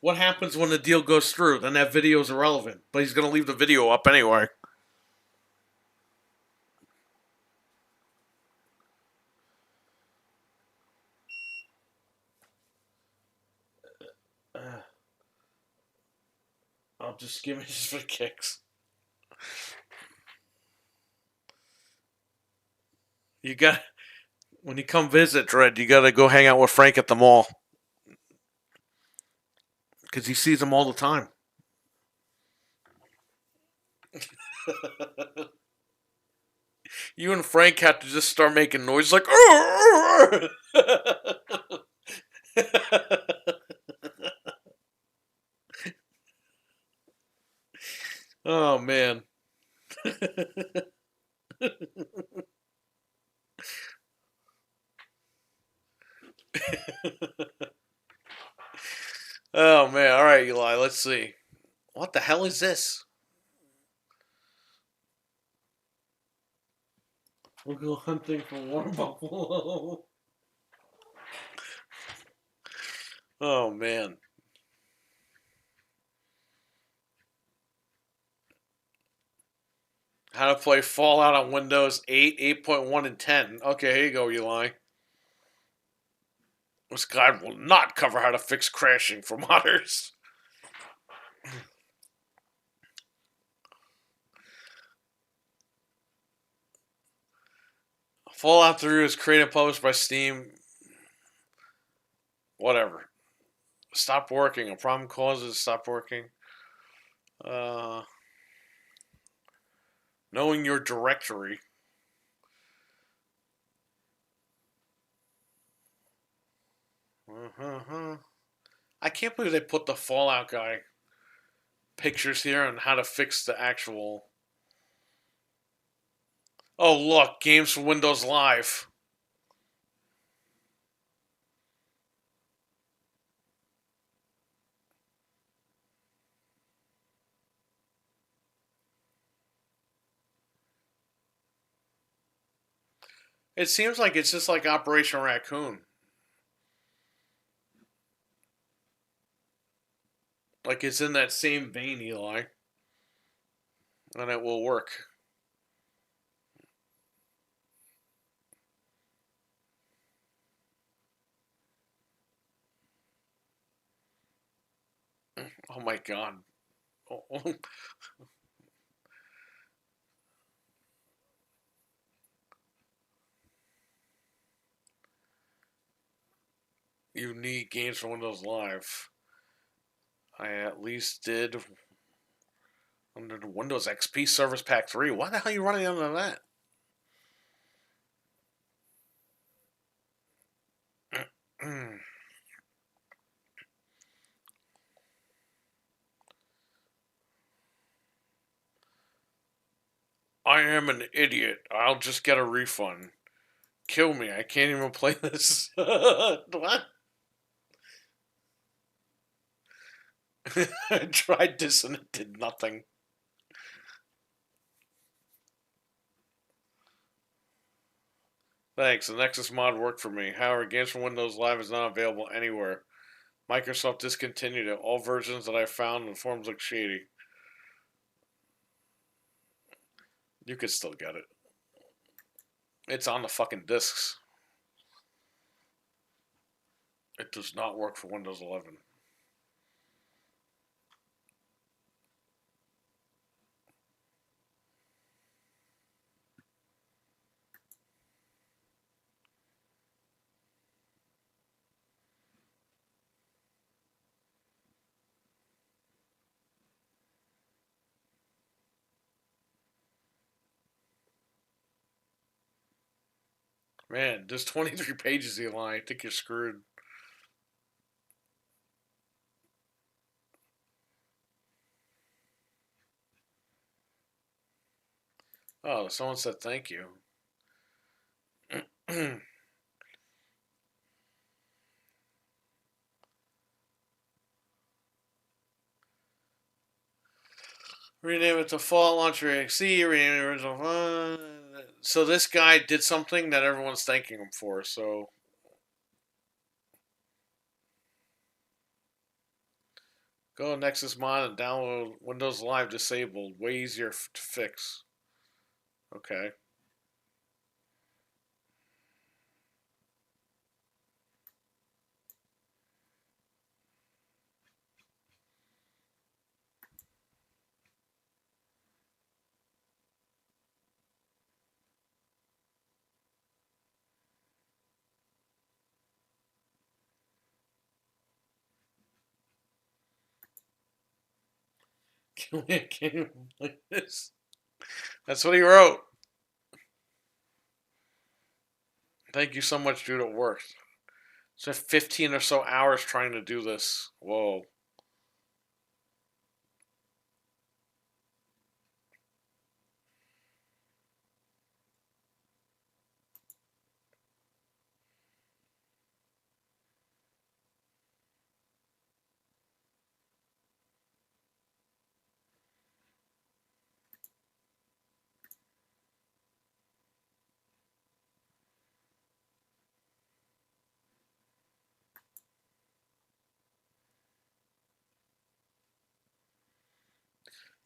What happens when the deal goes through? Then that video is irrelevant. But he's going to leave the video up anyway. I'll just give me this for kicks. You got when you come visit Dread, you gotta go hang out with Frank at the mall because he sees him all the time. You and Frank have to just start making noise like. Oh man. Oh man, alright Eli, let's see. What the hell is this? We'll go hunting for war buffalo. Oh man. How to play Fallout on Windows 8, 8.1, and 10. Okay, here you go, Eli. This guide will not cover how to fix crashing for modders. Fallout 3 was created and published by Steam. Whatever. Stopped working. A problem causes stopped working. Knowing your directory. I can't believe they put the Fallout guy pictures here on how to fix the actual. Oh, look, games for Windows Live. It seems like it's just like Operation Raccoon. Like it's in that same vein, Eli. And it will work. Oh my god. Oh. You need games for Windows Live. I at least did under the Windows XP Service Pack 3. Why the hell are you running under that? I am an idiot. I'll just get a refund. Kill me. I can't even play this. What? I tried this and it did nothing. Thanks. The Nexus mod worked for me. However, games from Windows Live is not available anywhere. Microsoft discontinued it. All versions that I found in forums look shady. You could still get it. It's on the fucking discs. It does not work for Windows 11. Man, there's 23 pages, Eli. I think you're screwed. Oh, someone said thank you. Rename it to Fallout Launcher EXE. Rename the original. So this guy did something that everyone's thanking him for. So go to Nexus Mod and download Windows Live Disabled. Way easier to fix. Okay. A game like this. That's what he wrote. Thank you so much, dude. It worked. So 15 or so hours trying to do this. Whoa.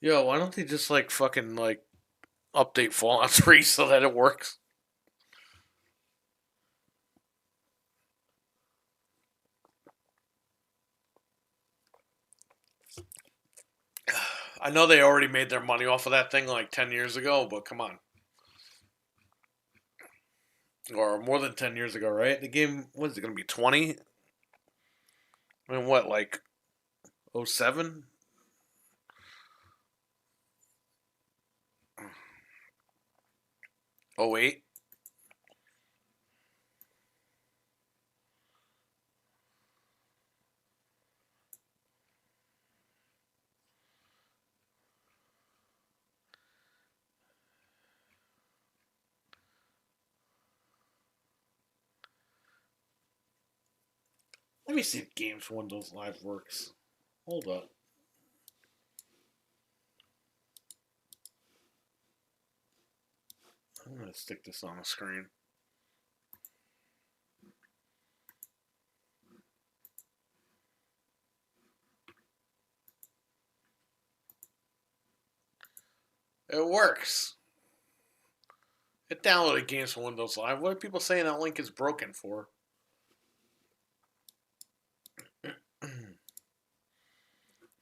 Yo, why don't they just like fucking like update Fallout 3 so that it works? I know they already made their money off of that thing like 10 years ago, but come on. Or more than 10 years ago, right? The game, what is it going to be, 20? I mean, what, like 07? Oh, 08? Let me see if Games for Windows Live works. Hold up. I'm going to stick this on the screen. It works. It downloaded Games for Windows Live. What are people saying that link is broken for?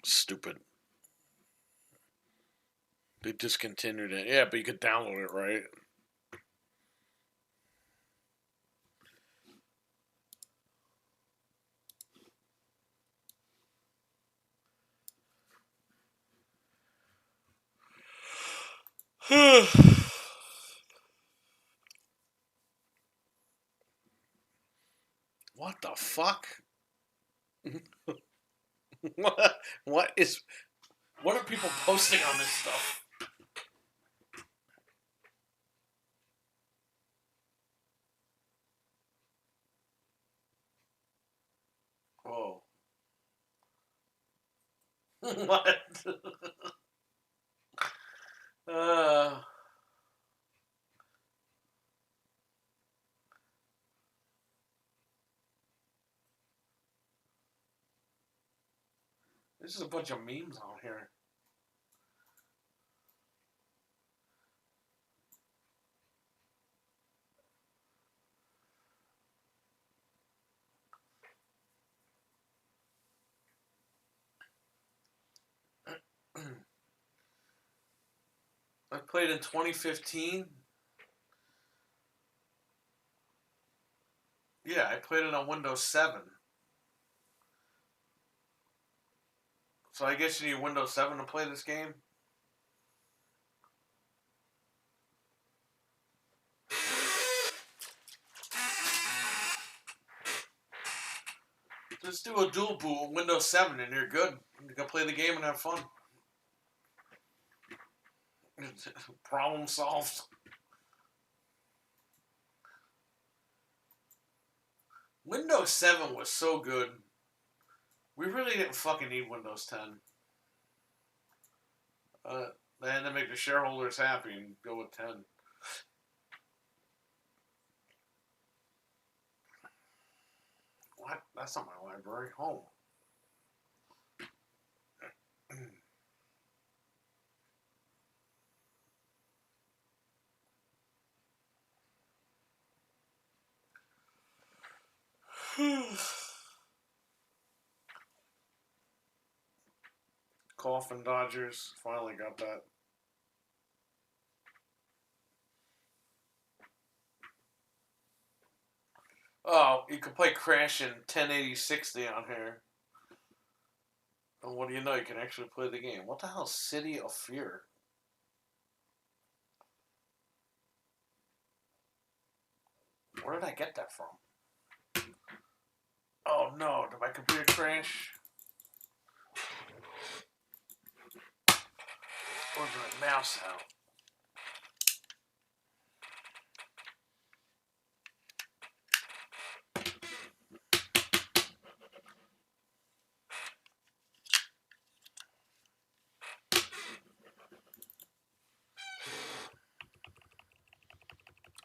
Stupid. They discontinued it. Yeah, but you could download it, right? What the fuck? What are people posting on this stuff? Whoa. What? uh This is a bunch of memes on here. I played in 2015. Yeah, I played it on Windows 7. So I guess you need Windows 7 to play this game? Just do a dual boot on Windows 7 and you're good. You can play the game and have fun. Problem solved. Windows 7 was so good. We really didn't fucking need Windows 10. They had to make the shareholders happy and go with 10. What? That's not my library. Home. Coffin Dodgers. Finally got that. Oh, you can play Crash in 1080 60 on here. And what do you know? You can actually play the game. What the hell? City of Fear. Where did I get that from? Oh no, did my computer crash? Or did my mouse out?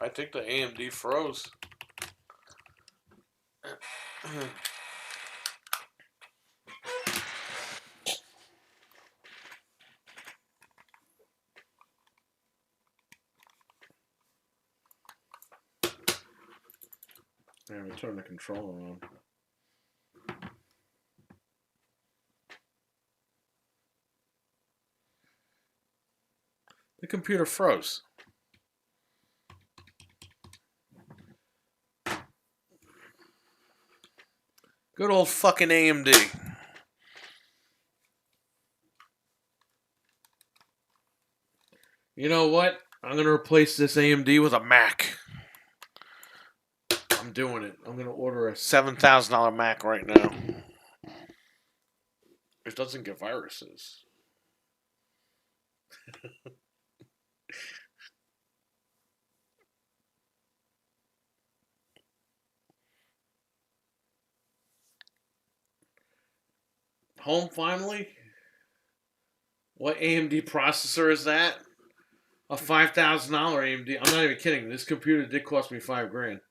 I think the AMD froze. Yeah, we turn the controller on. The computer froze. Good old fucking AMD. You know what? I'm going to replace this AMD with a Mac. I'm doing it. I'm going to order a $7,000 Mac right now. It doesn't get viruses. Home finally? What AMD processor is that? A $5,000 AMD. I'm not even kidding. This computer did cost me $5,000.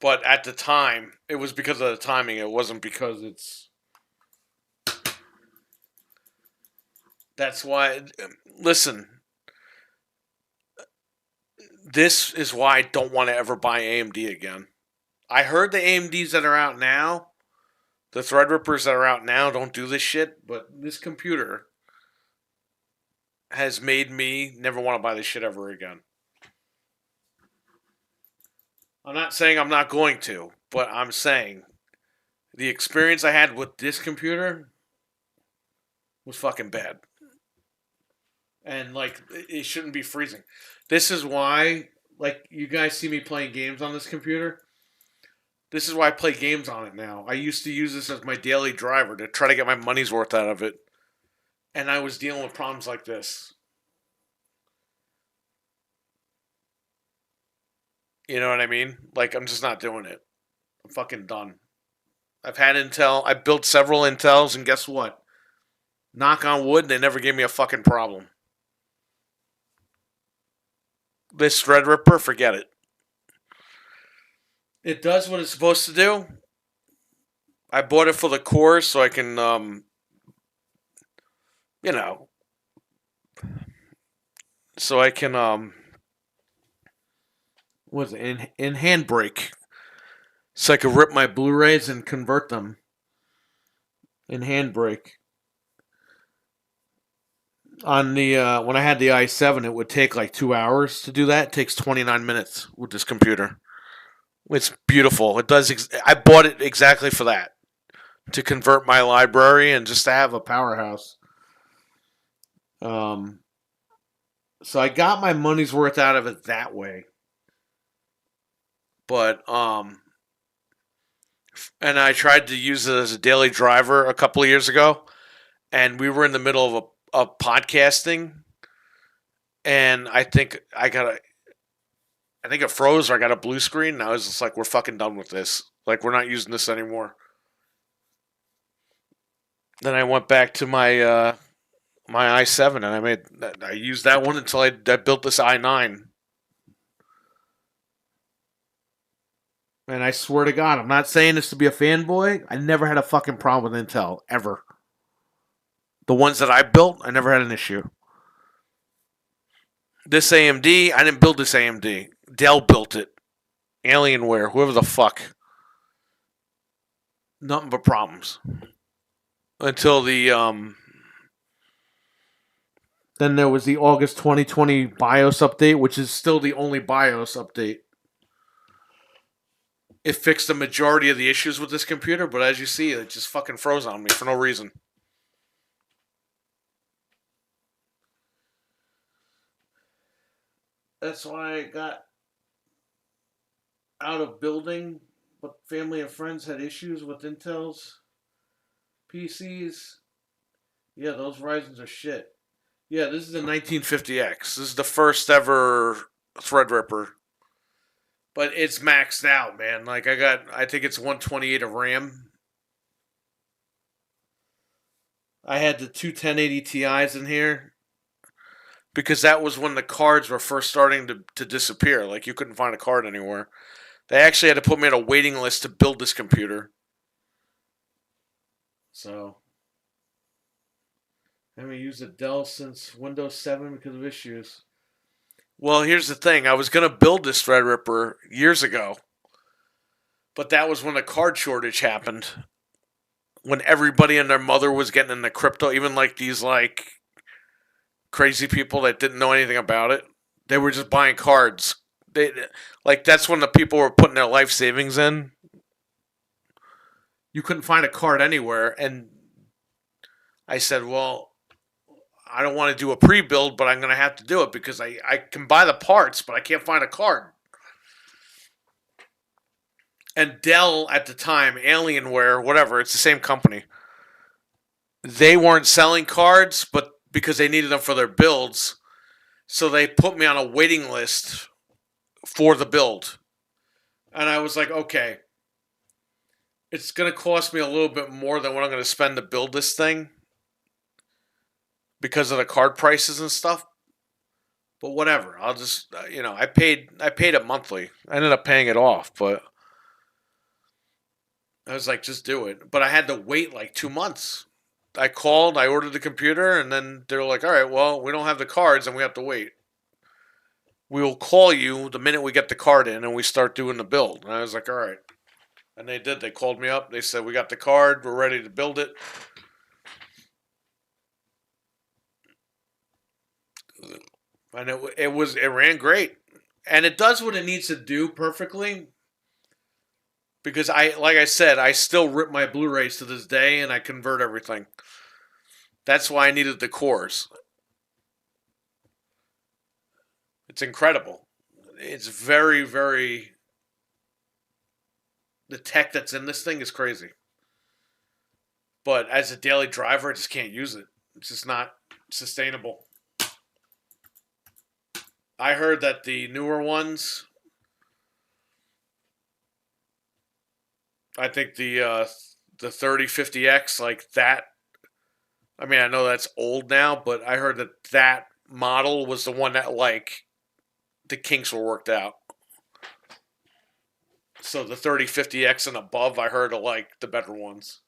But at the time, it was because of the timing. It wasn't because it's... That's why... Listen. This is why I don't want to ever buy AMD again. I heard the AMDs that are out now, the Threadrippers that are out now don't do this shit, but this computer has made me never want to buy this shit ever again. I'm not saying I'm not going to, but I'm saying the experience I had with this computer was fucking bad. And, like, it shouldn't be freezing. This is why, like, you guys see me playing games on this computer. This is why I play games on it now. I used to use this as my daily driver to try to get my money's worth out of it. And I was dealing with problems like this. You know what I mean? Like, I'm just not doing it. I'm fucking done. I've had Intel. I built several Intels, and guess what? Knock on wood, they never gave me a fucking problem. This Threadripper, forget it. It does what it's supposed to do. I bought it for the cores so I can, you know, so I can, what's it, in handbrake. So I could rip my Blu-rays and convert them in handbrake. On the when I had the i7, it would take like 2 hours to do that. It takes 29 minutes with this computer. It's beautiful. It does. I bought it exactly for that, to convert my library and just to have a powerhouse. So I got my money's worth out of it that way. But and I tried to use it as a daily driver a couple of years ago, and we were in the middle of podcasting, and I think it froze or I got a blue screen, and I was just like, we're fucking done with this. Like, we're not using this anymore. Then I went back to my my i7, and I used that one until I built this i9. And I swear to God, I'm not saying this to be a fanboy. I never had a fucking problem with Intel, ever. The ones that I built, I never had an issue. This AMD, I didn't build this AMD. Dell built it. Alienware, whoever the fuck. Nothing but problems. Until the, then there was the August 2020 BIOS update, which is still the only BIOS update. it fixed the majority of the issues with this computer, but as you see, it just fucking froze on me for no reason. That's why I got out of building, but family and friends had issues with Intel's PCs. Yeah, those Ryzen's are shit. Yeah, this is the 1950X. This is the first ever Threadripper. But it's maxed out, man. Like I think it's 128 of RAM. I had the two 1080 Ti's in here because that was when the cards were first starting to disappear. Like you couldn't find a card anywhere. They actually had to put me on a waiting list to build this computer. So I haven't used a Dell since Windows 7 because of issues. Well, here's the thing. I was going to build this Threadripper years ago. But that was when the card shortage happened. When everybody and their mother was getting into crypto, even like these like crazy people that didn't know anything about it. They were just buying cards. Like that's when the people were putting their life savings in. You couldn't find a card anywhere, and I said, well, I don't want to do a pre-build, but I'm going to have to do it because I can buy the parts, but I can't find a card. And Dell at the time, Alienware, whatever, it's the same company. They weren't selling cards, but because they needed them for their builds, so they put me on a waiting list for the build. And I was like, okay, it's going to cost me a little bit more than what I'm going to spend to build this thing because of the card prices and stuff. But whatever, I'll just, I paid it monthly. I ended up paying it off, but I was like, just do it. But I had to wait like 2 months. I called, I ordered the computer, and then they were like, all right, well, we don't have the cards and we have to wait. We will call you the minute we get the card in and we start doing the build. And I was like, all right. And they did. They called me up. They said, we got the card. We're ready to build it. And it ran great. And it does what it needs to do perfectly. Because like I said, I still rip my Blu-rays to this day and I convert everything. That's why I needed the cores. It's incredible. It's very, very... The tech that's in this thing is crazy. But as a daily driver, I just can't use it. It's just not sustainable. I heard that the newer ones... I think the 3050X, like that... I mean, I know that's old now, but I heard that model was the one that, like, the kinks were worked out. So the 3050X and above, I heard are, like, the better ones.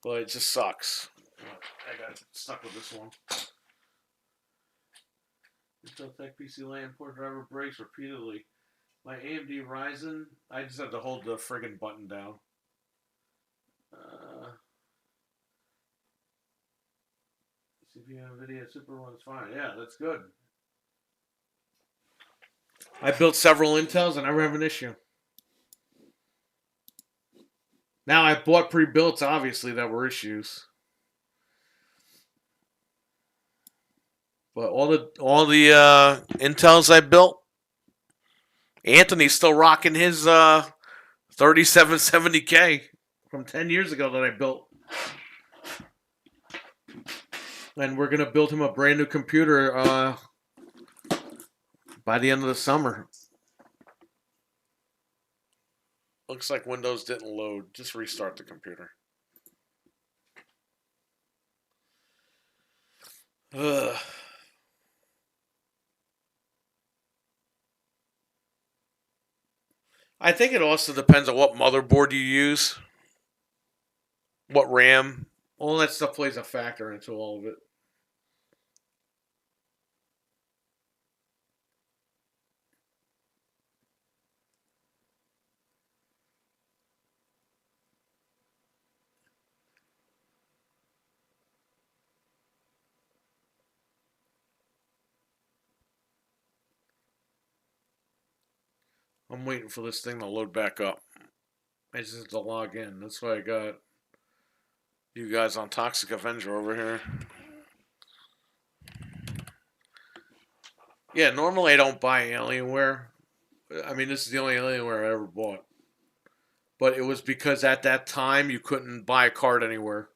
But it just sucks. I got stuck with this one. Intel Tech PC Land port driver breaks repeatedly. My AMD Ryzen, I just have to hold the friggin' button down. CPU NVIDIA Super One's fine. Yeah, that's good. I built several Intels and I never have an issue. Now I bought pre-builts, obviously, that were issues. But all the Intels I built, Anthony's still rocking his 3770K from 10 years ago that I built. And we're going to build him a brand new computer by the end of the summer. Looks like Windows didn't load. Just restart the computer. Ugh. I think it also depends on what motherboard you use. What RAM. All that stuff plays a factor into all of it. I'm waiting for this thing to load back up. I just have to log in. That's why I got you guys on Toxic Avenger over here. Yeah, normally I don't buy Alienware. I mean, this is the only Alienware I ever bought. But it was because at that time you couldn't buy a card anywhere.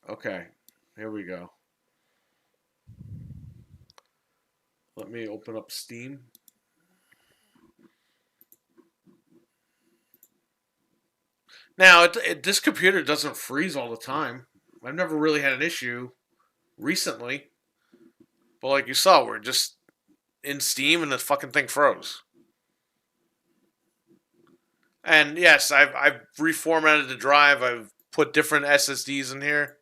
Okay, here we go. Let me open up Steam. Now, this computer doesn't freeze all the time. I've never really had an issue recently. But like you saw, we're just in Steam and the fucking thing froze. And yes, I've reformatted the drive. I've put different SSDs in here.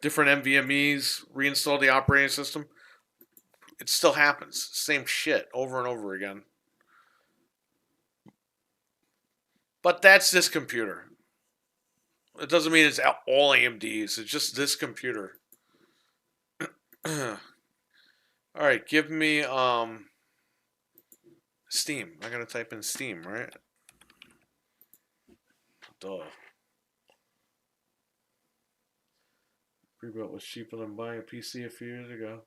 Different NVMEs. Reinstalled the operating system. It still happens. Same shit over and over again. But that's this computer. It doesn't mean it's all AMDs. It's just this computer. Alright, give me Steam. I'm gonna type in Steam, right? Duh. Pre-built was cheaper than buying a PC a few years ago.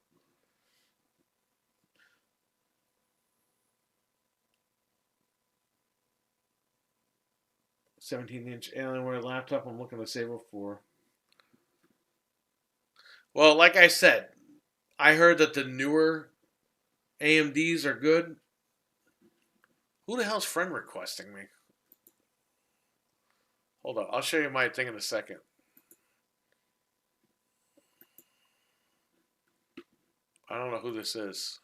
$17-inch Alienware laptop I'm looking to save up for. Well, like I said, I heard that the newer AMDs are good. Who the hell's friend requesting me? Hold on, I'll show you my thing in a second. I don't know who this is.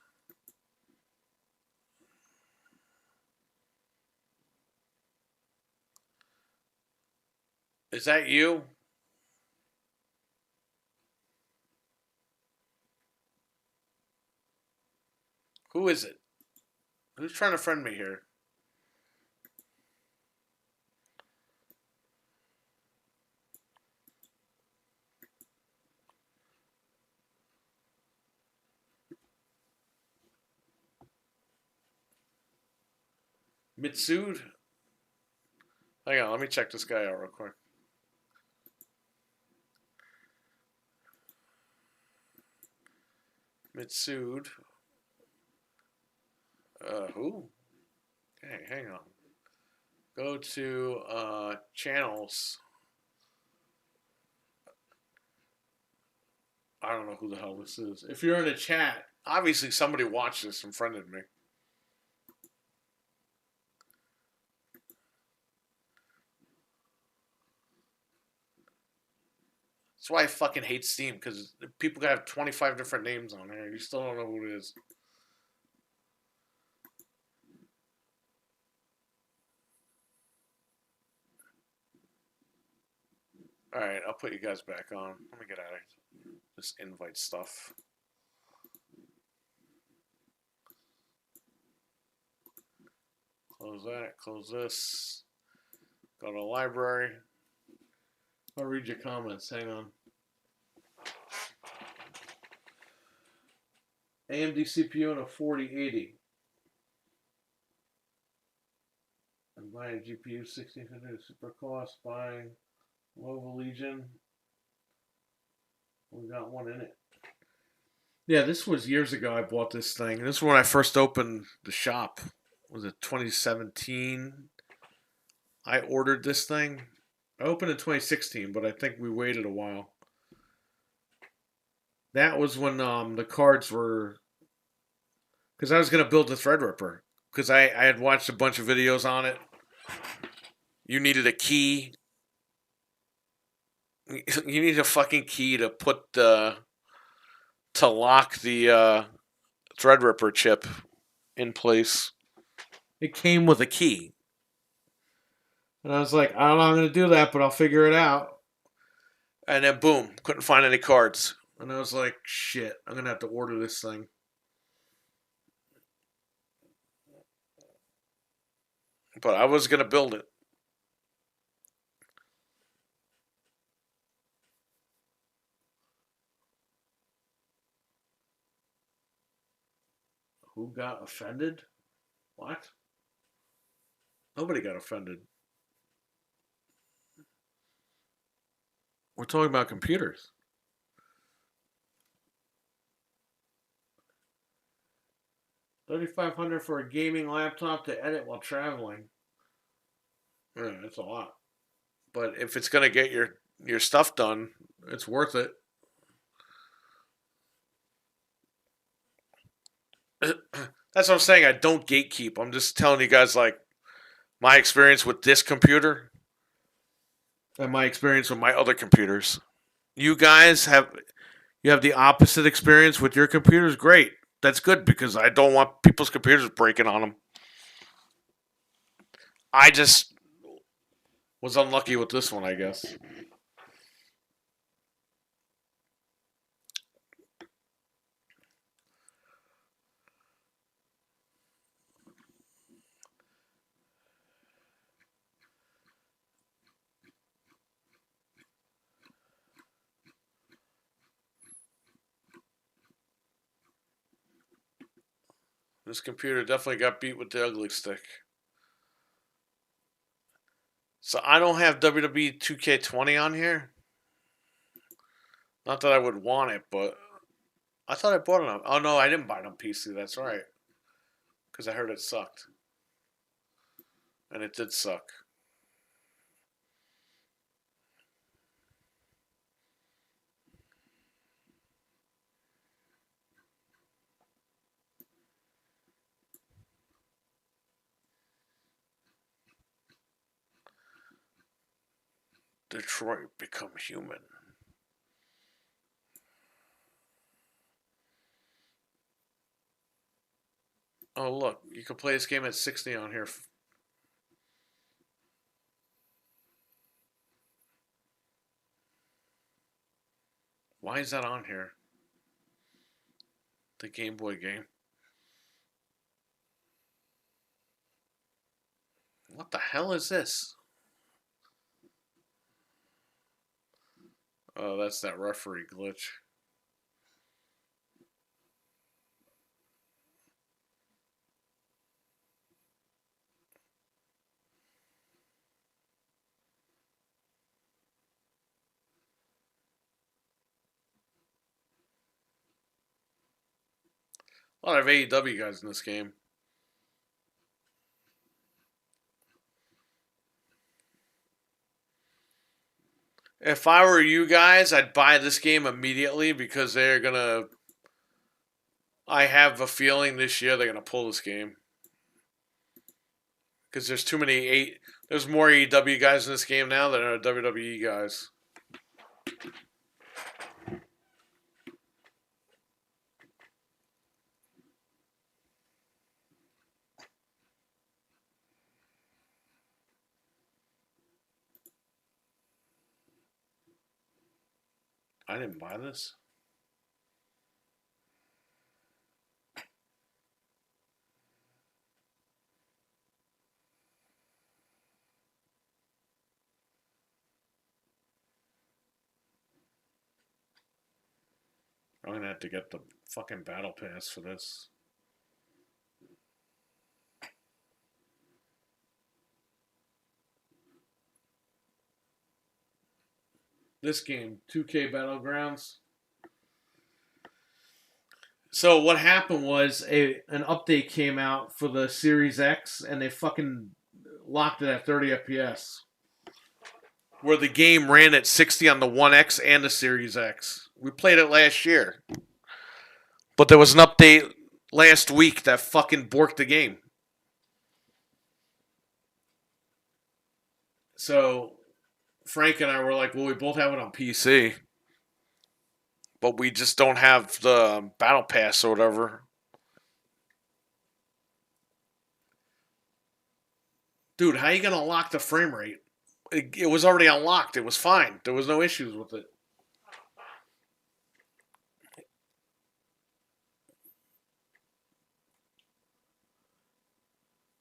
Is that you? Who is it? Who's trying to friend me here? Mitsud? Hang on, let me check this guy out real quick. Mitsud. Who? Okay, hang on. Go to channels. I don't know who the hell this is. If you're in the chat, obviously somebody watched this and friended me. That's why I fucking hate Steam, because people can have 25 different names on there. You still don't know who it is. Alright, I'll put you guys back on. Let me get out of this invite stuff. Close that, close this. Go to library. I'll read your comments. Hang on. AMD CPU and a 4080. I'm buying a GPU 1600 super cost. Buying Lova Legion. We got one in it. Yeah, this was years ago I bought this thing. This is when I first opened the shop. Was it 2017? I ordered this thing. I opened in 2016, but I think we waited a while. That was when the cards were... Because I was going to build the Threadripper. Because I had watched a bunch of videos on it. You needed a key. You need a fucking key to put the... to lock the Threadripper chip in place. It came with a key. And I was like, I don't know how I'm going to do that, but I'll figure it out. And then boom, couldn't find any cards. And I was like, shit, I'm going to have to order this thing. But I was going to build it. Who? got offended? What? Nobody got offended. We're talking about computers. $3,500 for a gaming laptop to edit while traveling. Yeah, that's a lot. But if it's gonna get your stuff done, it's worth it. That's what I'm saying. I don't gatekeep. I'm just telling you guys like my experience with this computer and my experience with my other computers. You guys have the opposite experience with your computers. Great. That's good because I don't want people's computers breaking on them. I just was unlucky with this one, I guess. This computer definitely got beat with the ugly stick. So I don't have WWE 2K20 on here. Not that I would want it, but I thought I bought it on. Oh no, I didn't buy it on PC. That's right, because I heard it sucked, and it did suck. Detroit Become Human. Oh look, you can play this game at 60 on here. Why is that on here? The Game Boy game. What the hell is this? Oh, that's that referee glitch. A lot of AEW guys in this game. If I were you guys, I'd buy this game immediately because they're gonna. I have a feeling this year they're gonna pull this game because there's too many. There's more AEW guys in this game now than there are WWE guys. I didn't buy this. I'm gonna have to get the fucking battle pass for this. This game, 2K Battlegrounds. So what happened was an update came out for the Series X, and they fucking locked it at 30 FPS. Where the game ran at 60 on the One X and the Series X. We played it last year. But there was an update last week that fucking borked the game. So Frank and I were like, well, we both have it on PC. But we just don't have the Battle Pass or whatever. Dude, how are you going to lock the frame rate? It was already unlocked. It was fine. There was no issues with it.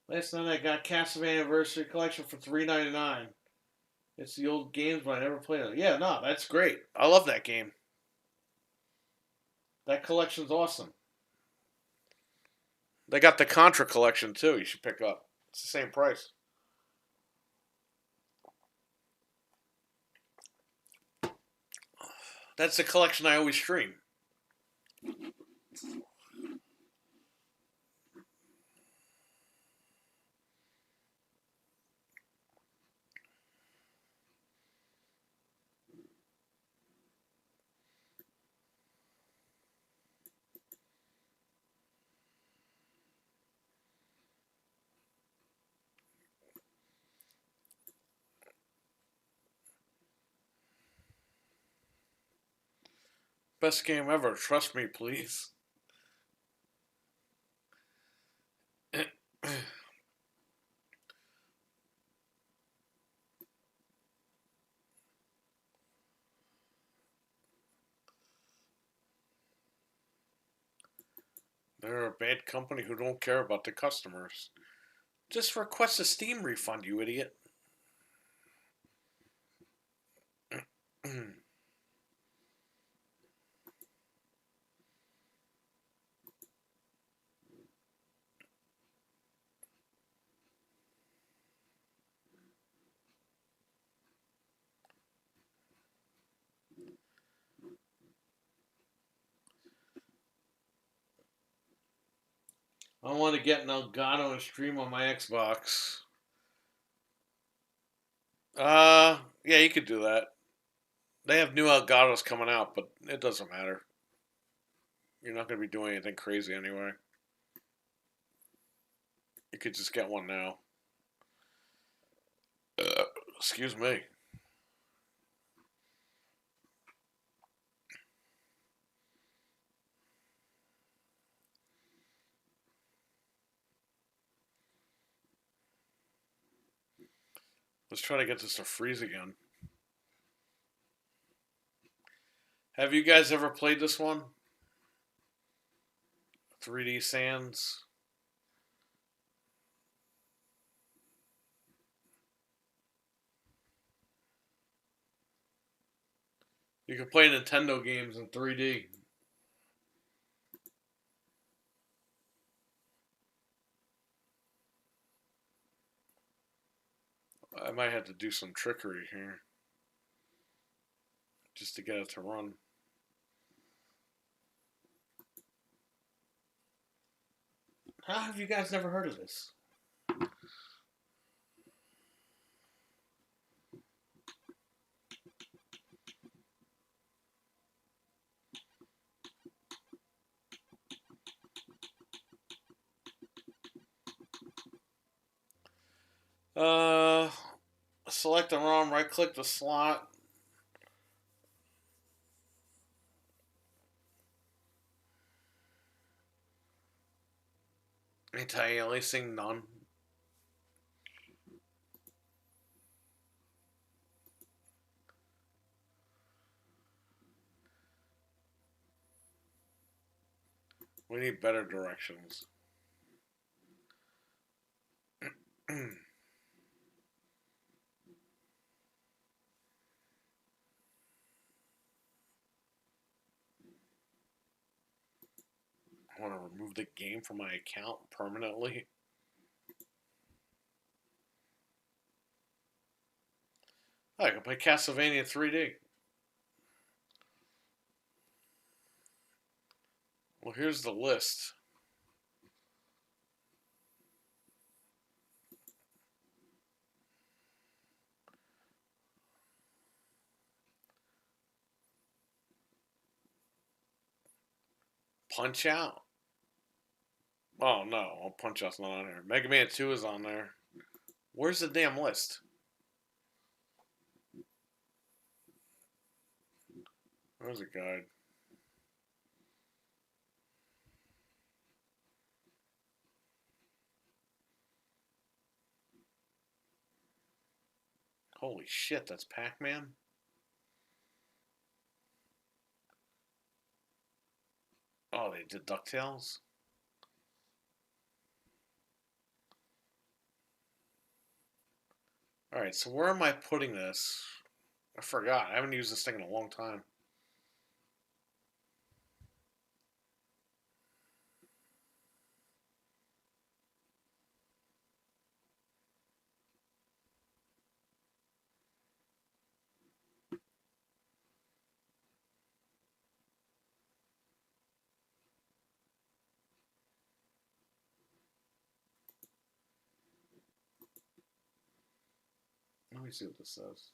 Last night I got Castlevania Anniversary Collection for $3.99. It's the old games, but I never played it. Yeah, no, that's great. I love that game. That collection's awesome. They got the Contra collection too. You should pick up. It's the same price. That's the collection I always stream. Best game ever. Trust me, please. They're a bad company who don't care about the customers. Just request a Steam refund, you idiot. I want to get an Elgato and stream on my Xbox. Yeah, you could do that. They have new Elgatos coming out, but it doesn't matter. You're not going to be doing anything crazy anyway. You could just get one now. Excuse me. Let's try to get this to freeze again. Have you guys ever played this one? 3D Sands. You can play Nintendo games in 3D. I might have to do some trickery here just to get it to run. How have you guys never heard of this? Select the ROM, right click the slot. Anti-aliasing, none. We need better directions. I want to remove the game from my account permanently. Oh, I can play Castlevania 3D. Well, here's the list. Punch Out? Oh no, Punch Out's not on here. Mega Man 2 is on there. Where's the damn list? Where's the guide? Holy shit, that's Pac-Man? Oh, they did DuckTales? Alright, so where am I putting this? I forgot. I haven't used this thing in a long time. Let me see what this says.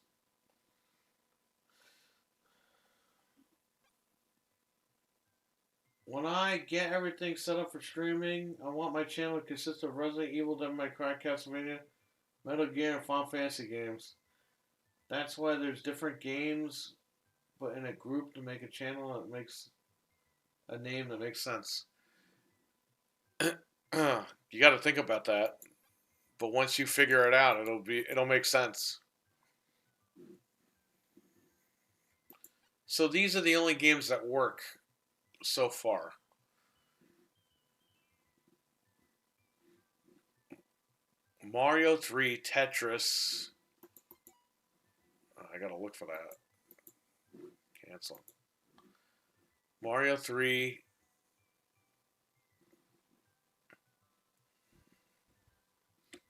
When I get everything set up for streaming, I want my channel to consist of Resident Evil, Devil May Cry, Castlevania, Metal Gear, and Final Fantasy games. That's why there's different games, but in a group to make a channel that makes a name that makes sense. You got to think about that. But once you figure it out, it'll make sense. So these are the only games that work so far. Mario 3, Tetris. Oh, I gotta look for that. Cancel. Mario 3.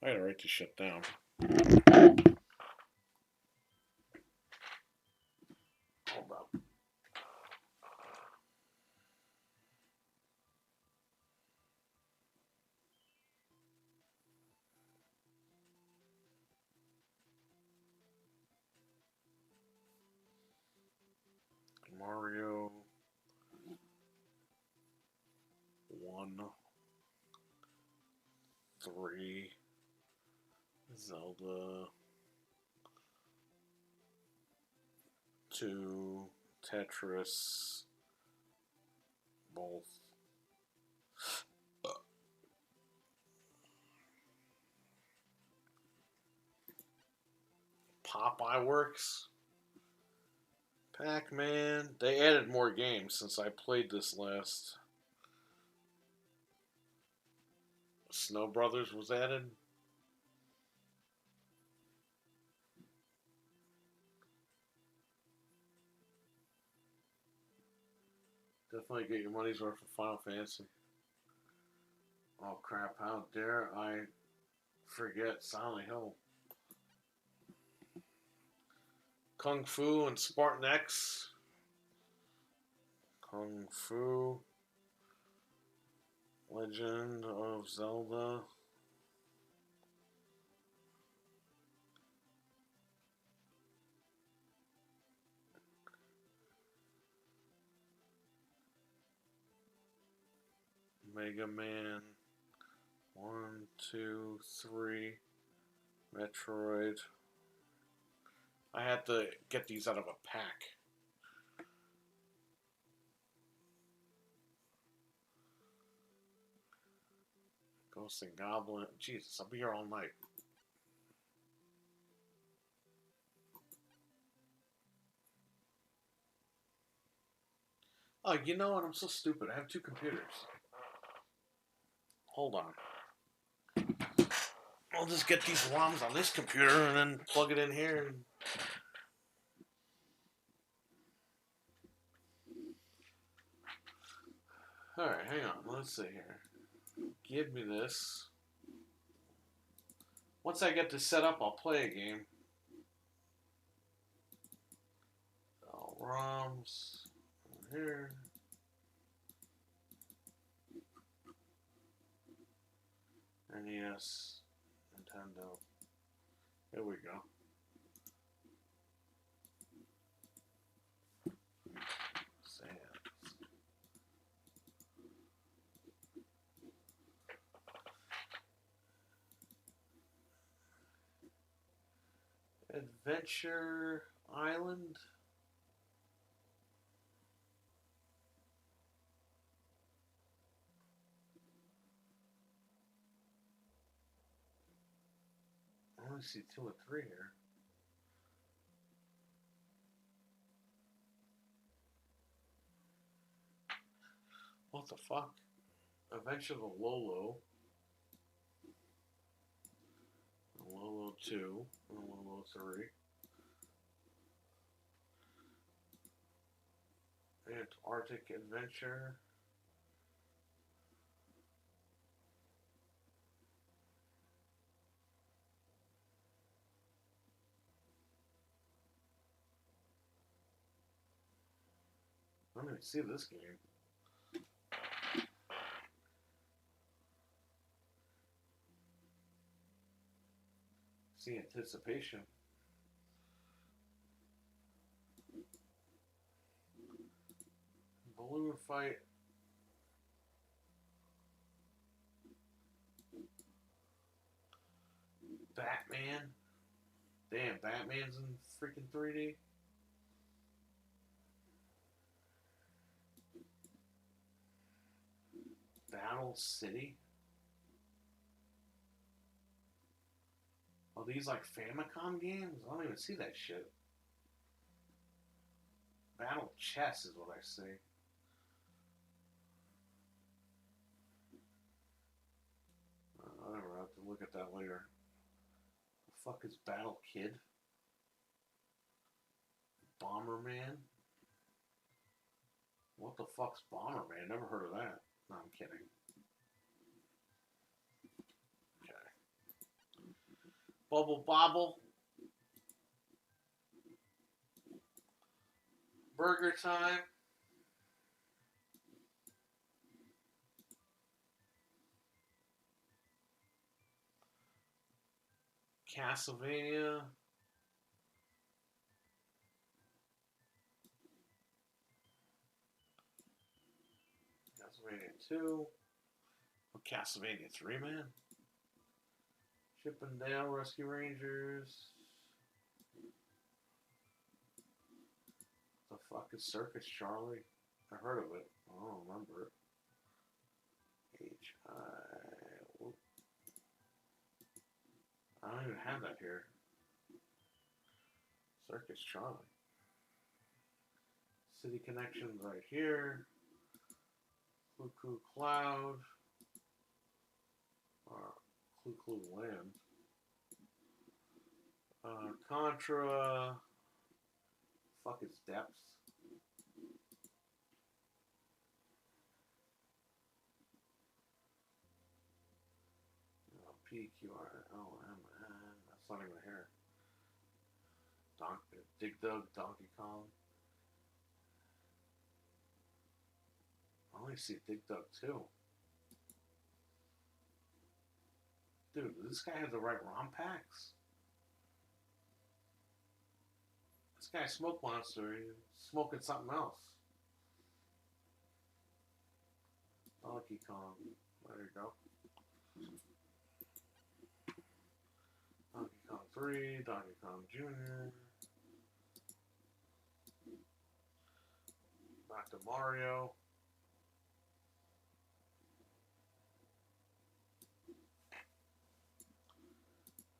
I gotta write this shit down. Hold up. Mario 1, 3, Zelda 2, Tetris, both. Popeye Works. Pac-Man. They added more games since I played this last. Snow Brothers was added. Definitely get your money's worth for Final Fantasy. Oh crap, how dare I forget Silent Hill. Kung Fu and Spartan X. Kung Fu. Legend of Zelda. Mega Man. 1, 2, 3. Metroid. I had to get these out of a pack. Ghost and Goblin. Jesus, I'll be here all night. Oh, you know what? I'm so stupid. I have 2 computers. Hold on. I'll just get these ROMs on this computer and then plug it in here. Alright, hang on. Let's see here. Give me this. Once I get this set up, I'll play a game. ROMs. Here. NES. Nintendo. Here we go. Adventure Island. I only see 2 or 3 here. What the fuck? Adventure of Lolo. Lolo 2 and Lolo 3. Antarctic Adventure. I don't even see this game. See Anticipation. Balloon fight. Batman. Damn, Batman's in freaking 3D. Battle City. Oh, these like Famicom games? I don't even see that shit. Battle Chess is what I see. Whatever, I'll have to look at that later. The fuck is Battle Kid? Bomberman? What the fuck's Bomberman? Never heard of that. No, I'm kidding. Okay. Bubble Bobble. Burger Time. Castlevania. Castlevania 2. Oh, Castlevania 3, man. Chip and Dale Rescue Rangers. The fuck is Circus Charlie? I heard of it. I don't remember it. Whoop. I don't even have that here. Circus Charlie. City Connections right here. Cuckoo Cloud. Cuckoo Land. Contra. Fuck is Depths. PQRLMN. That's not even here. Dig Dug, Donkey Kong. I only see Dig Dug 2. Dude, does this guy have the right ROM packs? This guy Smoke Monster, he's smoking something else. Donkey Kong. There you go. Donkey Kong 3, Donkey Kong Jr. Back to Mario.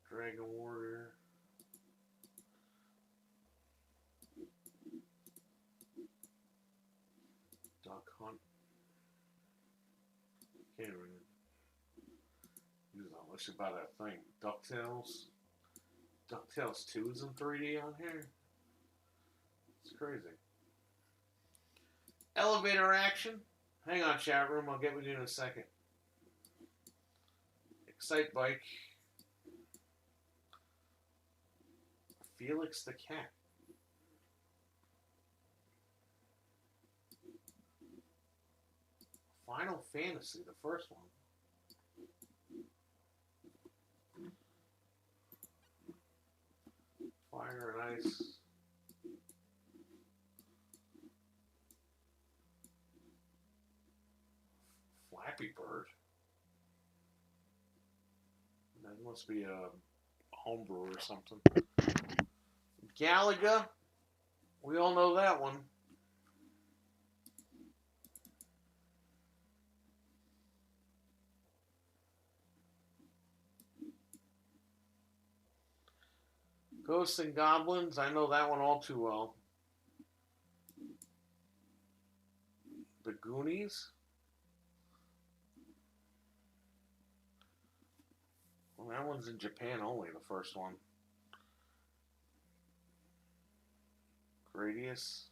Dragon Warrior. Duck Hunt. Can't even use that much about that thing. DuckTales. DuckTales 2 is in 3D on here. It's crazy. Elevator action. Hang on, chat room. I'll get with you in a second. Excite Bike. Felix the Cat. Final Fantasy, the first one. Fire and Ice. Flappy Bird. That must be a homebrew or something. Galaga. We all know that one. Ghosts and Goblins. I know that one all too well. The Goonies. Well, that one's in Japan only, the first one. Gradius.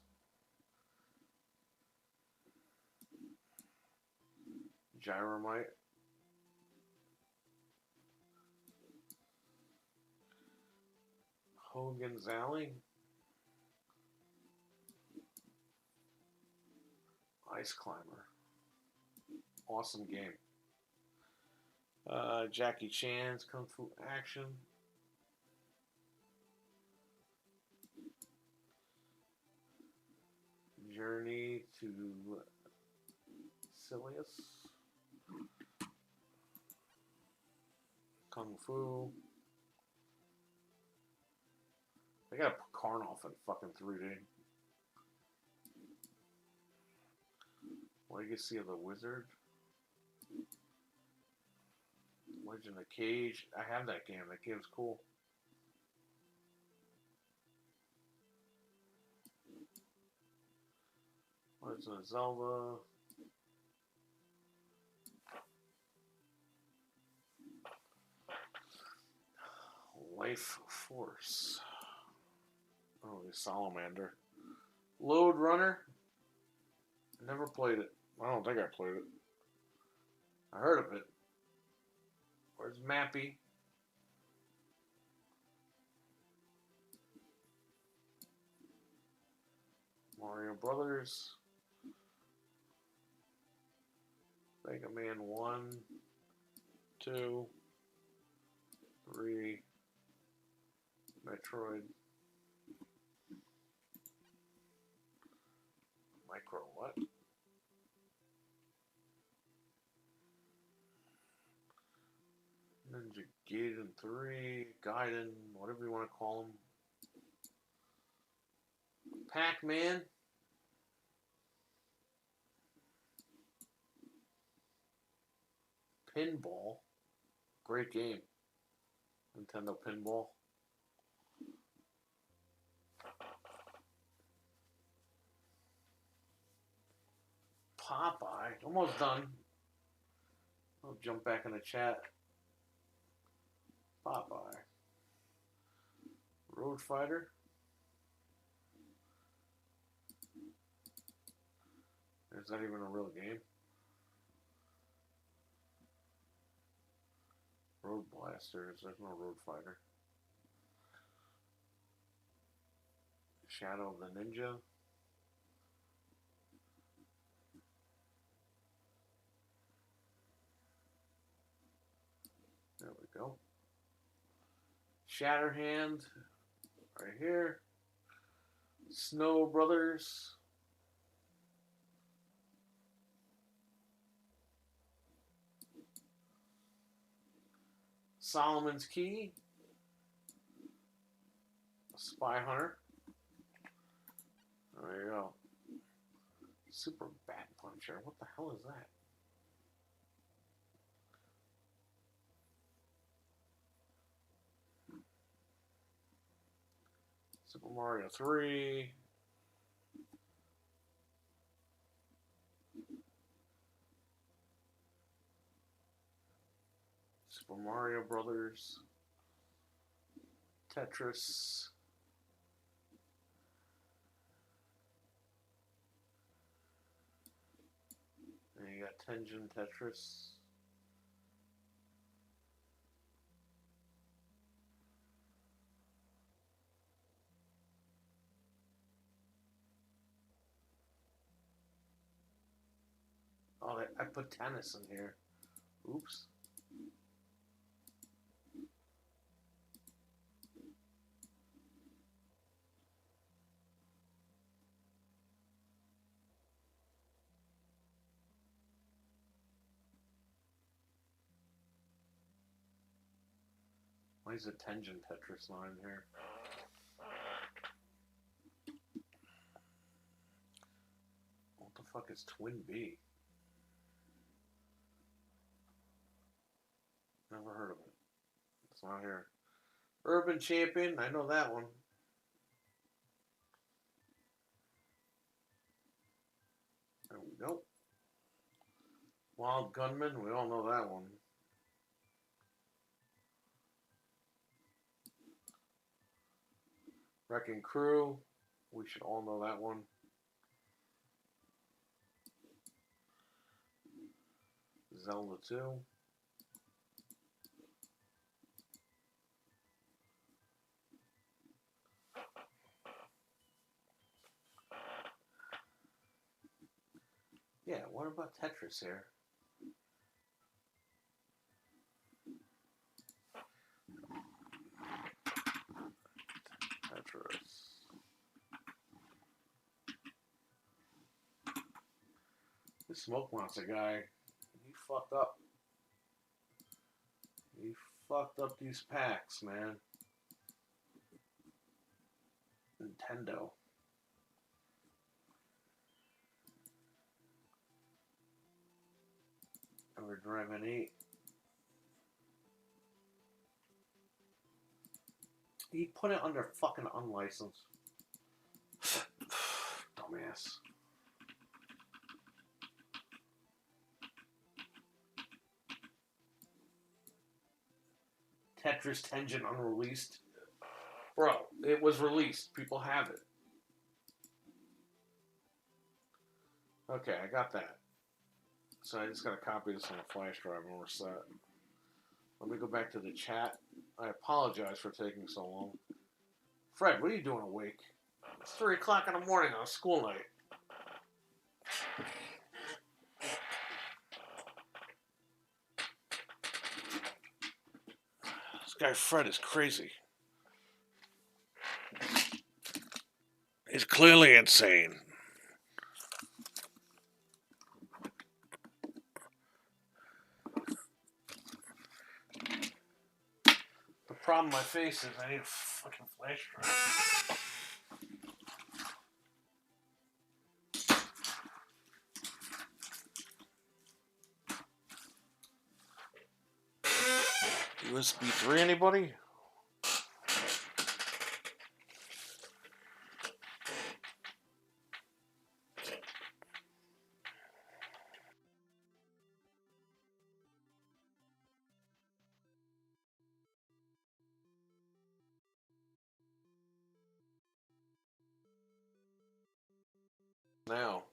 Gyromite. Hogan's Alley. Ice Climber. Awesome game. Jackie Chan's Kung Fu Action. Journey to Silius. Kung Fu. They gotta put Karnoff in fucking 3D. Legacy of the Wizard. Legend of Cage. I have that game. That game's cool. Legend of Zelda. Life Force. Oh, the Salamander. Load Runner. Never played it. I don't think I played it. I heard of it. Where's Mappy? Mario Brothers. Mega Man 1, 2, 3. Metroid. Micro what? Ninja Gaiden 3, Gaiden, whatever you want to call them. Pac-Man. Pinball. Great game. Nintendo Pinball. Popeye. Almost done. I'll jump back in the chat. Popeye. Road Fighter. Is that even a real game? Road Blasters. There's no Road Fighter. Shadow of the Ninja. There we go. Shatterhand. Right here. Snow Brothers. Solomon's Key. Spy Hunter. There you go. Super Bat Puncher. What the hell is that? Super Mario 3. Super Mario Brothers. Tetris. And you got Tengen Tetris. Oh, I put tennis in here. Oops. Why is the Tengen Tetris not in here? What the fuck is Twin B? Never heard of it. It's not here. Urban Champion, I know that one. There we go. Wild Gunman, we all know that one. Wrecking Crew, we should all know that one. Zelda 2. Yeah, what about Tetris here? Tetris. Smoke Monster guy, he fucked up. He fucked up these packs, man. Nintendo. Overdrive 8. He put it under fucking unlicensed. Dumbass. Tetris Tengen unreleased. Bro, it was released. People have it. Okay, I got that. So I just gotta copy this on a flash drive and we're set. Let me go back to the chat. I apologize for taking so long. Fred, what are you doing awake? It's 3 o'clock in the morning on a school night. This guy Fred is crazy. He's clearly insane. The problem I face is I need a fucking flash drive. USB 3, anybody? Now,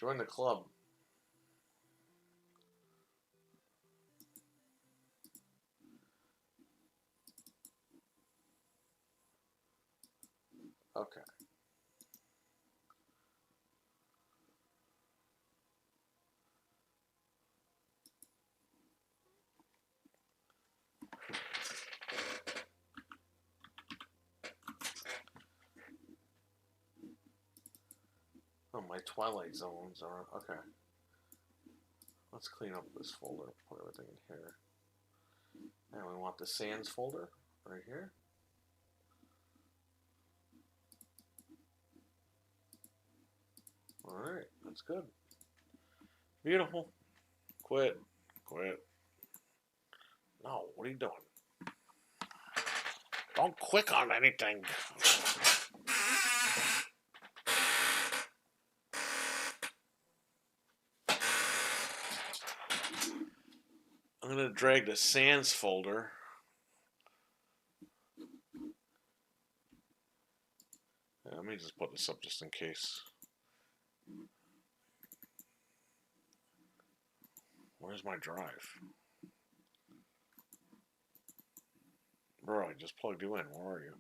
join the club. Okay. Oh, my Twilight Zones are okay. Let's clean up this folder. Put everything in here. And we want the Sands folder right here. Alright, that's good. Beautiful. Quit. Quit. No, what are you doing? Don't click on anything. I'm going to drag the Sans folder. Yeah, let me just put this up just in case. Where's my drive? Bro, I just plugged you in. Where are you?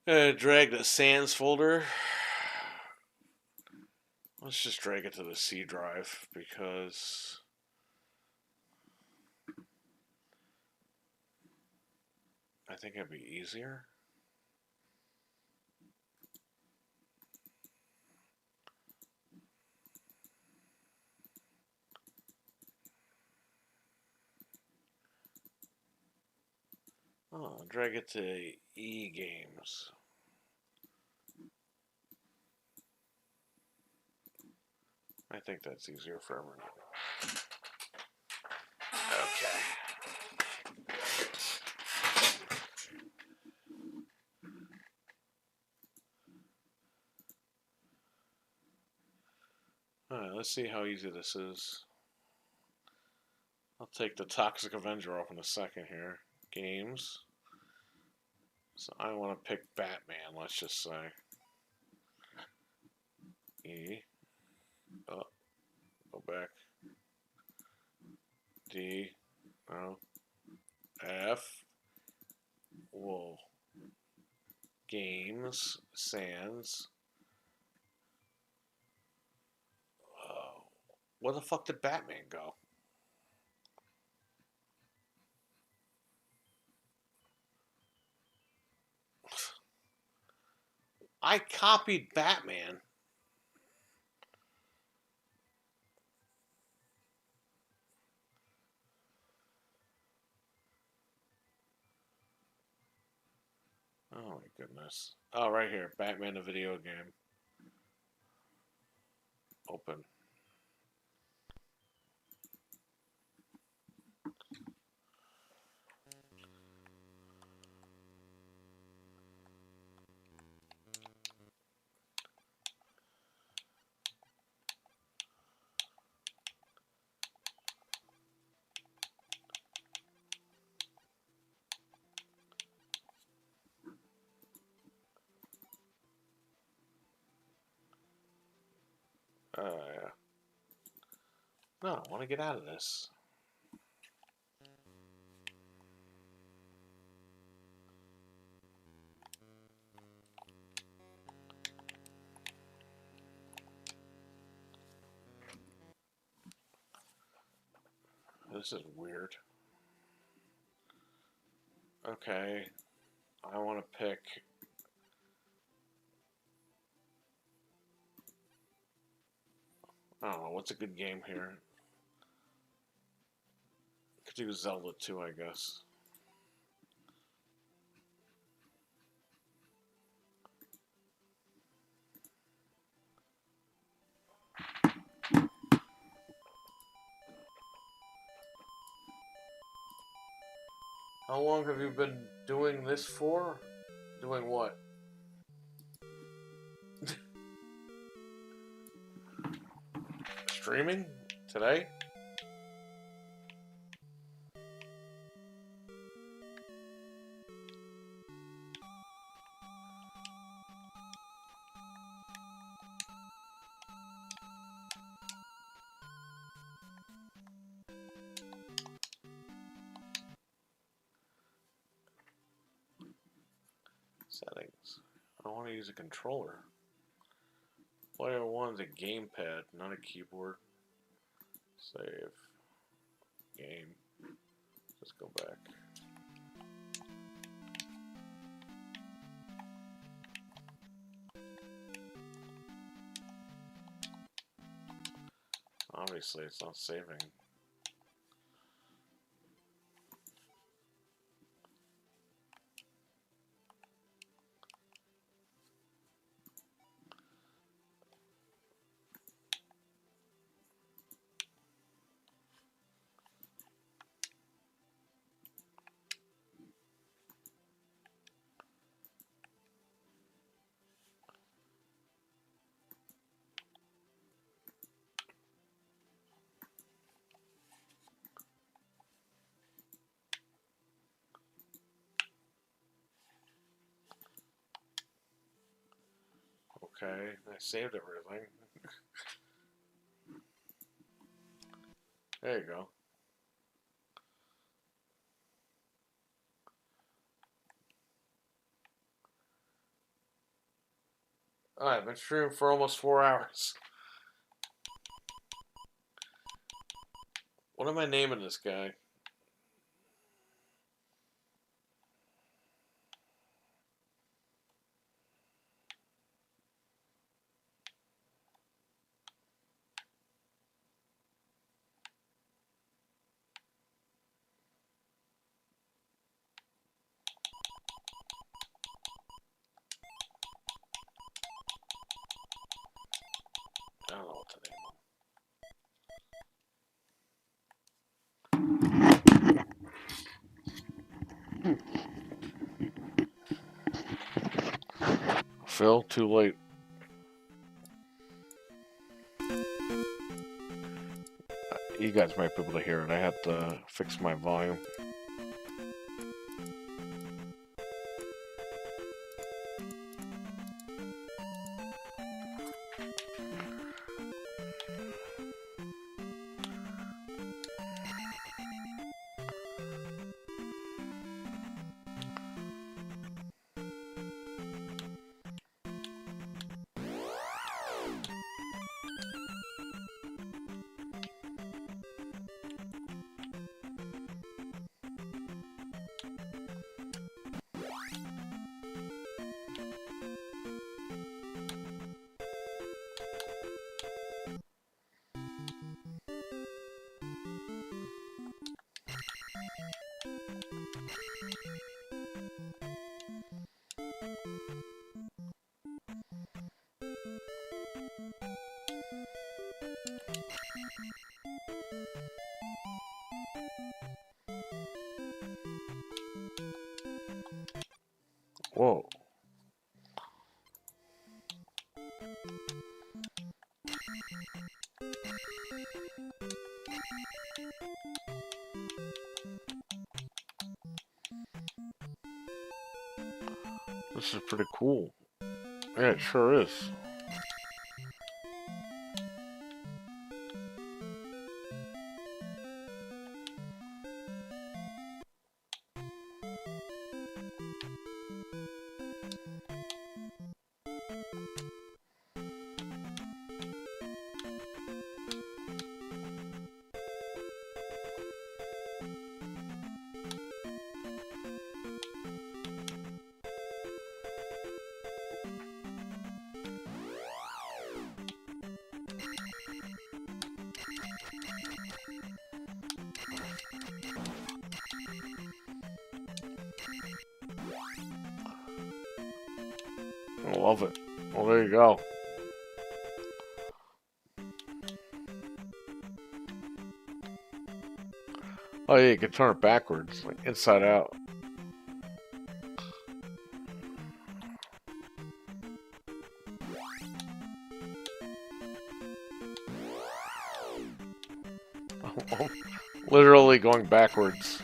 There we go. Drag the Sans folder. Let's just drag it to the C drive because I think it'd be easier. Oh, drag it to E games. I think that's easier for everyone. Okay. Alright, let's see how easy this is. I'll take the Toxic Avenger off in a second here. Games. So I want to pick Batman, let's just say. E. Oh. Go back. D. No. F. Whoa. Games. Sans. Where the fuck did Batman go? I copied Batman. Oh my goodness. Oh, right here. Batman the video game. Open. Yeah. No, I want to get out of this. This is weird. Okay. I want to pick... I don't know. What's a good game here? Could do Zelda too, I guess. How long have you been doing this for? Doing what? Streaming? Today? Settings. I want to use a controller. Player 1 is a gamepad, not a keyboard. Save. Game. Let's go back. Obviously, it's not saving. Okay, I saved everything. There you go. Alright, I've been streaming for almost 4 hours. What am I naming this guy? I don't know what to name him. Phil, too late. You guys might be able to hear it. I had to fix my volume. Whoa. This is pretty cool. Yeah, it sure is. I love it. Well, there you go. Oh yeah, you can turn it backwards, like inside out. Literally going backwards.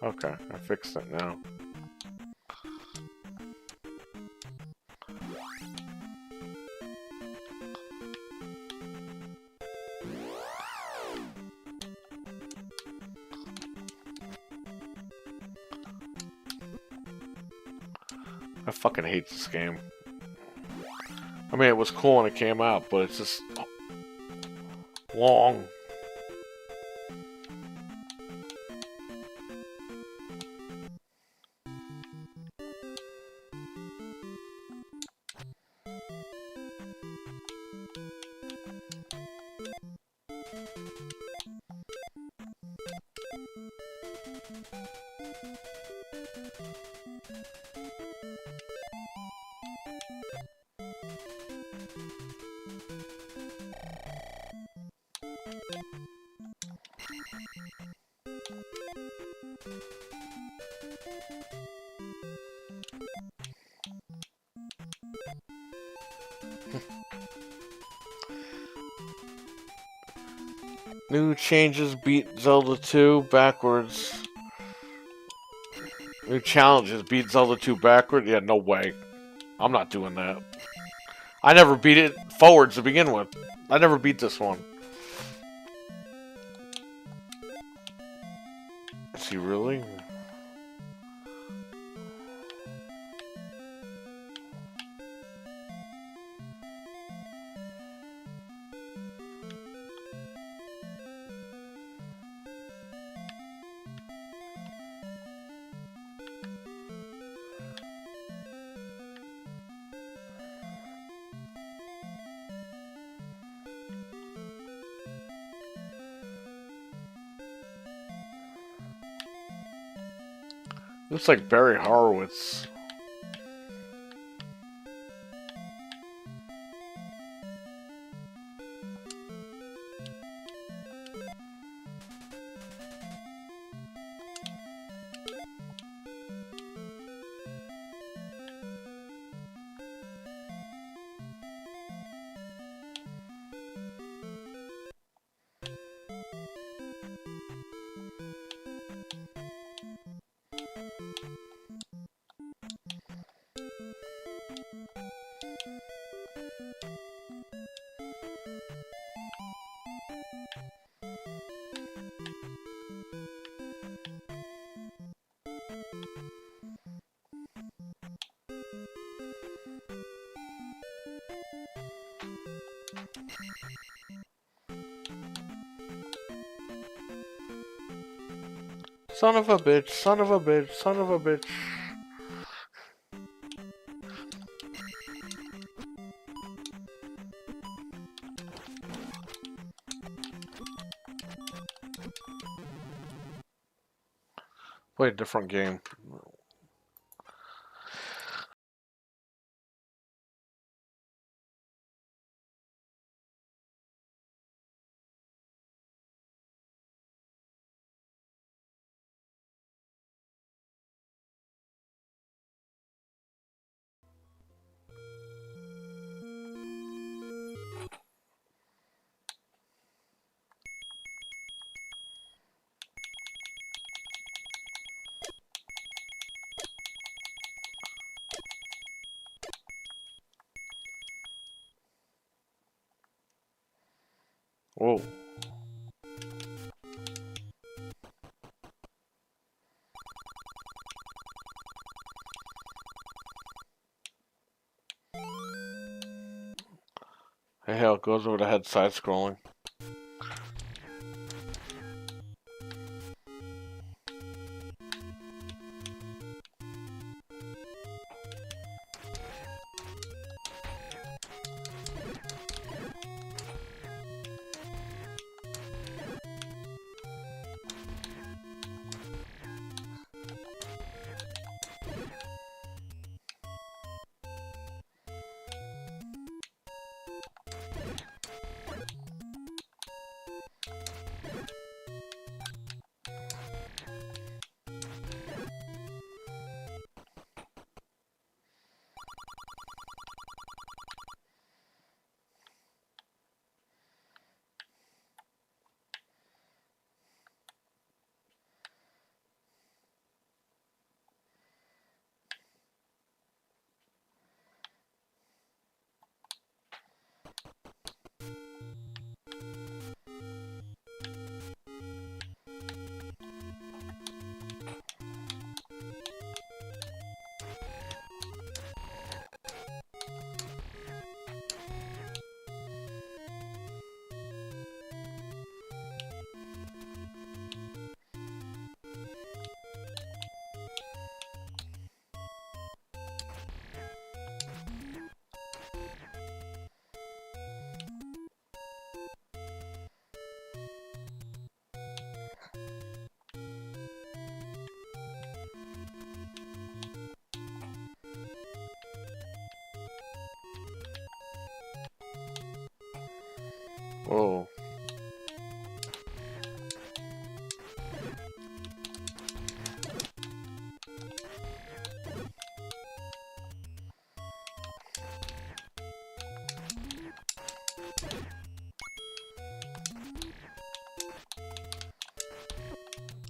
Okay, I fixed it now. I fucking hate this game. I mean, it was cool when it came out, but it's just long. New changes beat Zelda 2 backwards. New challenges beat Zelda 2 backwards? Yeah, no way. I'm not doing that. I never beat it forwards to begin with. I never beat this one. Is he really? Looks like Barry Horowitz. Son of a bitch, son of a bitch, son of a bitch. Play a different game. Whoa. Hey, hell, it goes over the head side scrolling. Whoa.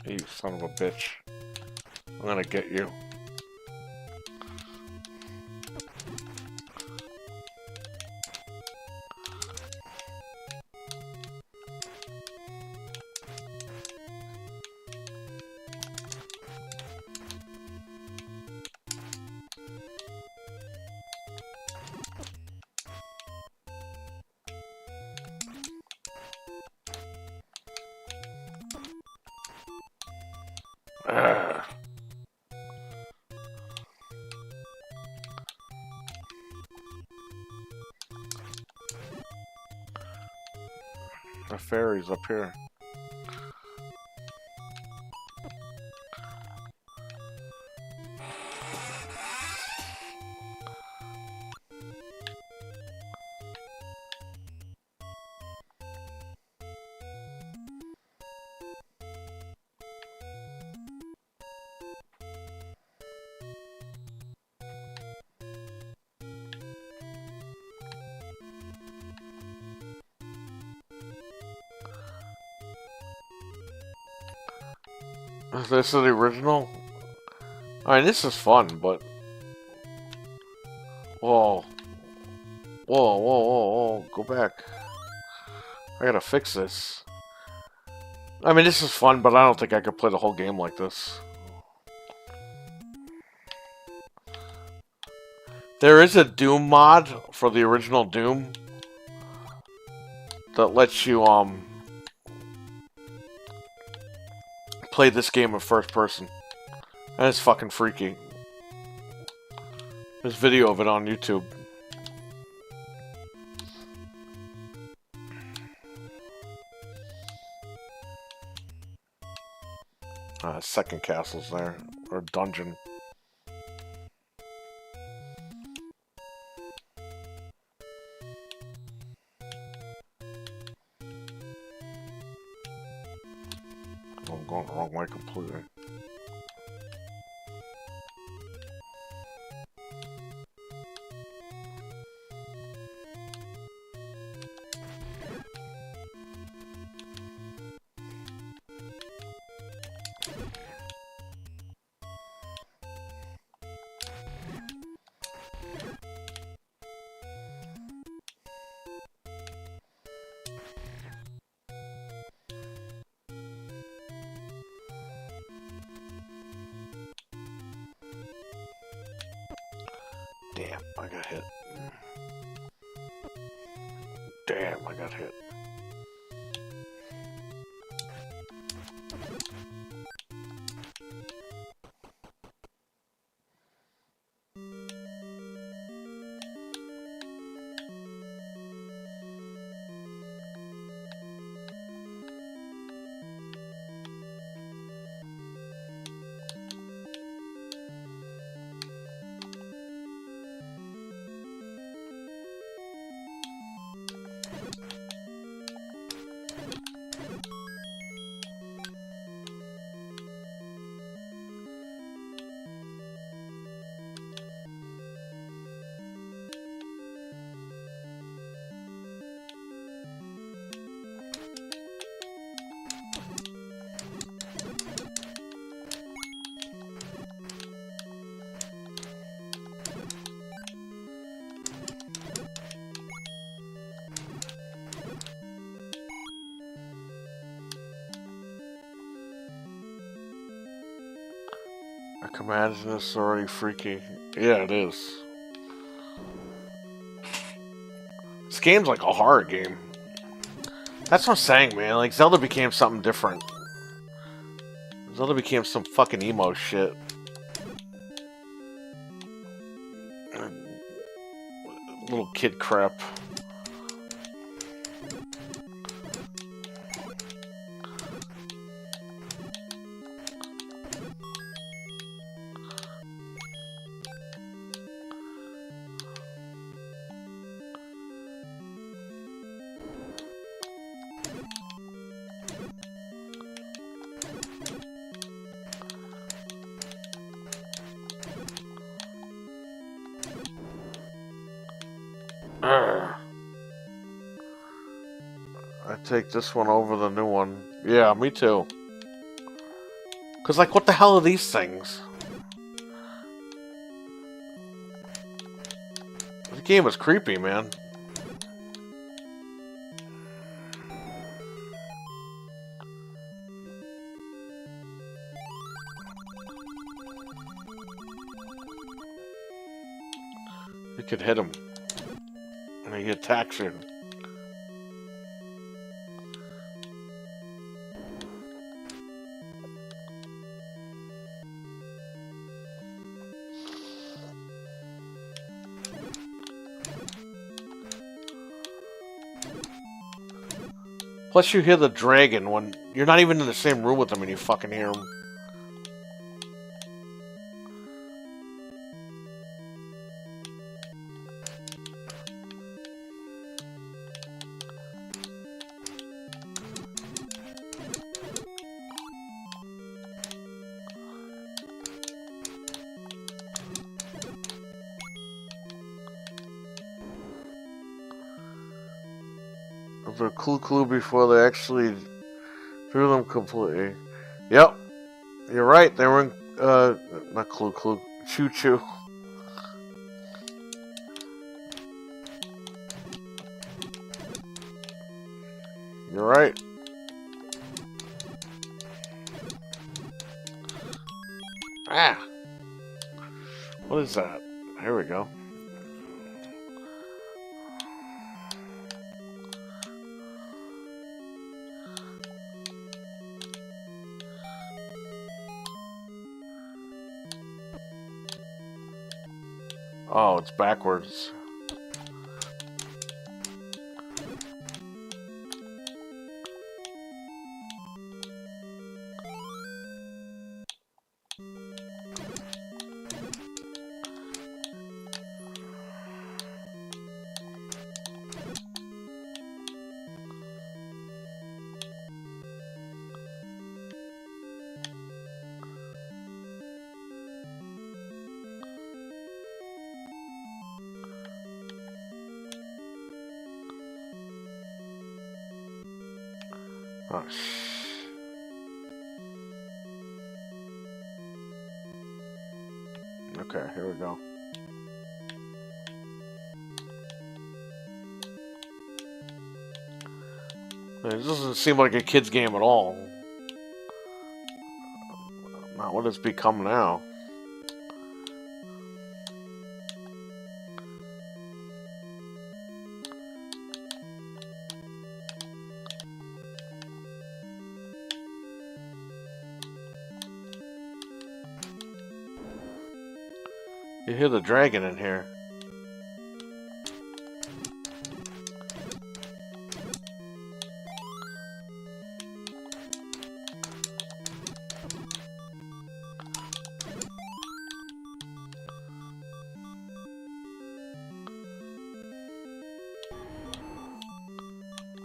You son of a bitch. I'm gonna get you. The fairy's up here. This is the original? I mean, this is fun, but... Whoa. Whoa, whoa, whoa, whoa. Go back. I gotta fix this. I mean, this is fun, but I don't think I could play the whole game like this. There is a Doom mod for the original Doom that lets you, play this game in first person. That is fucking freaky. There's video of it on YouTube. Second castle's there. Or dungeon. I'm going the wrong way completely. Damn, I got hit. Damn, I got hit. I can imagine this is already freaky. Yeah, it is. This game's like a horror game. That's what I'm saying, man. Like, Zelda became something different. Zelda became some fucking emo shit. Little kid crap. I take this one over the new one. Yeah, me too. Cause like, what the hell are these things? The game is creepy, man. You could hit him. And he attacks you. Plus you hear the dragon when you're not even in the same room with them and you fucking hear him. For clue before they actually threw them completely. Yep, you're right. They were in not clue, choo. You're right. Ah, what is that? Here we go. Oh, it's backwards. Oh, okay, here we go. It doesn't seem like a kid's game at all. Not what it's become now. You hear the dragon in here.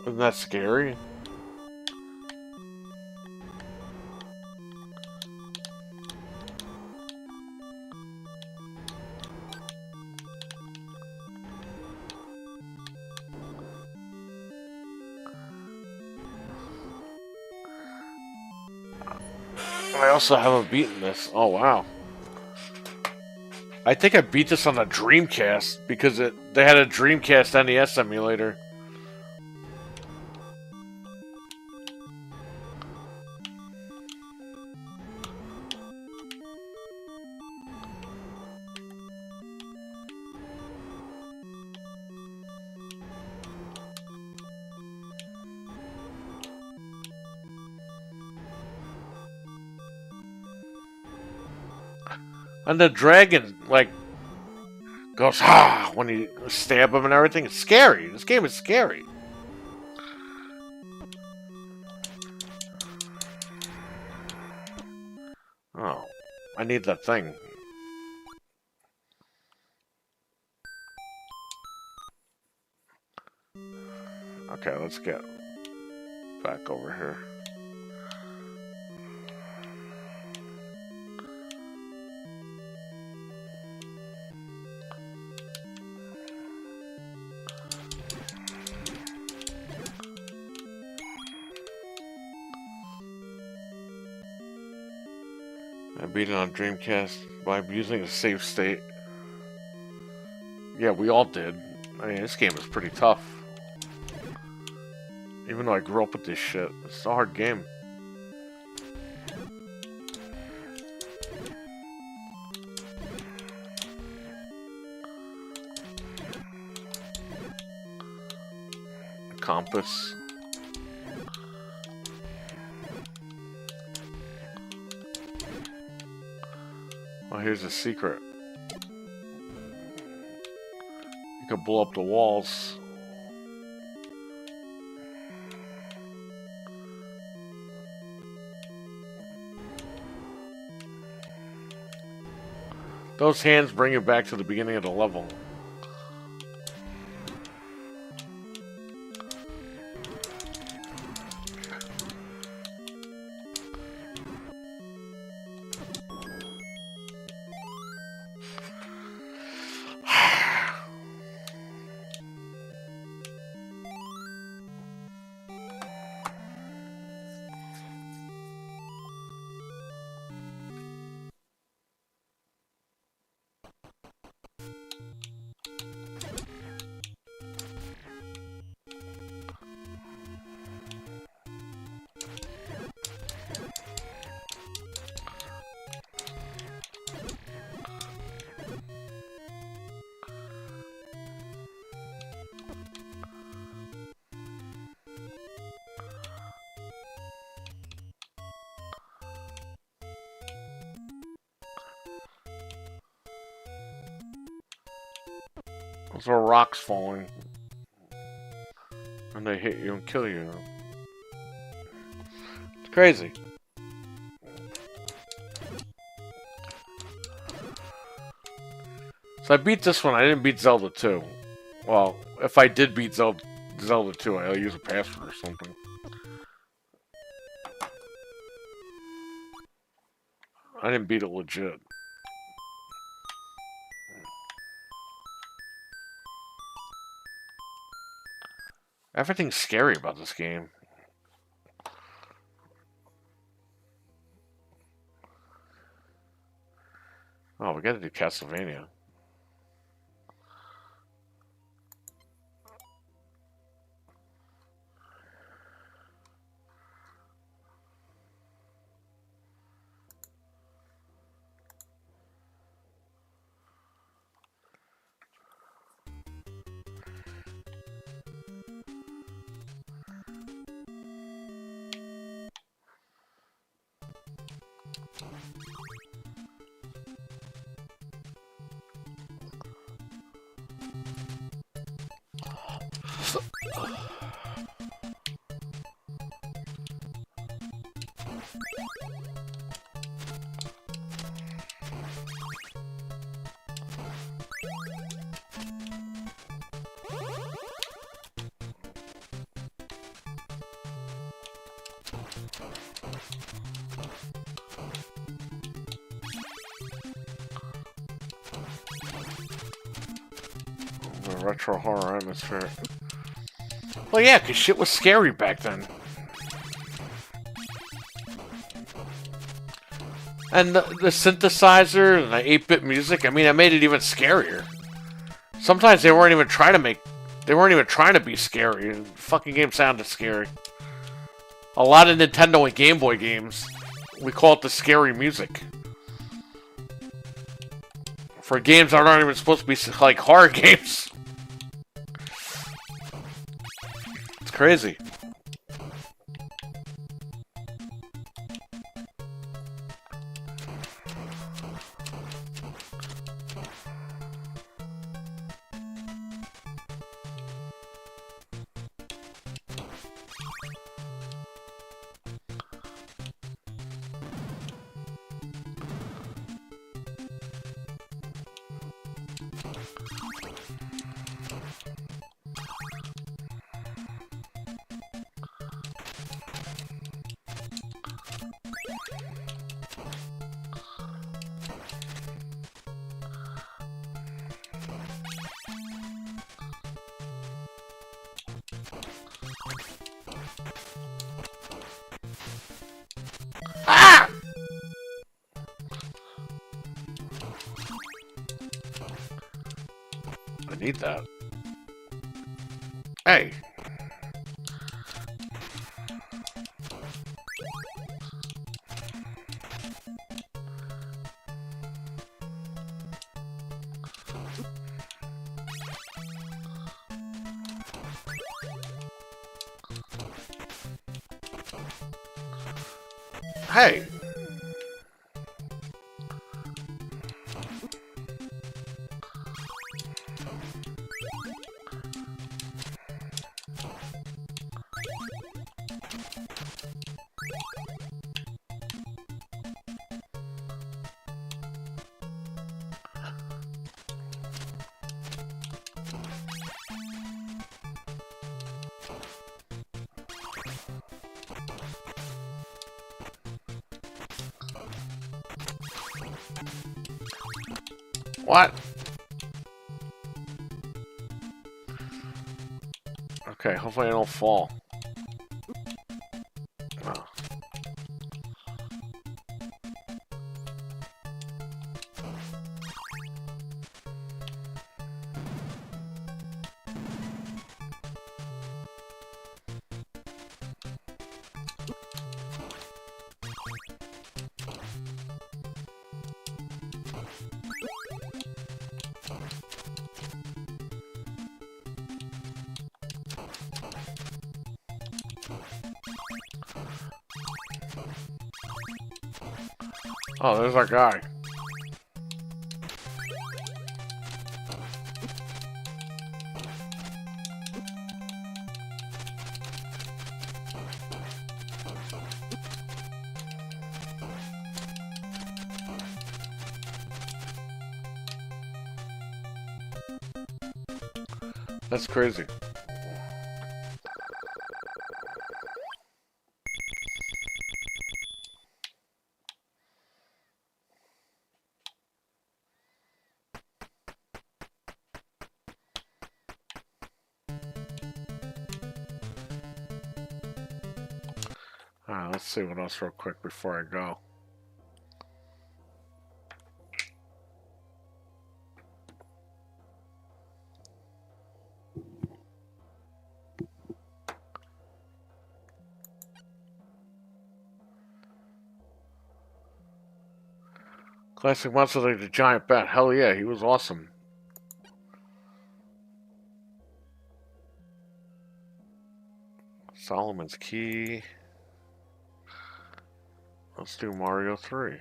Isn't that scary? I also haven't beaten this. Oh, wow. I think I beat this on the Dreamcast because they had a Dreamcast NES emulator. And the dragon, like, goes, ah, when you stab him and everything. It's scary. This game is scary. Oh, I need that thing. Okay, let's get back over here. I beat it on Dreamcast by using a save state. Yeah, we all did. I mean, this game is pretty tough. Even though I grew up with this shit, it's a hard game. Compass. Oh, here's a secret. You can blow up the walls. Those hands bring you back to the beginning of the level. Those are rocks falling. And they hit you and kill you. It's crazy. So I beat this one. I didn't beat Zelda 2. Well, if I did beat Zelda 2, I'll use a password or something. I didn't beat it legit. Everything's scary about this game. Oh, we gotta do Castlevania. The retro horror atmosphere. Well, yeah, because shit was scary back then. And the synthesizer and the 8-bit music, I mean, it made it even scarier. Sometimes they weren't even trying to be scary. The fucking game sounded scary. A lot of Nintendo and Game Boy games, we call it the scary music. For games that aren't even supposed to be like horror games. It's crazy. I need that. Hey. Hey. What? Okay, hopefully I don't fall. Oh. Oh, there's our guy. That's crazy. Alright, let's see what else real quick before I go. Classic monster like the giant bat. Hell yeah, he was awesome. Solomon's Key. Let's do Mario 3.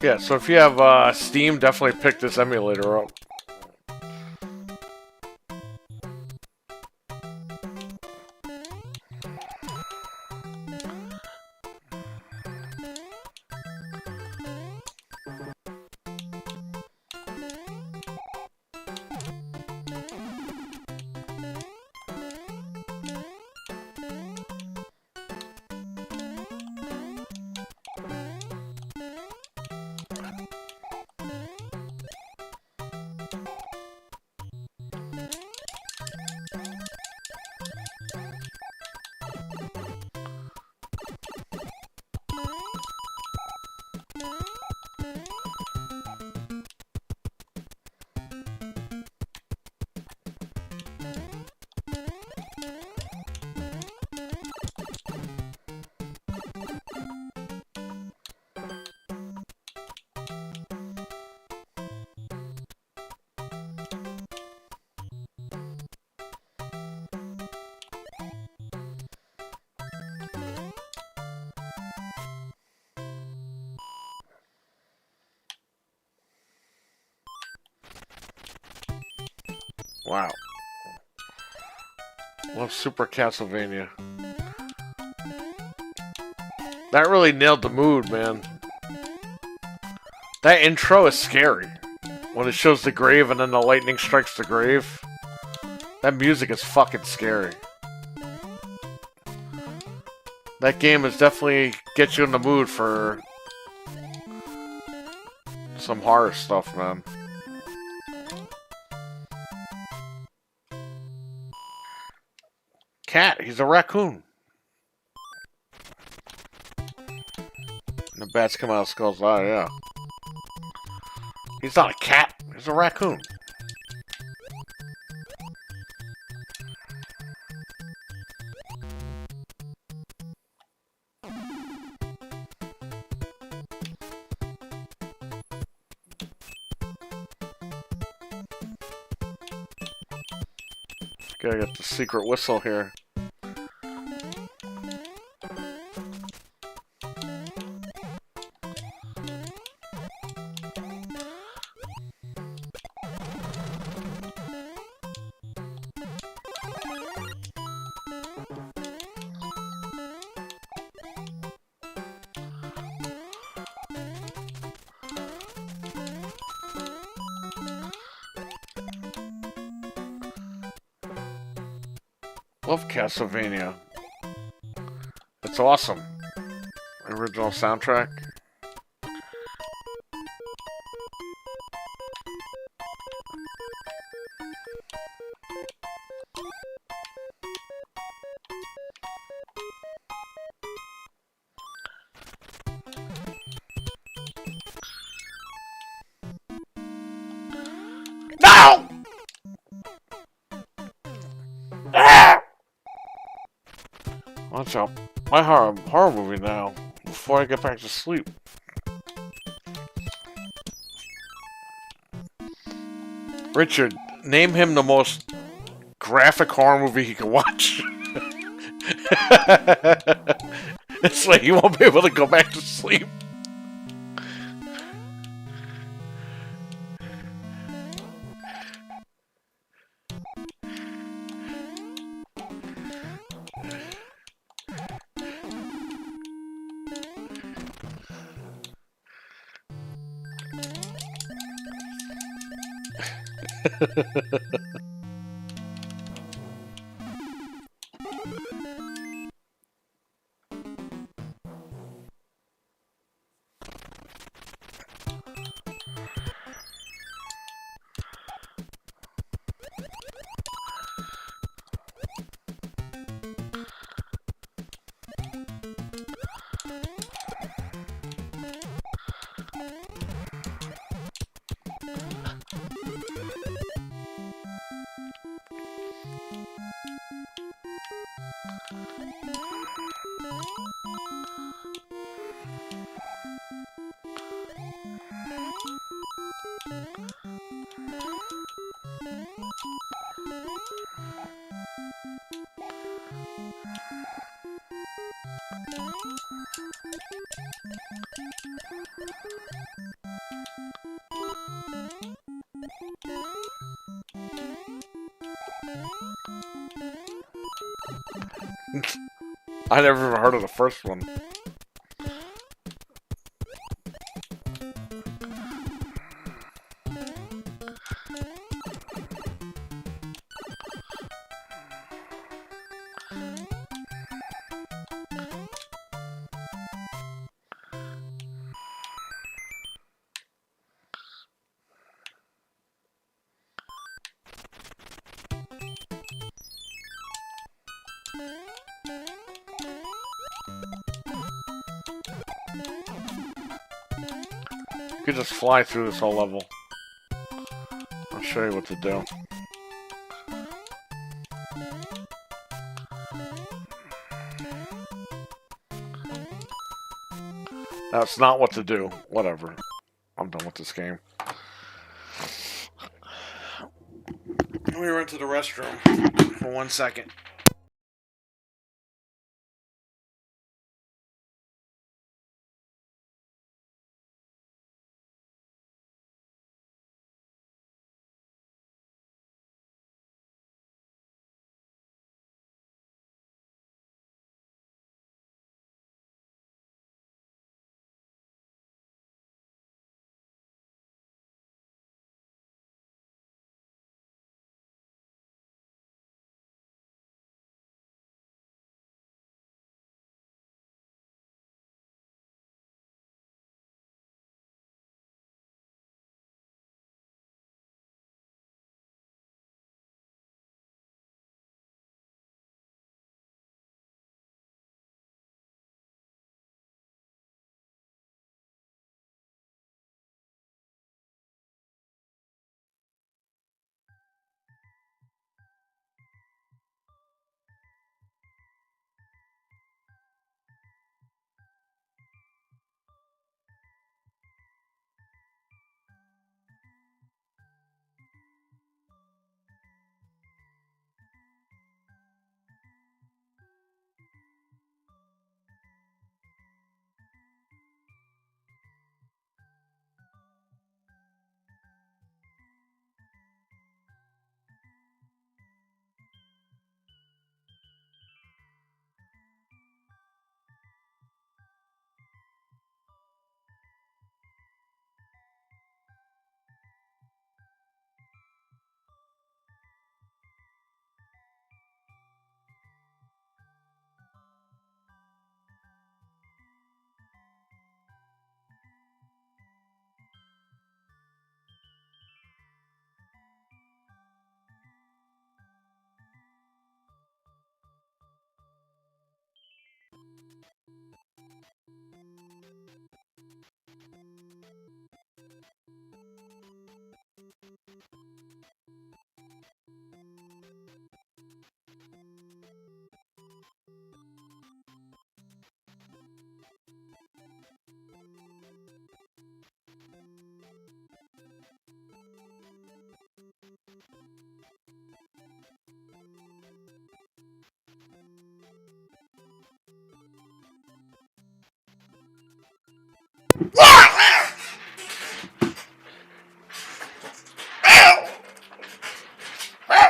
Yeah, so if you have Steam, definitely pick this emulator up. Wow. Love Super Castlevania. That really nailed the mood, man. That intro is scary. When it shows the grave and then the lightning strikes the grave. That music is fucking scary. That game is definitely gets you in the mood for some horror stuff, man. Cat, he's a raccoon. And the bats come out of Skull's eye, yeah. He's not a cat, he's a raccoon. Gotta get the secret whistle here. Love Castlevania. It's awesome. Original soundtrack. watch out my horror movie now before I get back to sleep. Richard, name him the most graphic horror movie he can watch. It's like he won't be able to go back to sleep. I never even heard of the first one. You could just fly through this whole level. I'll show you what to do. That's not what to do. Whatever. I'm done with this game. Let me run to the restroom for 1 second.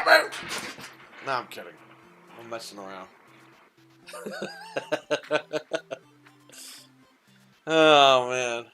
No, I'm kidding. I'm messing around. Oh, man.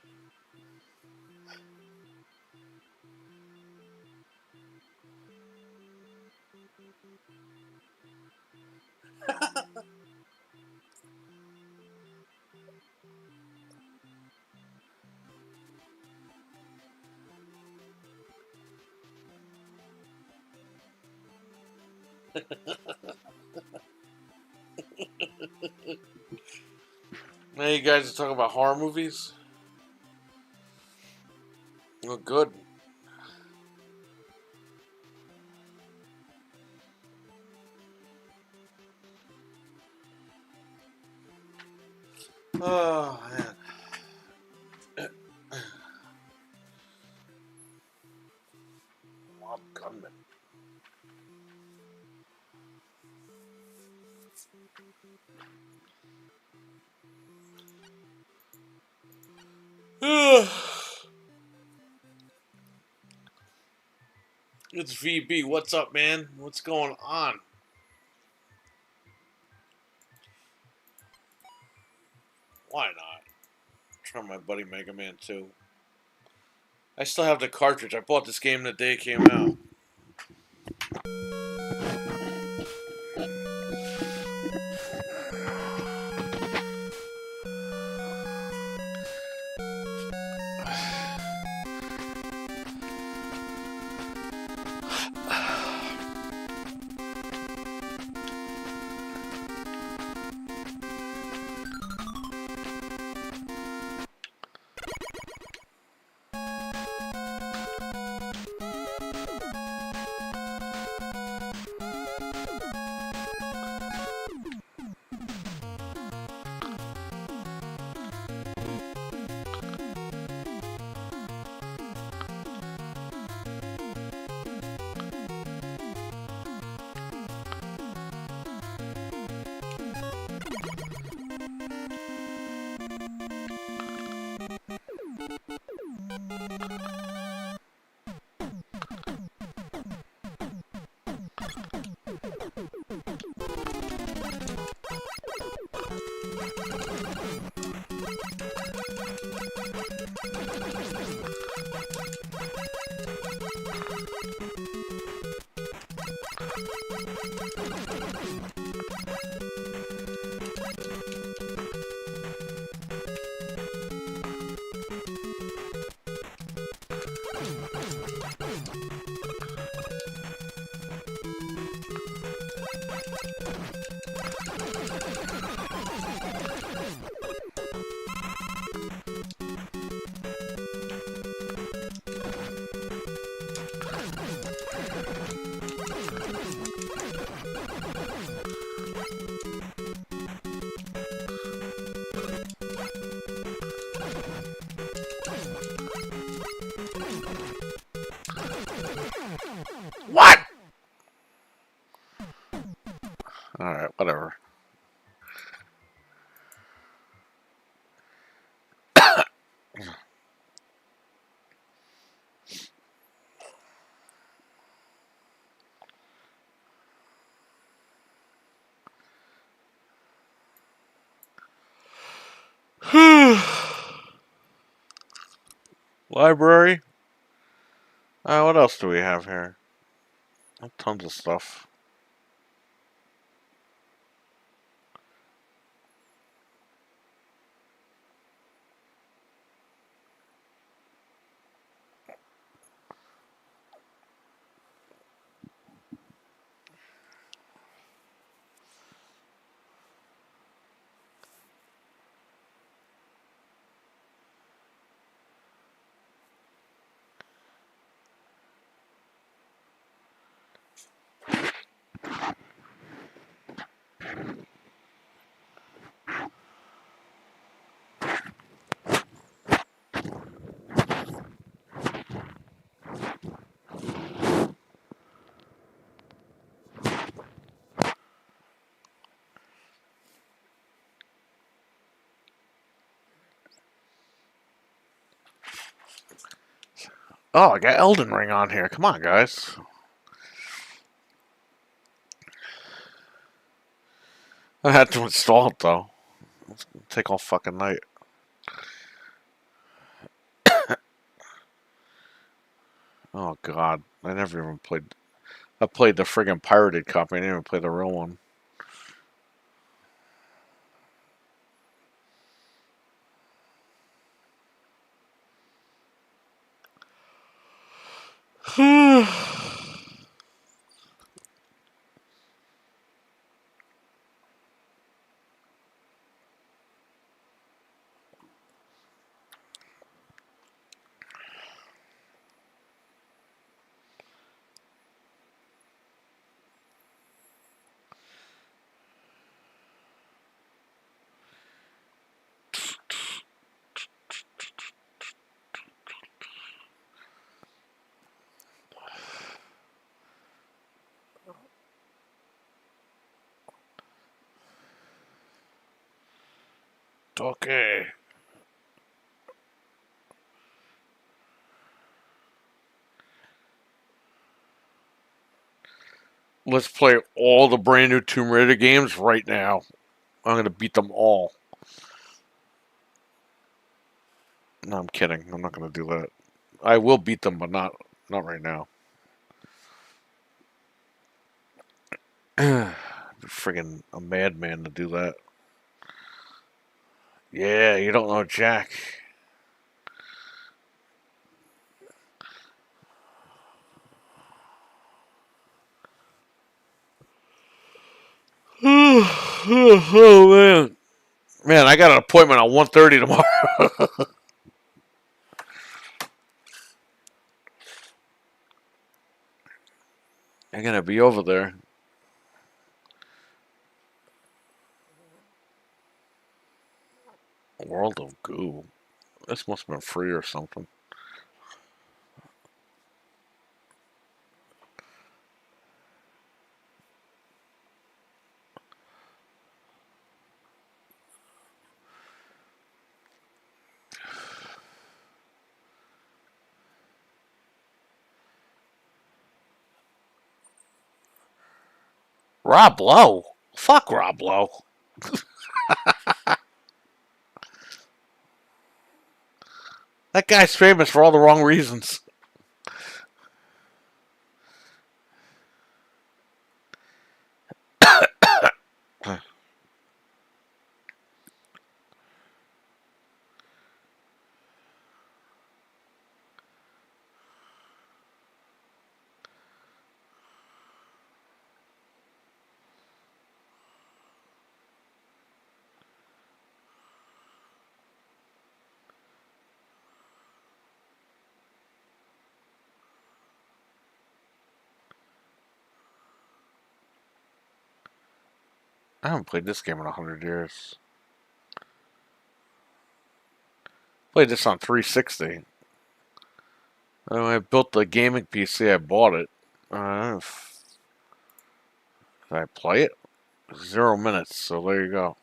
Now you guys are talking about horror movies? Oh, good. Oh, man. Mob gunman. It's VB. What's up, man? What's going on? Why not? Try my buddy Mega Man 2. I still have the cartridge. I bought this game the day it came out. What? Alright, whatever. Library? What else do we have here? Tons of stuff. Oh, I got Elden Ring on here. Come on, guys. I had to install it though. It's gonna take all fucking night. Oh god, I never even played. I played the friggin' pirated copy. I didn't even play the real one. Okay. Let's play all the brand new Tomb Raider games right now. I'm gonna beat them all. No, I'm kidding. I'm not gonna do that. I will beat them, but not right now. Friggin' a madman to do that. Yeah, you don't know Jack. Oh man. Man, I got an appointment at 1:30 tomorrow. I'm gonna be over there. World of Goo. This must have been free or something. Rob Lowe? Fuck Rob Lowe. That guy's famous for all the wrong reasons. I haven't played this game in 100 years. Played this on 360. When I built the gaming PC, I bought it. Did I play it? 0 minutes, so there you go.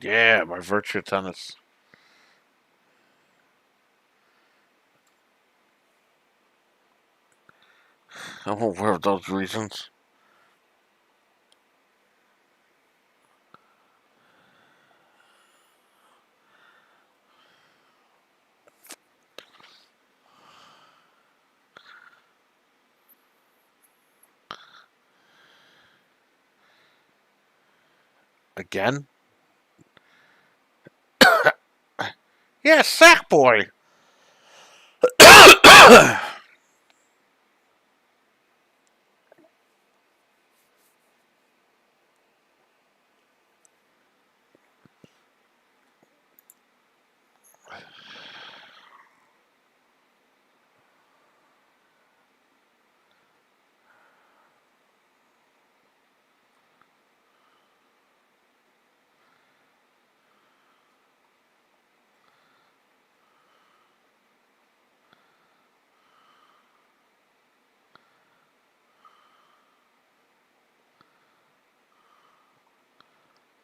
Yeah, my Virtua Tennis. I'm aware of those reasons. Again? Yeah, Sackboy!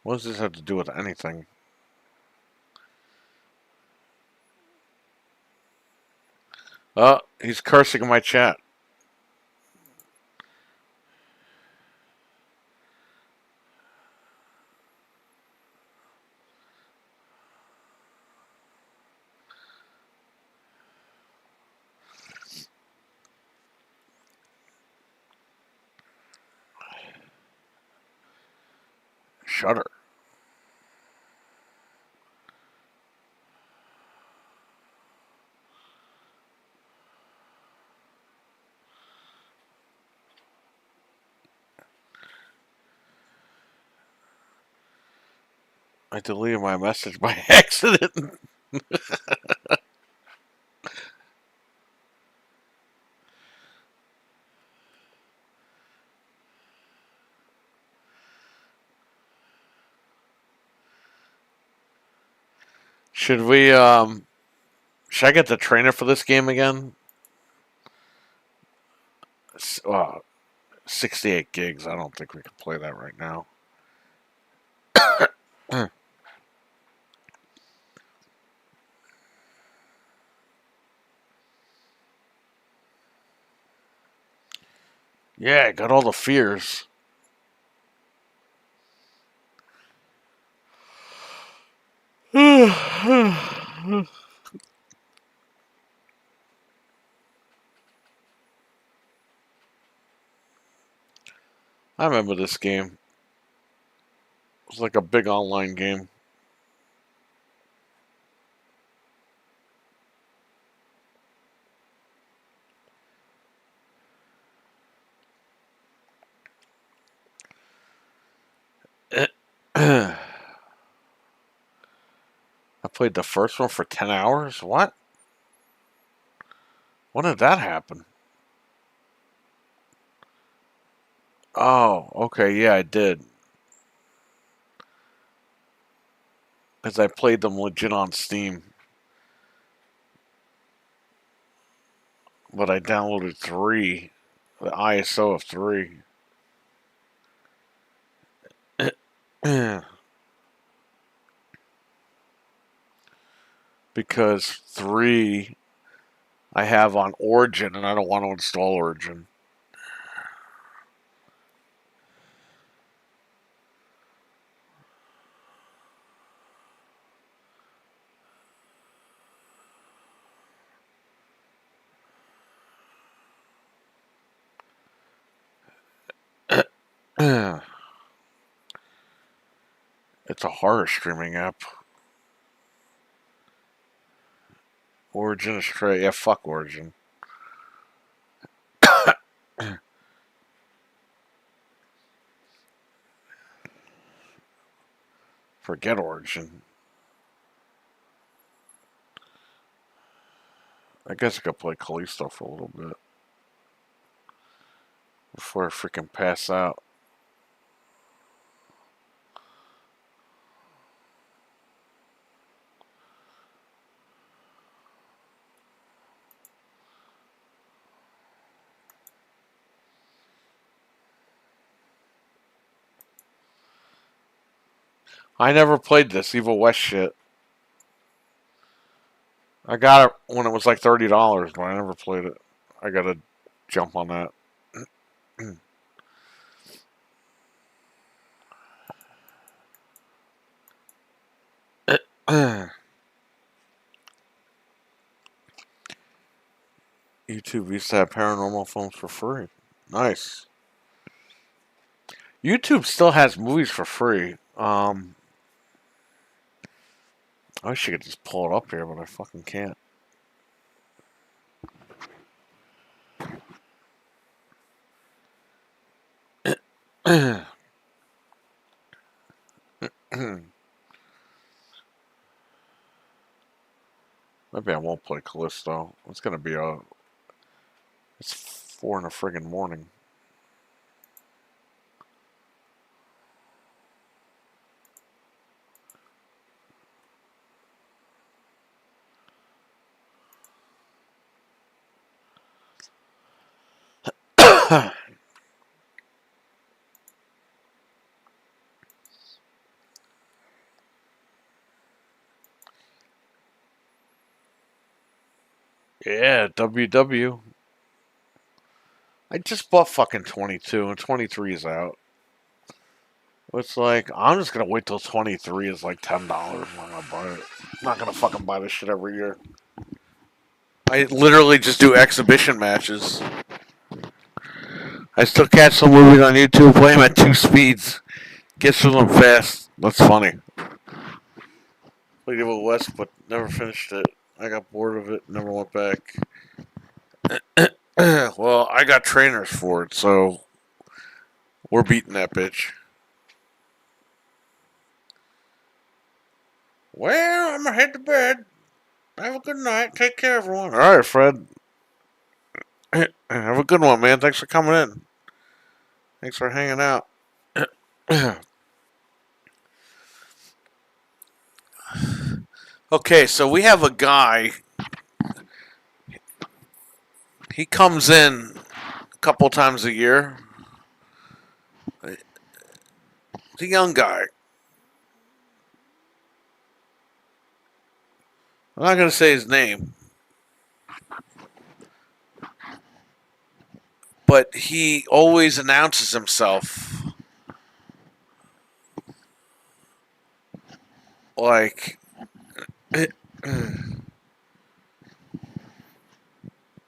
What does this have to do with anything? Oh, he's cursing in my chat. I deleted my message by accident. Should we, should I get the trainer for this game again? 68 gigs. I don't think we can play that right now. Yeah, got all the fears. I remember this game. It was like a big online game. I played the first one for 10 hours? What? When did that happen? Oh, okay, yeah, I did. Because I played them legit on Steam. But I downloaded 3. The ISO of 3. Because 3 I have on Origin and I don't want to install Origin. It's a horror streaming app. Origin is straight. Yeah, fuck Origin. Forget Origin. I guess I could play Callisto for a little bit. Before I freaking pass out. I never played this Evil West shit. I got it when it was like $30, but I never played it. I gotta jump on that. YouTube used to have paranormal films for free. Nice. YouTube still has movies for free. I wish I could just pull it up here, but I fucking can't. Maybe I won't play Callisto. It's gonna be a... It's 4 in the friggin' morning. Yeah, WW. I just bought fucking 22 and 23 is out. It's like, I'm just gonna wait till 23 is like $10. I'm not gonna buy it. I'm not gonna fucking buy this shit every year. I literally just do exhibition matches. I still catch some movies on YouTube, play them at 2 speeds. Get through them fast. That's funny. Played Evil West, but never finished it. I got bored of it, never went back. Well, I got trainers for it, so we're beating that bitch. Well, I'm gonna head to bed. Have a good night. Take care, everyone. All right, Fred. Have a good one, man. Thanks for coming in. Thanks for hanging out. Okay, so we have a guy. He comes in a couple times a year. He's a young guy. I'm not going to say his name. But he always announces himself like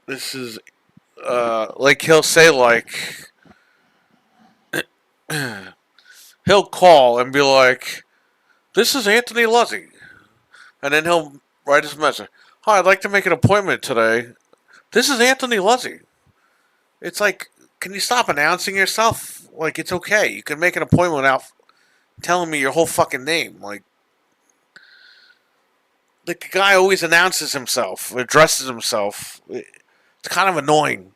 this is like he'll say like he'll call and be like, "This is Anthony Luzzy," and then he'll write his message. "Hi, I'd like to make an appointment today. This is Anthony Luzzy." It's like, can you stop announcing yourself? Like, it's okay. You can make an appointment without telling me your whole fucking name. Like, the guy always announces himself, addresses himself. It's kind of annoying.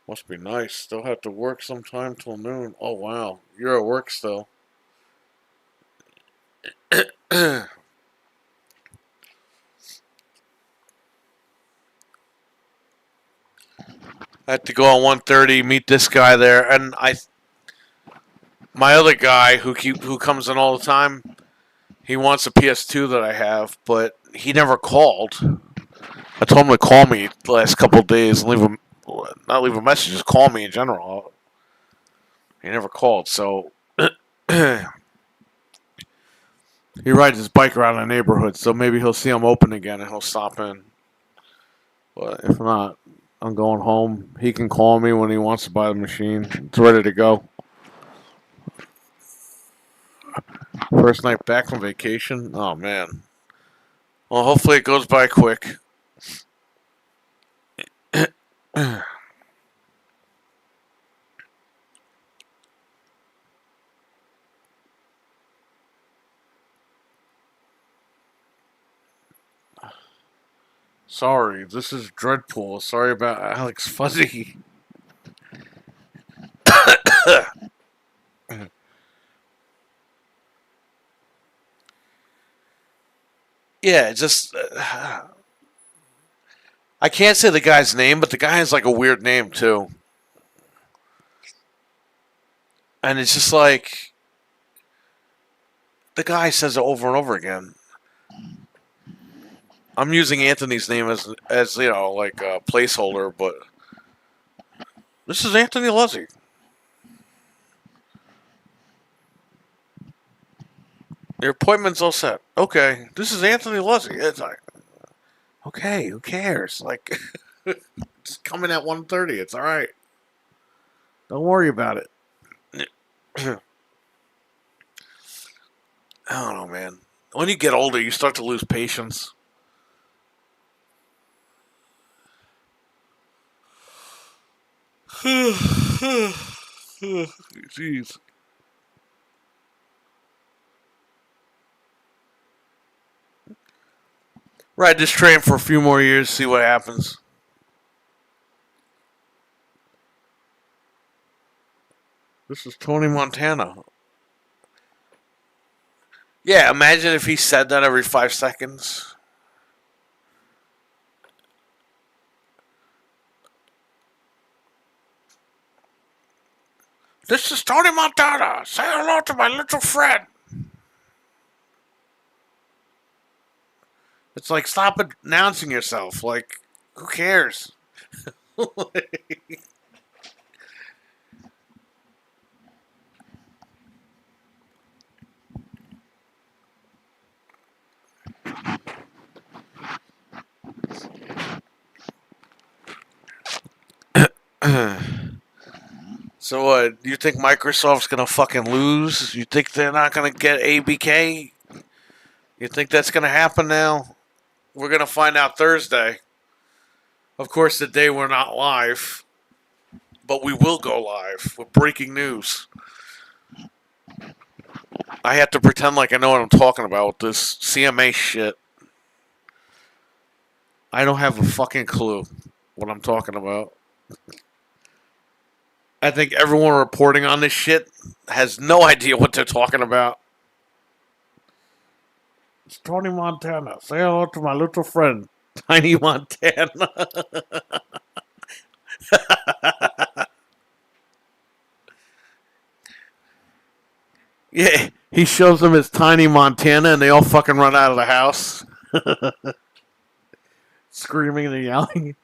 Must be nice. Still have to work sometime till noon. Oh, wow. You're at work still. I had to go on 1:30, meet this guy there, and my other guy who comes in all the time, he wants a PS2 that I have, but he never called. I told him to call me the last couple of days and not leave a message, just call me in general. He never called, so he rides his bike around the neighborhood, so maybe he'll see I'm open again and he'll stop in. But if not, I'm going home. He can call me when he wants to buy the machine. It's ready to go. First night back from vacation? Oh, man. Well, hopefully it goes by quick. Sorry, this is Dreadpool. Sorry about Alex Fuzzy. Yeah, just I can't say the guy's name, but the guy has like a weird name too. And it's just like the guy says it over and over again. I'm using Anthony's name as you know, like a placeholder, but this is Anthony Luzzy. Your appointment's all set. Okay, this is Anthony Luzzy. It's like, okay, who cares? Like, just coming at 1:30. It's all right. Don't worry about it. I don't know, man. When you get older, you start to lose patience. Jeez. Ride this train for a few more years, see what happens. This is Tony Montana. Yeah, imagine if he said that every 5 seconds. This is Tony Montana. Say hello to my little friend. It's like, stop announcing yourself. Like, who cares? So what? You think Microsoft's gonna fucking lose? You think they're not gonna get ABK? You think that's gonna happen now? We're gonna find out Thursday. Of course, the day we're not live. But we will go live with breaking news. I have to pretend like I know what I'm talking about with this CMA shit. I don't have a fucking clue what I'm talking about. I think everyone reporting on this shit has no idea what they're talking about. It's Tony Montana. Say hello to my little friend, Tiny Montana. Yeah, he shows them his Tiny Montana and they all fucking run out of the house. Screaming and yelling.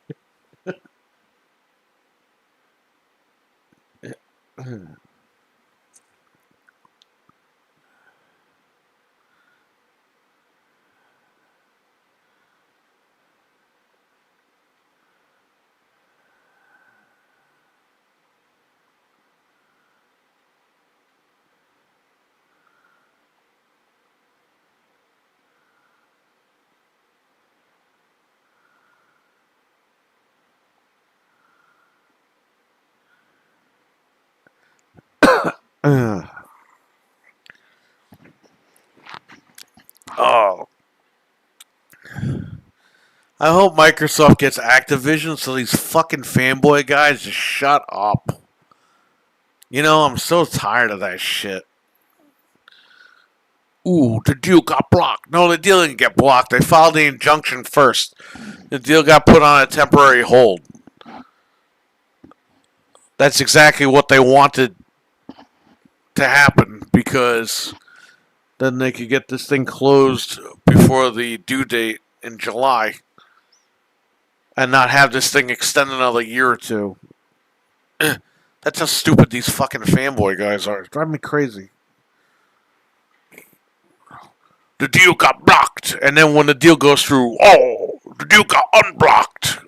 Oh. I hope Microsoft gets Activision so these fucking fanboy guys just shut up. You know, I'm so tired of that shit. Ooh, the deal got blocked. No, the deal didn't get blocked. They filed the injunction first. The deal got put on a temporary hold. That's exactly what they wanted to happen because then they could get this thing closed before the due date in July and not have this thing extend another year or two. That's how stupid these fucking fanboy guys are. It's driving me crazy. The deal got blocked, and then when the deal goes through, oh, the deal got unblocked.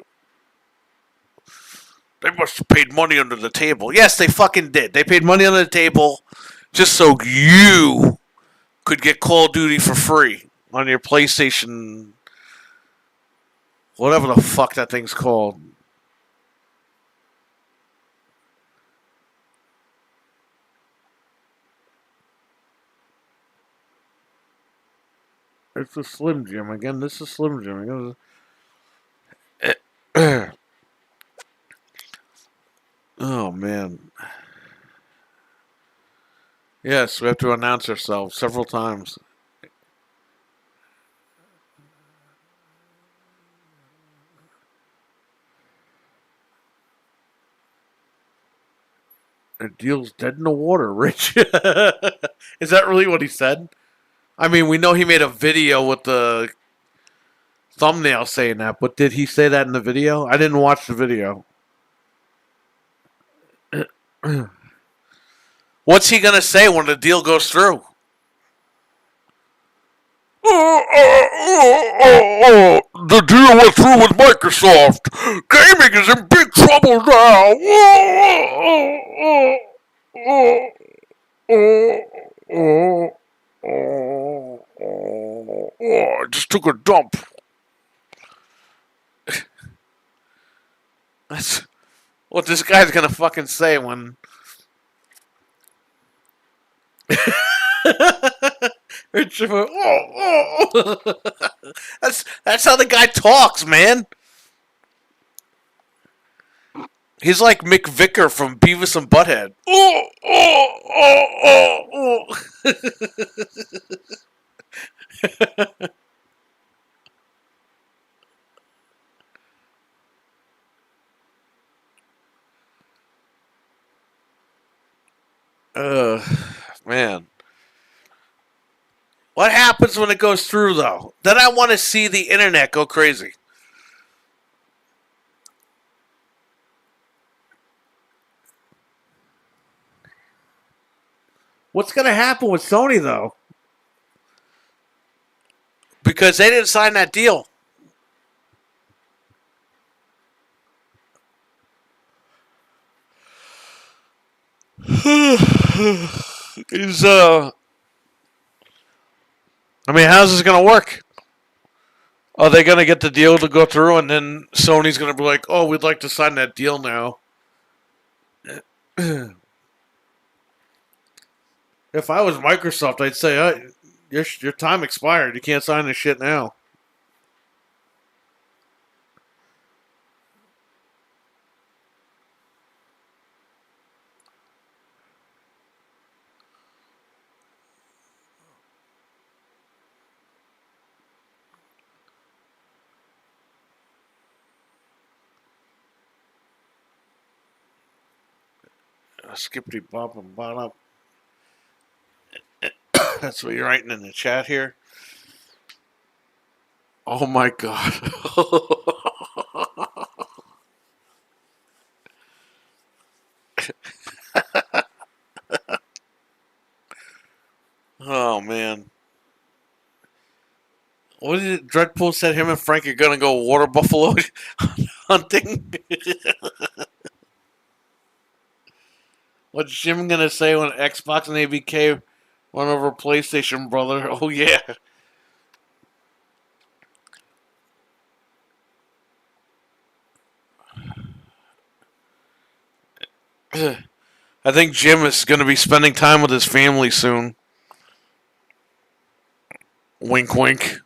They must have paid money under the table. Yes, they fucking did. They paid money under the table just so you could get Call of Duty for free on your PlayStation, whatever the fuck that thing's called. It's a Slim Jim. Again, this is Slim Jim. Oh, man. Yes, we have to announce ourselves several times. The deal's dead in the water, Rich. Is that really what he said? I mean, we know he made a video with the thumbnail saying that, but did he say that in the video? I didn't watch the video. What's he gonna say when the deal goes through? The deal went through with Microsoft. Gaming is in big trouble now. I just took a dump. That's what this guy's gonna fucking say when. That's how the guy talks, man. He's like Mick Vicker from Beavis and Butthead. Man. What happens when it goes through, though? Then I want to see the internet go crazy. What's going to happen with Sony, though? Because they didn't sign that deal. I mean, how's this going to work? Are they going to get the deal to go through and then Sony's going to be like, oh, we'd like to sign that deal now? If I was Microsoft, I'd say, your time expired. You can't sign this shit now. Skippity bop and bottom. That's what you're writing in the chat here. Oh my god. Oh man. What did it? Dreadpool said him and Frank are gonna go water buffalo hunting. What's Jim gonna say when Xbox and ABK run over PlayStation, brother? Oh yeah. I think Jim is gonna be spending time with his family soon. Wink, wink.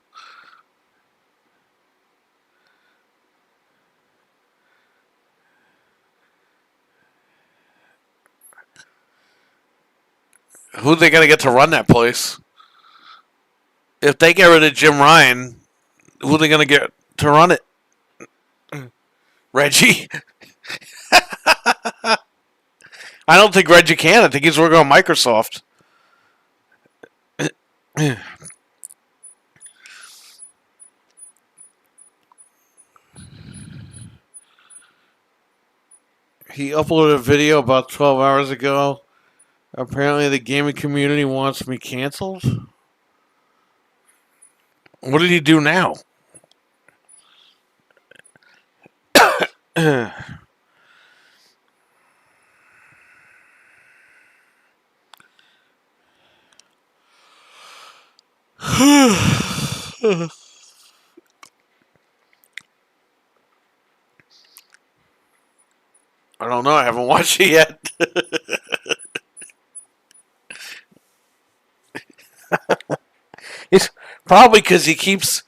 Who are they gonna get to run that place? If they get rid of Jim Ryan, who are they gonna get to run it? Reggie? I don't think Reggie can. I think he's working on Microsoft. He uploaded a video about 12 hours ago. Apparently the gaming community wants me canceled. What did he do now? I don't know. I haven't watched it yet. It's probably because he keeps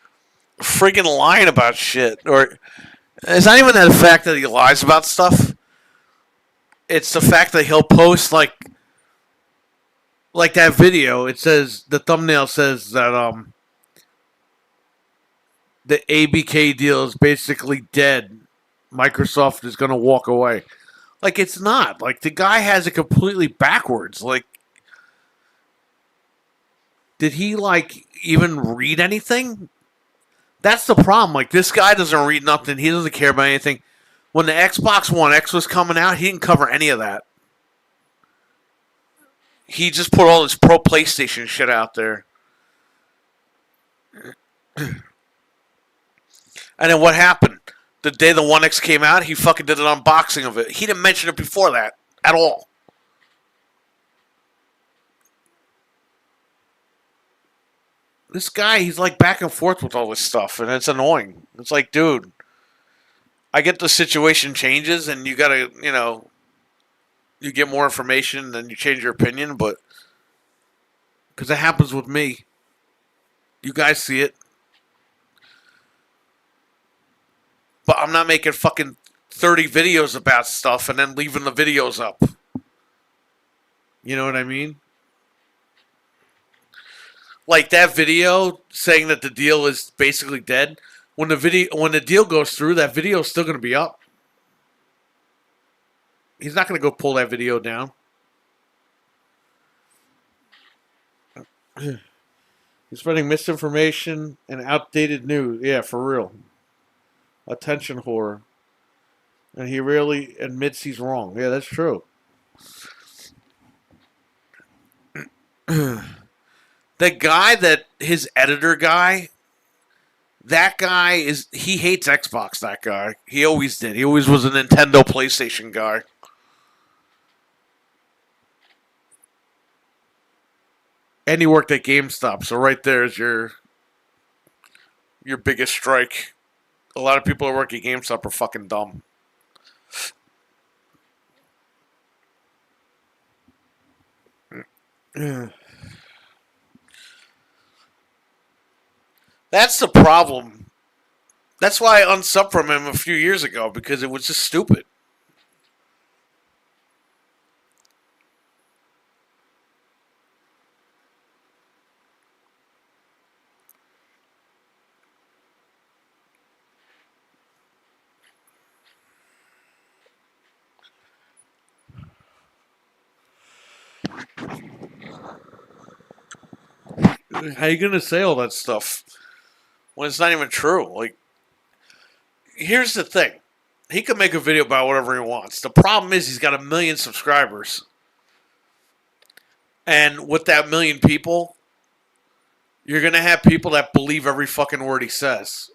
friggin' lying about shit. Or it's not even that the fact that he lies about stuff. It's the fact that he'll post like that video. It says the thumbnail says that the ABK deal is basically dead. Microsoft is going to walk away. Like, it's not. Like, the guy has it completely backwards. Like, did he, like, even read anything? That's the problem. Like, this guy doesn't read nothing. He doesn't care about anything. When the Xbox One X was coming out, he didn't cover any of that. He just put all this pro PlayStation shit out there. And then what happened? The day the One X came out, he fucking did an unboxing of it. He didn't mention it before that at all. This guy, he's like back and forth with all this stuff, and it's annoying. It's like, dude, I get the situation changes, and you gotta, you get more information, and you change your opinion, but because it happens with me. You guys see it. But I'm not making fucking 30 videos about stuff and then leaving the videos up. You know what I mean? Like that video saying that the deal is basically dead. When the deal goes through, that video is still going to be up. He's not going to go pull that video down. He's spreading misinformation and outdated news. Yeah, for real. Attention whore. And he rarely admits he's wrong. Yeah, that's true. The guy that, his editor guy, that guy he hates Xbox, that guy. He always did. He always was a Nintendo PlayStation guy. And he worked at GameStop, so right there is your biggest strike. A lot of people who work at GameStop are fucking dumb. That's the problem. That's why I unsubbed from him a few years ago, because it was just stupid. How you gonna say all that stuff when it's not even true? Like, here's the thing. He can make a video about whatever he wants. The problem is he's got 1 million subscribers. And with that 1 million people, you're going to have people that believe every fucking word he says.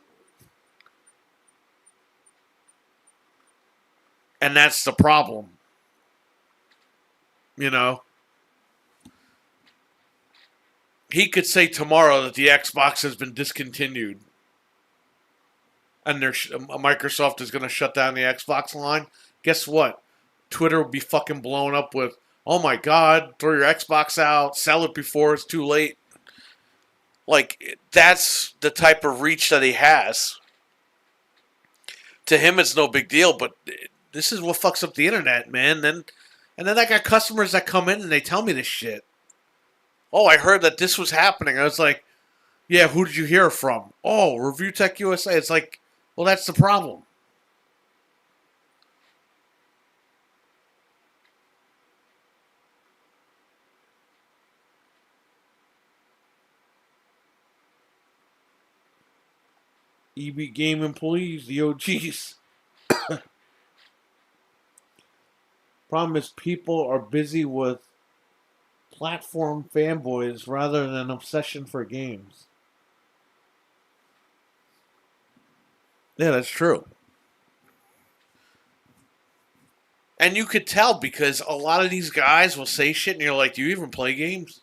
And that's the problem. You know? He could say tomorrow that the Xbox has been discontinued. And Microsoft is going to shut down the Xbox line. Guess what? Twitter will be fucking blown up with, oh my god, throw your Xbox out, sell it before it's too late. Like, that's the type of reach that he has. To him, it's no big deal, but this is what fucks up the internet, man. And then I got customers that come in and they tell me this shit. Oh, I heard that this was happening. I was like, yeah, who did you hear from? Oh, Review Tech USA. It's like, well, that's the problem. EB Game employees, the OGs. Problem is, people are busy with platform fanboys rather than obsession for games. Yeah, that's true. And you could tell because a lot of these guys will say shit and you're like, do you even play games?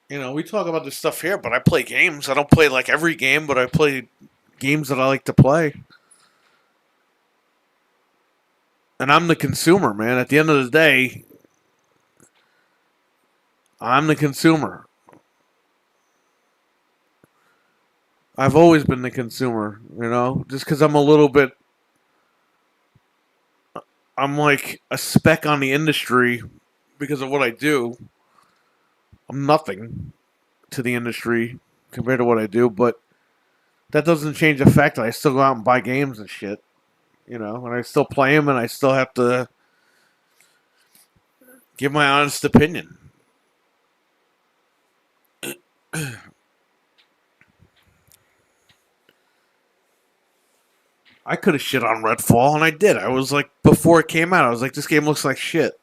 You know, we talk about this stuff here, but I play games. I don't play like every game, but I play games that I like to play. And I'm the consumer, man. At the end of the day, I'm the consumer. I've always been the consumer, you know? Just because I'm a little bit... I'm like a speck on the industry because of what I do. I'm nothing to the industry compared to what I do, but that doesn't change the fact that I still go out and buy games and shit, you know, and I still play them and I still have to give my honest opinion. I could have shit on Redfall, and I did. I was like, before it came out, I was like, this game looks like shit.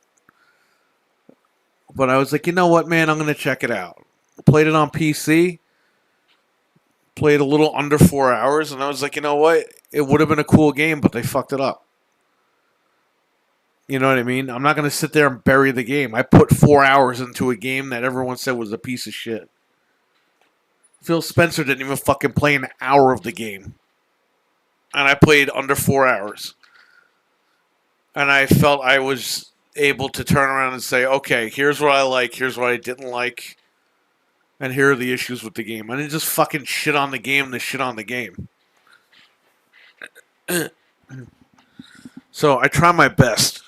But I was like, you know what, man, I'm going to check it out. Played it on PC. Played a little under 4 hours, and I was like, you know what? It would have been a cool game, but they fucked it up. You know what I mean? I'm not going to sit there and bury the game. I put 4 hours into a game that everyone said was a piece of shit. Phil Spencer didn't even fucking play an hour of the game. And I played under 4 hours. And I felt I was able to turn around and say, okay, here's what I like, here's what I didn't like, and here are the issues with the game. I didn't just fucking shit on the game to shit on the game. So I try my best.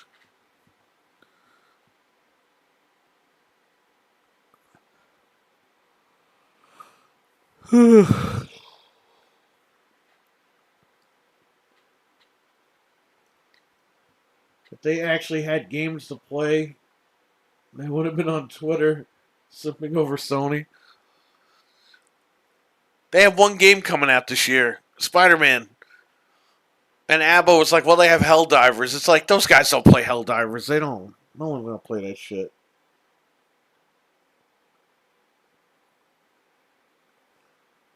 If they actually had games to play, they would have been on Twitter sipping over Sony. They have one game coming out this year, Spider-Man. And Abbo was like, well, they have Helldivers. It's like, those guys don't play Helldivers. They don't. No one's going to play that shit.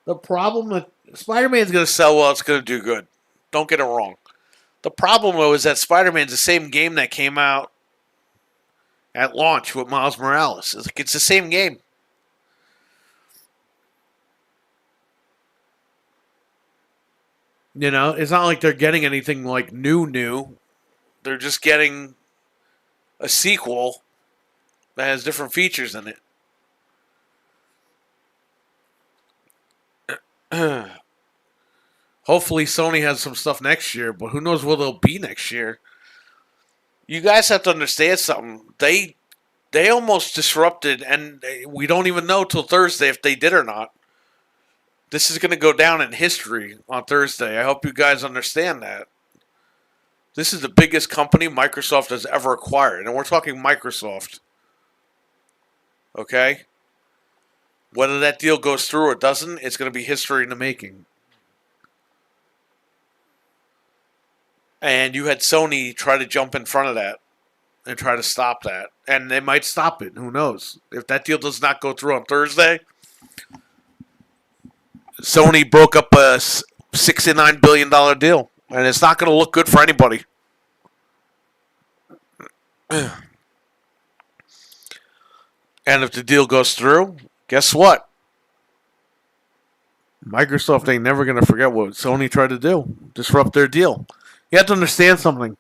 The problem with Spider-Man's going to sell well. It's going to do good. Don't get it wrong. The problem, though, is that Spider-Man's the same game that came out at launch with Miles Morales. It's the same game. You know, it's not like they're getting anything like new. They're just getting a sequel that has different features in it. Hopefully Sony has some stuff next year, but who knows what they'll be next year. You guys have to understand something. They almost disrupted, and we don't even know till Thursday if they did or not. This is going to go down in history on Thursday. I hope you guys understand that. This is the biggest company Microsoft has ever acquired, and we're talking Microsoft. Okay? Whether that deal goes through or doesn't, it's going to be history in the making. And you had Sony try to jump in front of that and try to stop that. And they might stop it. Who knows? If that deal does not go through on Thursday, Sony broke up a $69 billion deal. And it's not going to look good for anybody. And if the deal goes through, guess what? Microsoft ain't never going to forget what Sony tried to do. Disrupt their deal. You have to understand something.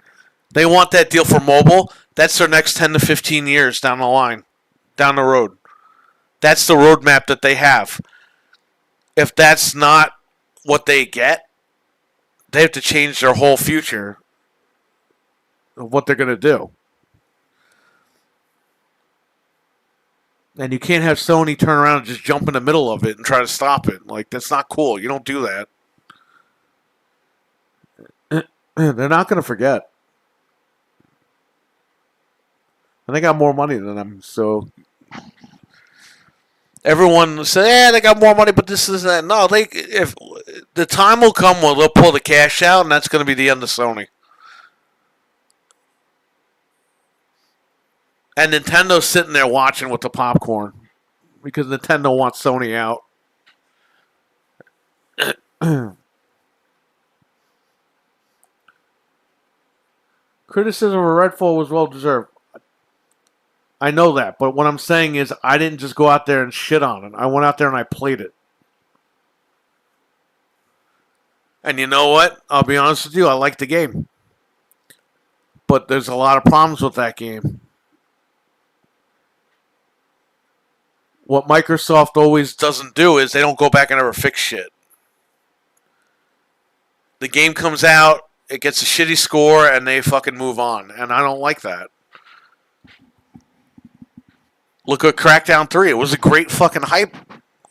They want that deal for mobile. That's their next 10 to 15 years down the line. Down the road. That's the roadmap that they have. If that's not what they get, they have to change their whole future of what they're going to do. And you can't have Sony turn around and just jump in the middle of it and try to stop it. Like, that's not cool. You don't do that. They're not going to forget. And they got more money than them, so... Everyone said, yeah, they got more money, but this is that. No, if the time will come where they'll pull the cash out, and that's going to be the end of Sony. And Nintendo's sitting there watching with the popcorn because Nintendo wants Sony out. Criticism of Redfall was well deserved. I know that, but what I'm saying is I didn't just go out there and shit on it. I went out there and I played it. And you know what? I'll be honest with you, I like the game. But there's a lot of problems with that game. What Microsoft always doesn't do is they don't go back and ever fix shit. The game comes out, it gets a shitty score, and they fucking move on. And I don't like that. Look at Crackdown 3. It was a great fucking hype.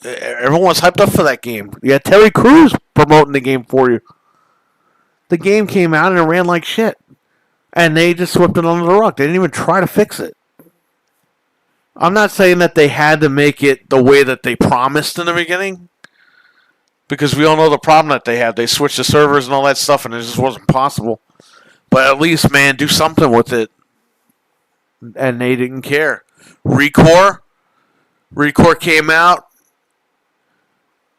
Everyone was hyped up for that game. You had Terry Crews promoting the game for you. The game came out and it ran like shit. And they just swept it under the rug. They didn't even try to fix it. I'm not saying that they had to make it the way that they promised in the beginning. Because we all know the problem that they had. They switched the servers and all that stuff and it just wasn't possible. But at least, man, do something with it. And they didn't care. Recore came out.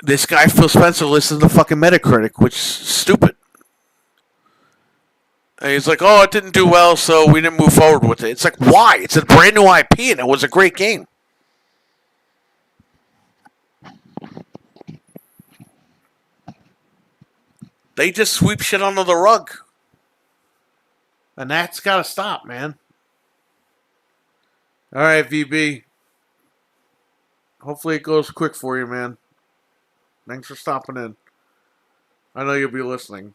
This guy, Phil Spencer, listens to fucking Metacritic, which is stupid. And he's like, oh, it didn't do well, so we didn't move forward with it. It's like, why? It's a brand new IP, and it was a great game. They just sweep shit under the rug. And that's got to stop, man. All right, VB. Hopefully it goes quick for you, man. Thanks for stopping in. I know you'll be listening.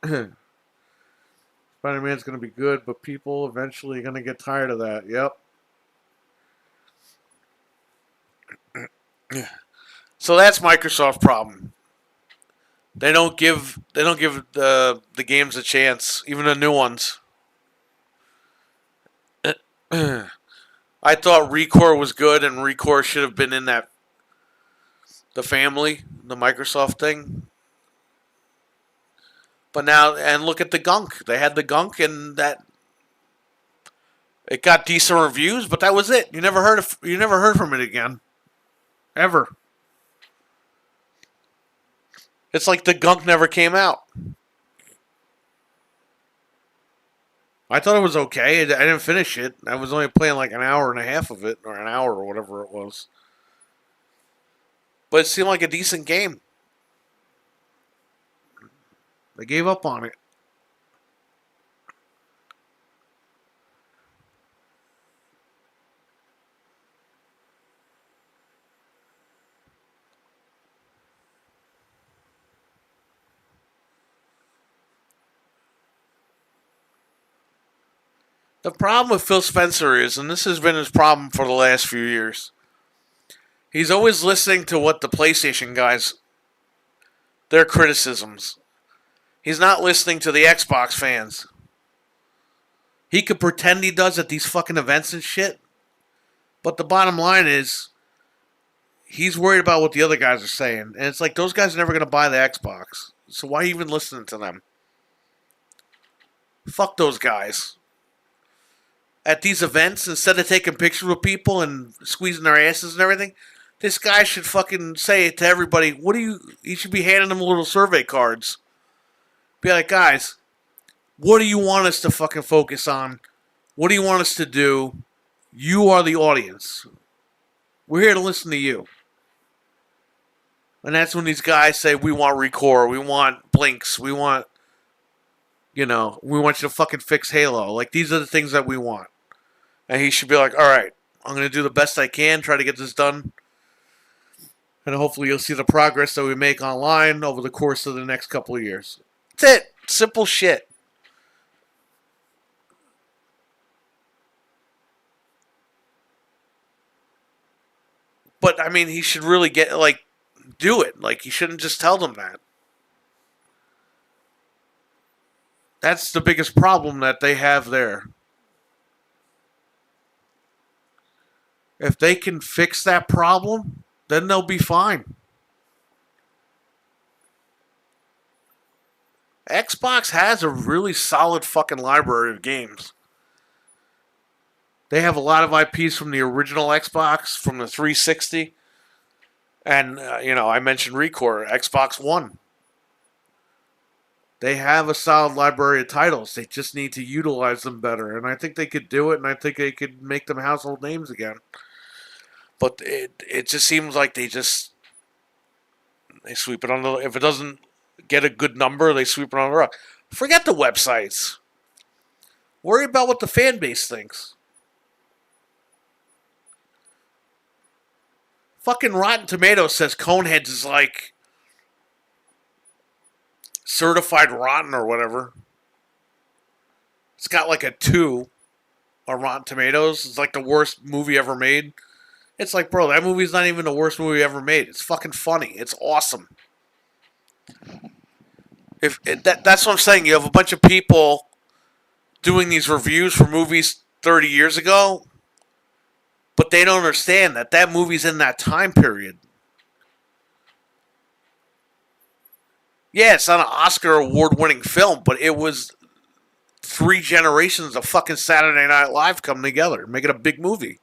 Spider-Man's going to be good, but people eventually are going to get tired of that. Yep. So that's Microsoft's problem. They don't give the games a chance, even the new ones. I thought Recore was good, and Recore should have been in the family, the Microsoft thing. But now, and look at the Gunk. They had the Gunk, and that it got decent reviews, but that was it. You never heard from it again, ever. It's like the Gunk never came out. I thought it was okay. I didn't finish it. I was only playing like an hour and a half of it, or an hour or whatever it was. But it seemed like a decent game. They gave up on it. The problem with Phil Spencer is, and this has been his problem for the last few years, he's always listening to what the PlayStation guys, their criticisms. He's not listening to the Xbox fans. He could pretend he does at these fucking events and shit, but the bottom line is, he's worried about what the other guys are saying. And it's like, those guys are never going to buy the Xbox. So why even listening to them? Fuck those guys. At these events, instead of taking pictures with people and squeezing their asses and everything, this guy should fucking say it to everybody. He should be handing them little survey cards. Be like, guys, what do you want us to fucking focus on? What do you want us to do? You are the audience. We're here to listen to you. And that's when these guys say, we want Recore, we want Blinks, we want you to fucking fix Halo. Like, these are the things that we want. And he should be like, alright, I'm going to do the best I can, try to get this done. And hopefully you'll see the progress that we make online over the course of the next couple of years. That's it. Simple shit. But, I mean, he should really do it. Like, he shouldn't just tell them that. That's the biggest problem that they have there. If they can fix that problem, then they'll be fine. Xbox has a really solid fucking library of games. They have a lot of IPs from the original Xbox, from the 360. And, I mentioned Recore, Xbox One. They have a solid library of titles. They just need to utilize them better. And I think they could do it, and I think they could make them household names again. But it just seems like they sweep it on the... If it doesn't get a good number, they sweep it on the rug. Forget the websites. Worry about what the fan base thinks. Fucking Rotten Tomatoes says Coneheads is like certified rotten or whatever. It's got like a 2 on Rotten Tomatoes. It's like the worst movie ever made. It's like, bro, that movie's not even the worst movie ever made. It's fucking funny. It's awesome. That's what I'm saying. You have a bunch of people doing these reviews for movies 30 years ago, but they don't understand that movie's in that time period. Yeah, it's not an Oscar award-winning film, but it was 3 generations of fucking Saturday Night Live coming together, making a big movie.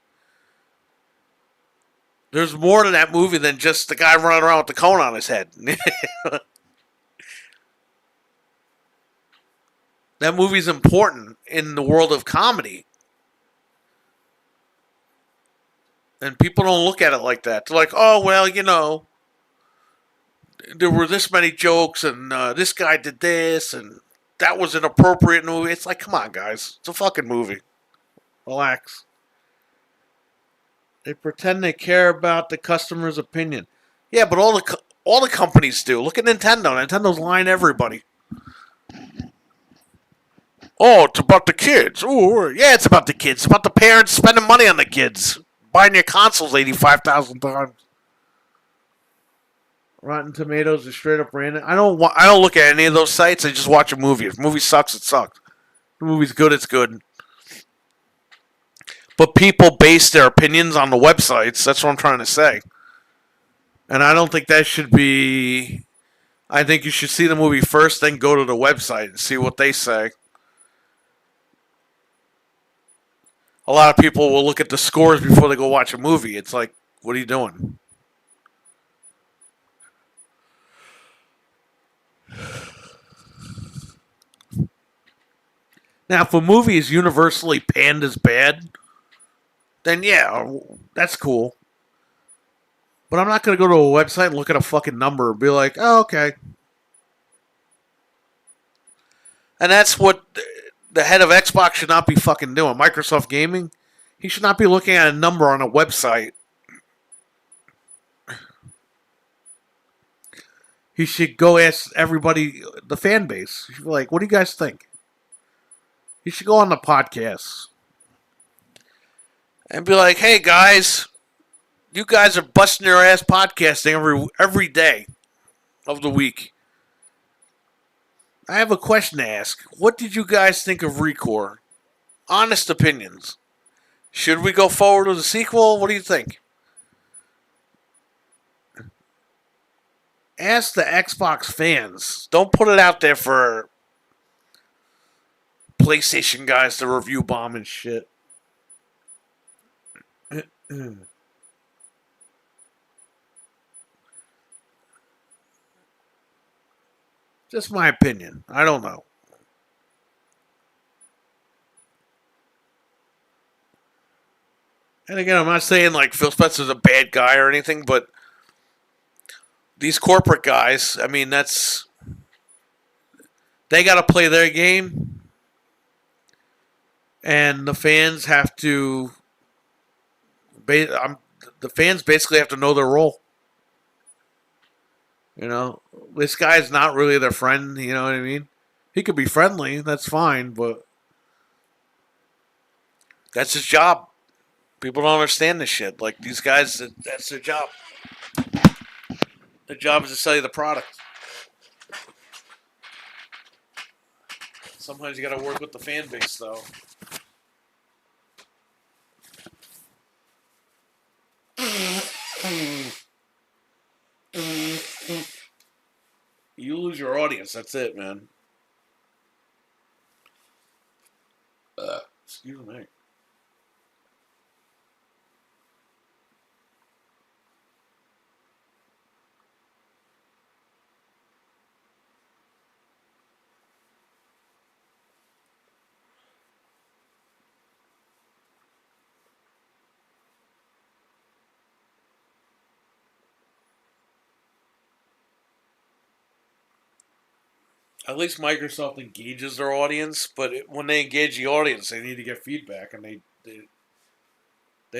There's more to that movie than just the guy running around with the cone on his head. That movie's important in the world of comedy. And people don't look at it like that. They're like, oh, well, there were this many jokes, and this guy did this, and that was an appropriate movie. It's like, come on, guys. It's a fucking movie. Relax. They pretend they care about the customer's opinion. Yeah, but all the companies do. Look at Nintendo. Nintendo's lying to everybody. Oh, it's about the kids. Ooh, yeah, it's about the kids. It's about the parents spending money on the kids. Buying your consoles 85,000 times. Rotten Tomatoes is straight up random. I don't look at any of those sites. I just watch a movie. If the movie sucks, it sucks. If the movie's good, it's good. But people base their opinions on the websites. That's what I'm trying to say. And I don't think that should be... I think you should see the movie first, then go to the website and see what they say. A lot of people will look at the scores before they go watch a movie. It's like, what are you doing? Now, if a movie is universally panned as bad, then yeah, that's cool. But I'm not going to go to a website and look at a fucking number and be like, oh, okay. And that's what the head of Xbox should not be fucking doing. Microsoft Gaming, he should not be looking at a number on a website. He should go ask everybody, the fan base. He should be like, what do you guys think? He should go on the podcast and be like, hey guys, you guys are busting your ass podcasting every day of the week. I have a question to ask. What did you guys think of Recore? Honest opinions. Should we go forward with a sequel? What do you think? Ask the Xbox fans. Don't put it out there for PlayStation guys to review bomb and shit. Just my opinion. I don't know. And again, I'm not saying like Phil Spencer's a bad guy or anything, but these corporate guys, I mean, they got to play their game, and the fans have to. The fans basically have to know their role. You know, this guy's not really their friend. You know what I mean? He could be friendly. That's fine, but that's his job. People don't understand this shit. Like, these guys, that's their job. Their job is to sell you the product. Sometimes you gotta work with the fan base, though. You lose your audience, that's it, man. Excuse me. At least Microsoft engages their audience, but when they engage the audience, they need to get feedback, and they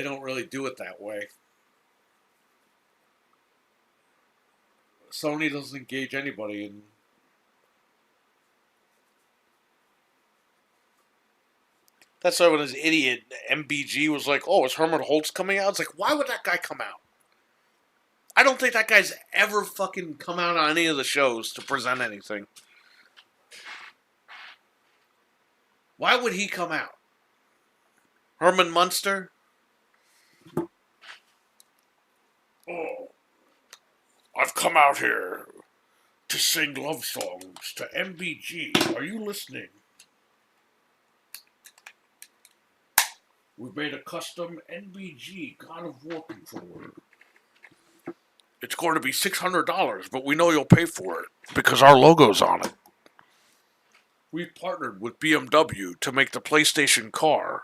don't really do it that way. Sony doesn't engage anybody, and that's why when this idiot MBG was like, "Oh, is Herman Holtz coming out?" It's like, why would that guy come out? I don't think that guy's ever fucking come out on any of the shows to present anything. Why would he come out? Herman Munster? Oh, I've come out here to sing love songs to MBG. Are you listening? We made a custom NBG God of War controller. It's going to be $600, but we know you'll pay for it because our logo's on it. We've partnered with BMW to make the PlayStation car.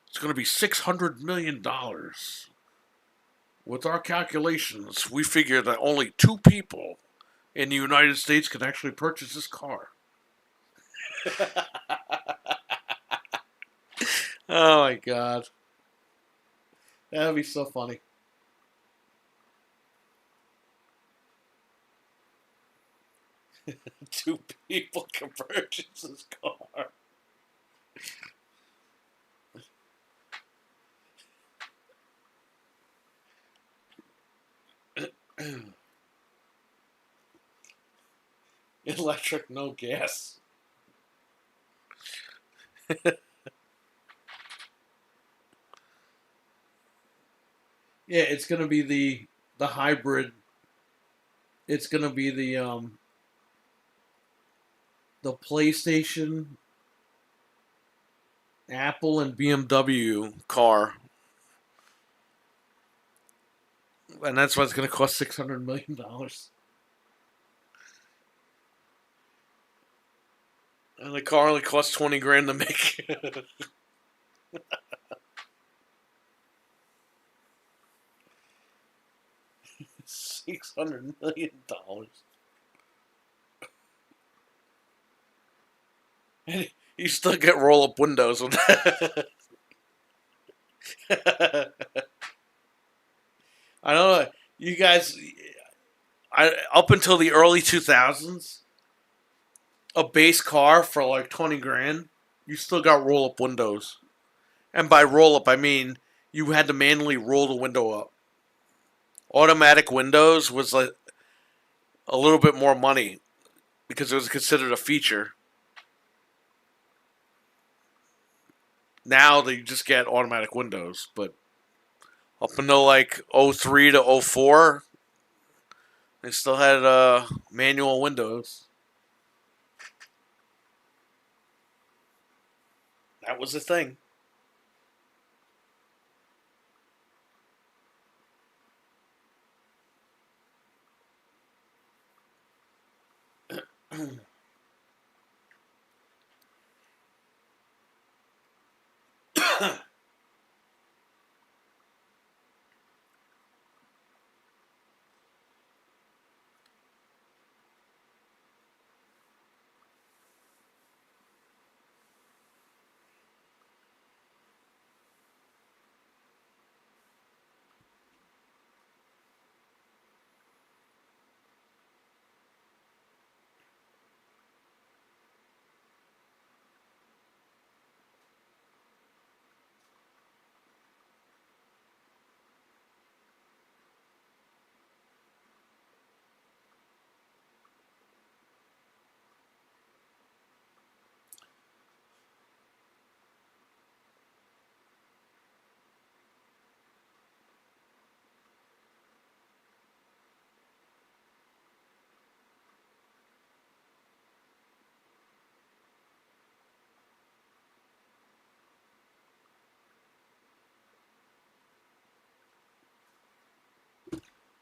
It's going to be $600 million. With our calculations, we figure that only 2 people in the United States can actually purchase this car. Oh my god. That would be so funny. Two people can purchase this car. Electric, no gas. Yeah, it's gonna be the hybrid. It's gonna be the PlayStation, Apple, and BMW car. And that's why it's going to cost $600 million. And the car only cost 20 grand to make. $600 million. And you still get roll-up windows with that. I don't know. You guys, up until the early 2000s, a base car for like 20 grand, you still got roll-up windows. And by roll-up, I mean you had to manually roll the window up. Automatic windows was like a little bit more money because it was considered a feature. Now they just get automatic windows, but up until like 03 to 04, they still had manual windows. That was the thing.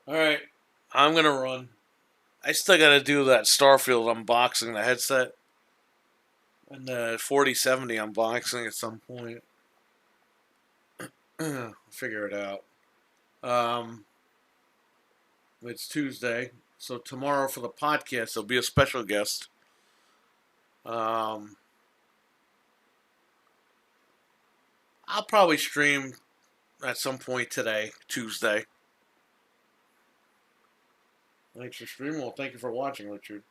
Alright, I'm gonna run. I still gotta do that Starfield unboxing, the headset. And the 4070 unboxing at some point. Figure it out. It's Tuesday, so tomorrow for the podcast there'll be a special guest. I'll probably stream at some point today, Tuesday. Thanks for streaming. Well, thank you for watching, Richard.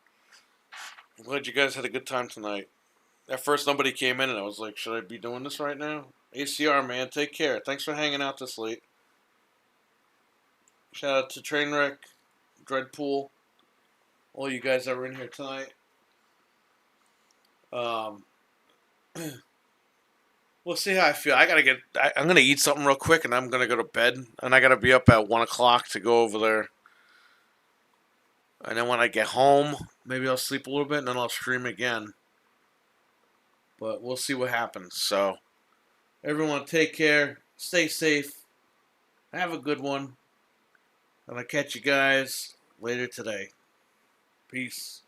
I'm glad you guys had a good time tonight. At first, nobody came in, and I was like, should I be doing this right now? ACR, man, take care. Thanks for hanging out this late. Shout out to Trainwreck, Dreadpool, all you guys that were in here tonight. We'll see how I feel. I'm gonna eat something real quick, and I'm gonna go to bed, and I gotta be up at 1 o'clock to go over there. And then when I get home, maybe I'll sleep a little bit, and then I'll stream again. But we'll see what happens. So, everyone, take care. Stay safe. Have a good one. And I'll catch you guys later today. Peace.